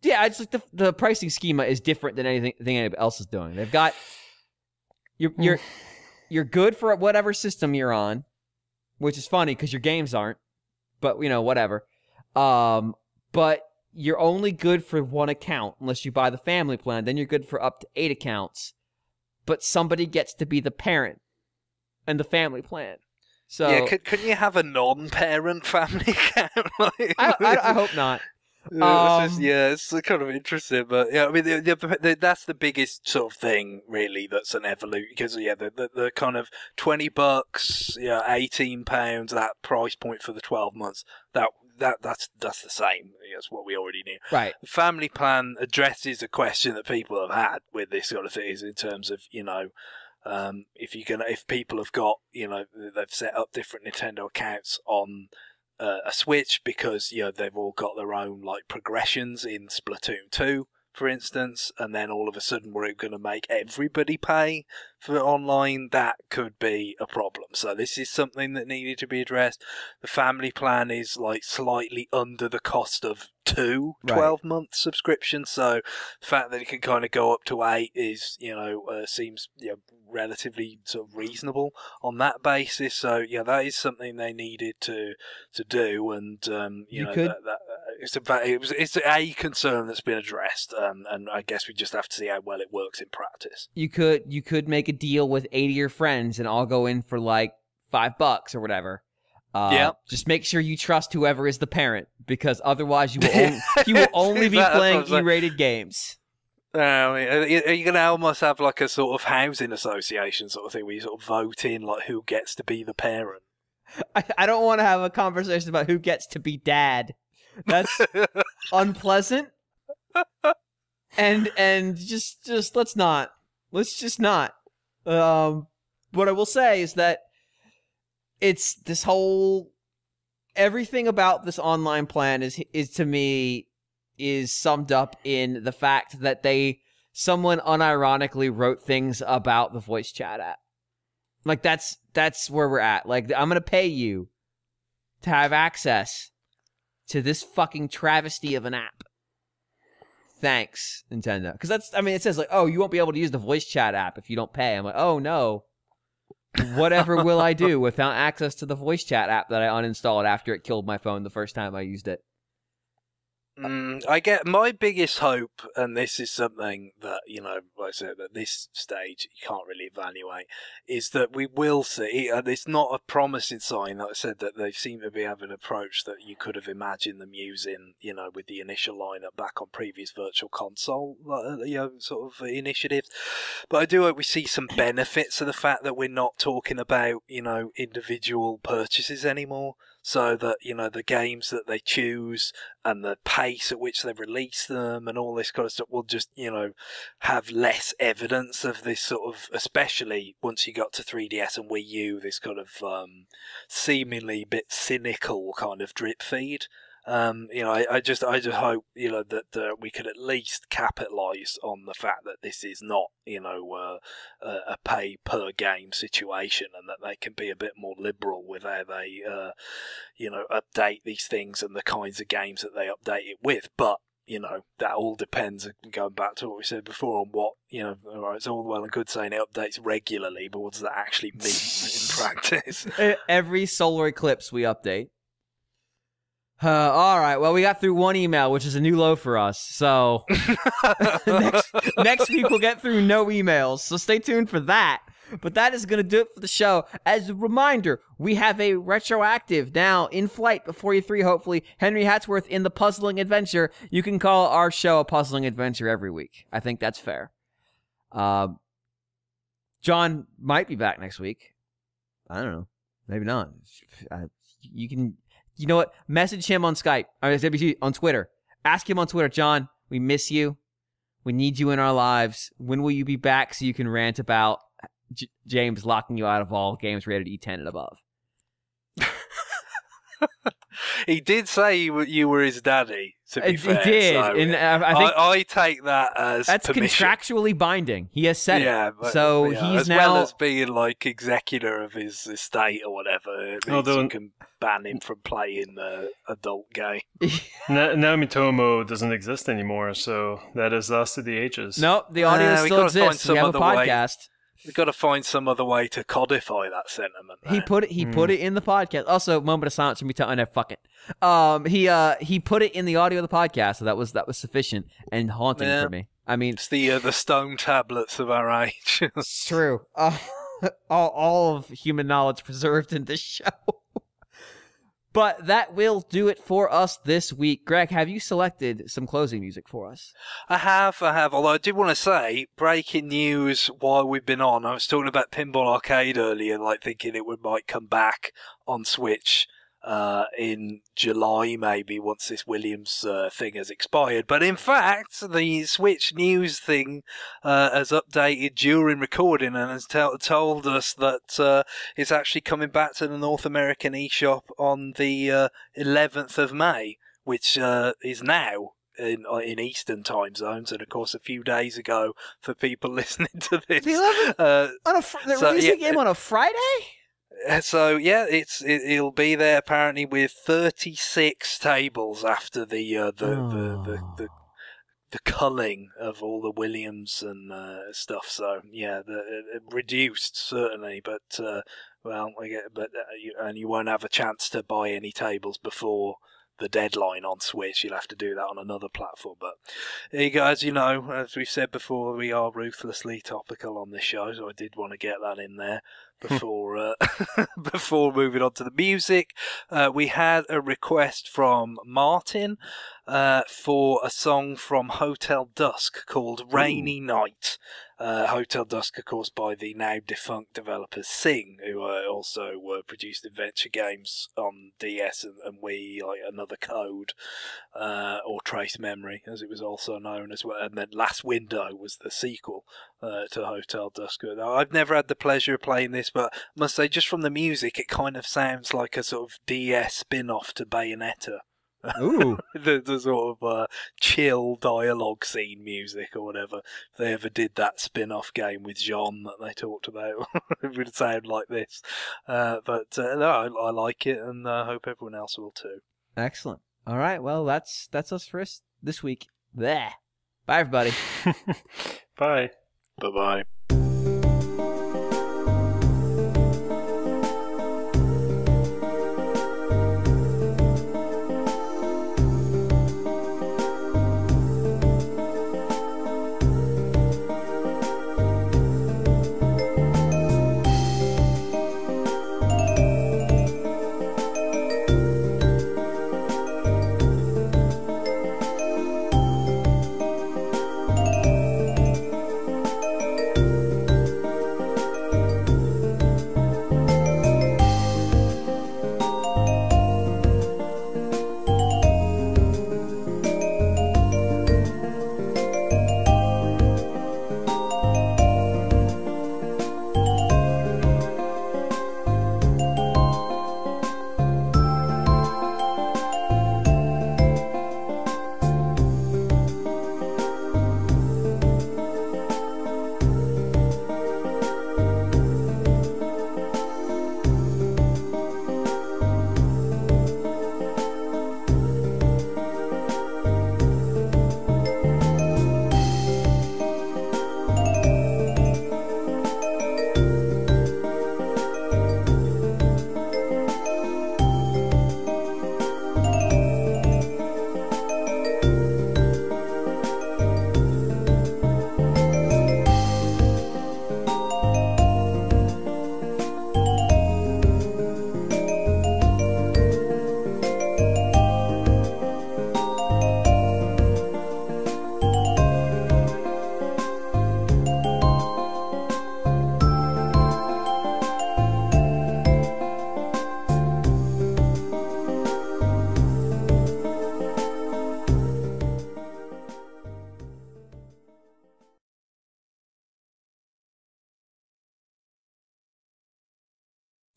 Speaker 1: Yeah, it's like the pricing schema is different than anything anybody else is doing. They've got you're good for whatever system you're on, which is funny because your games aren't. But whatever. But you're only good for one account unless you buy the family plan. Then you're good for up to 8 accounts. But somebody gets to be the parent and the family plan. So
Speaker 2: yeah, couldn't you have a non-parent family account?
Speaker 1: I hope not.
Speaker 2: It's kind of interesting, but yeah, I mean, that's the biggest sort of thing, really. That's an evolution because the kind of $20, £18, that price point for the 12 months. That's the same. That's what we already knew.
Speaker 1: Right.
Speaker 2: The family plan addresses a question that people have had with this sort of thing, is in terms of if people have got they've set up different Nintendo accounts on a Switch because they've all got their own like progressions in Splatoon 2, for instance, and then all of a sudden we're going to make everybody pay for online. That could be a problem. So this is something that needed to be addressed. The family plan is like slightly under the cost of 2 12-month subscriptions. So the fact that it can kind of go up to 8 is seems relatively sort of reasonable on that basis. So that is something they needed to do, and it's a concern that's been addressed, and I guess we just have to see how well it works in practice.
Speaker 1: You could make a deal with 80 of your friends and all go in for like $5 or whatever. Just make sure you trust whoever is the parent, because otherwise you will only be playing E-rated games.
Speaker 2: I mean, are you going to almost have like a sort of housing association sort of thing where you sort of vote in like who gets to be the parent?
Speaker 1: I don't want to have a conversation about who gets to be dad. That's unpleasant. And just let's not. Let's just not. What I will say is that it's this whole everything about this online plan is to me is summed up in the fact that someone unironically wrote things about the voice chat app. Like that's where we're at. Like, I'm gonna pay you to have access to this fucking travesty of an app. Thanks, Nintendo. Because it says like, oh, you won't be able to use the voice chat app if you don't pay. I'm like, oh no. Whatever will I do without access to the voice chat app that I uninstalled after it killed my phone the first time I used it?
Speaker 2: I get my biggest hope, and this is something that, like I said, at this stage you can't really evaluate, is that we will see, and it's not a promising sign, like I said, that they seem to be having an approach that you could have imagined them using, with the initial lineup back on previous Virtual Console, sort of initiatives. But I do hope we see some benefits of the fact that we're not talking about, individual purchases anymore. So that, the games that they choose and the pace at which they release them and all this kind of stuff will just, have less evidence of this sort of, especially once you got to 3DS and Wii U, this kind of seemingly bit cynical kind of drip feed. I just hope, that we could at least capitalise on the fact that this is not, a pay per game situation, and that they can be a bit more liberal with how they, update these things and the kinds of games that they update it with. But, that all depends, going back to what we said before, on what, it's all well and good saying it updates regularly, but what does that actually mean in practice?
Speaker 1: Every solar eclipse we update. All right, well, we got through one email, which is a new low for us, so next week we'll get through no emails, so stay tuned for that. But that is going to do it for the show. As a reminder, we have a retroactive now in flight before E3, hopefully, Henry Hatsworth in The Puzzling Adventure. You can call our show a puzzling adventure every week. I think that's fair. John might be back next week. I don't know. Maybe not. You know what? Message him on Skype. On Twitter. Ask him on Twitter, John, we miss you. We need you in our lives. When will you be back so you can rant about James locking you out of all games rated E10 and above?
Speaker 2: He did say you were his daddy, to be fair.
Speaker 1: He did.
Speaker 2: So
Speaker 1: and I
Speaker 2: take that as
Speaker 1: that's
Speaker 2: permission.
Speaker 1: Contractually binding. He has said it.
Speaker 2: But,
Speaker 1: so he's
Speaker 2: as
Speaker 1: now...
Speaker 2: well as being like executor of his estate or whatever, it means you can ban him from playing the adult game.
Speaker 3: Naomi Tomo doesn't exist anymore, so that is lost to the ages.
Speaker 1: Nope, the audio still exists. We have a podcast.
Speaker 2: We've got to find some other way to codify that sentiment.
Speaker 1: He put it in the podcast. Also, moment of silence from me telling fuck it. He put it in the audio of the podcast, so that was sufficient and haunting for me. I mean,
Speaker 2: it's the stone tablets of our age.
Speaker 1: It's true. All of human knowledge preserved in this show. But that will do it for us this week. Greg, have you selected some closing music for us?
Speaker 2: I have. Although I did want to say, breaking news while we've been on. I was talking about Pinball Arcade earlier, thinking it might come back on Switch in July, maybe, once this Williams thing has expired. But in fact, the Switch news thing has updated during recording and has told us that it's actually coming back to the North American eShop on the 11th of May, which is now in Eastern time zones, and of course a few days ago for people listening to this.
Speaker 1: They're releasing a game on a Friday?
Speaker 2: So yeah, it'll be there apparently with 36 tables after the culling of all the Williams and stuff. So yeah, reduced certainly, but and you won't have a chance to buy any tables before the deadline on Switch. You'll have to do that on another platform. But here you go, as you know, as we've said before, we are ruthlessly topical on this show, so I did want to get that in there before before moving on to the music. We had a request from Martin for a song from Hotel Dusk called Rainy Night. Hotel Dusk, of course, by the now defunct developers Sing, who also produced adventure games on DS and Wii, like Another Code, or Trace Memory, as it was also known as well. And then Last Window was the sequel to Hotel Dusk. Now, I've never had the pleasure of playing this, but I must say, just from the music, it kind of sounds like a sort of DS spin-off to Bayonetta.
Speaker 1: Ooh.
Speaker 2: the sort of chill dialogue scene music or whatever. If they ever did that spin-off game with Jean that they talked about, it would sound like this. No, I like it, and I hope everyone else will too.
Speaker 1: Excellent. All right, well, that's us for us this week. Bleh. Bye, everybody.
Speaker 3: Bye.
Speaker 2: Bye-bye.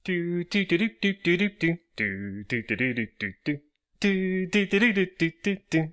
Speaker 3: Do do do do do do do do do do do do do do do do do do do do.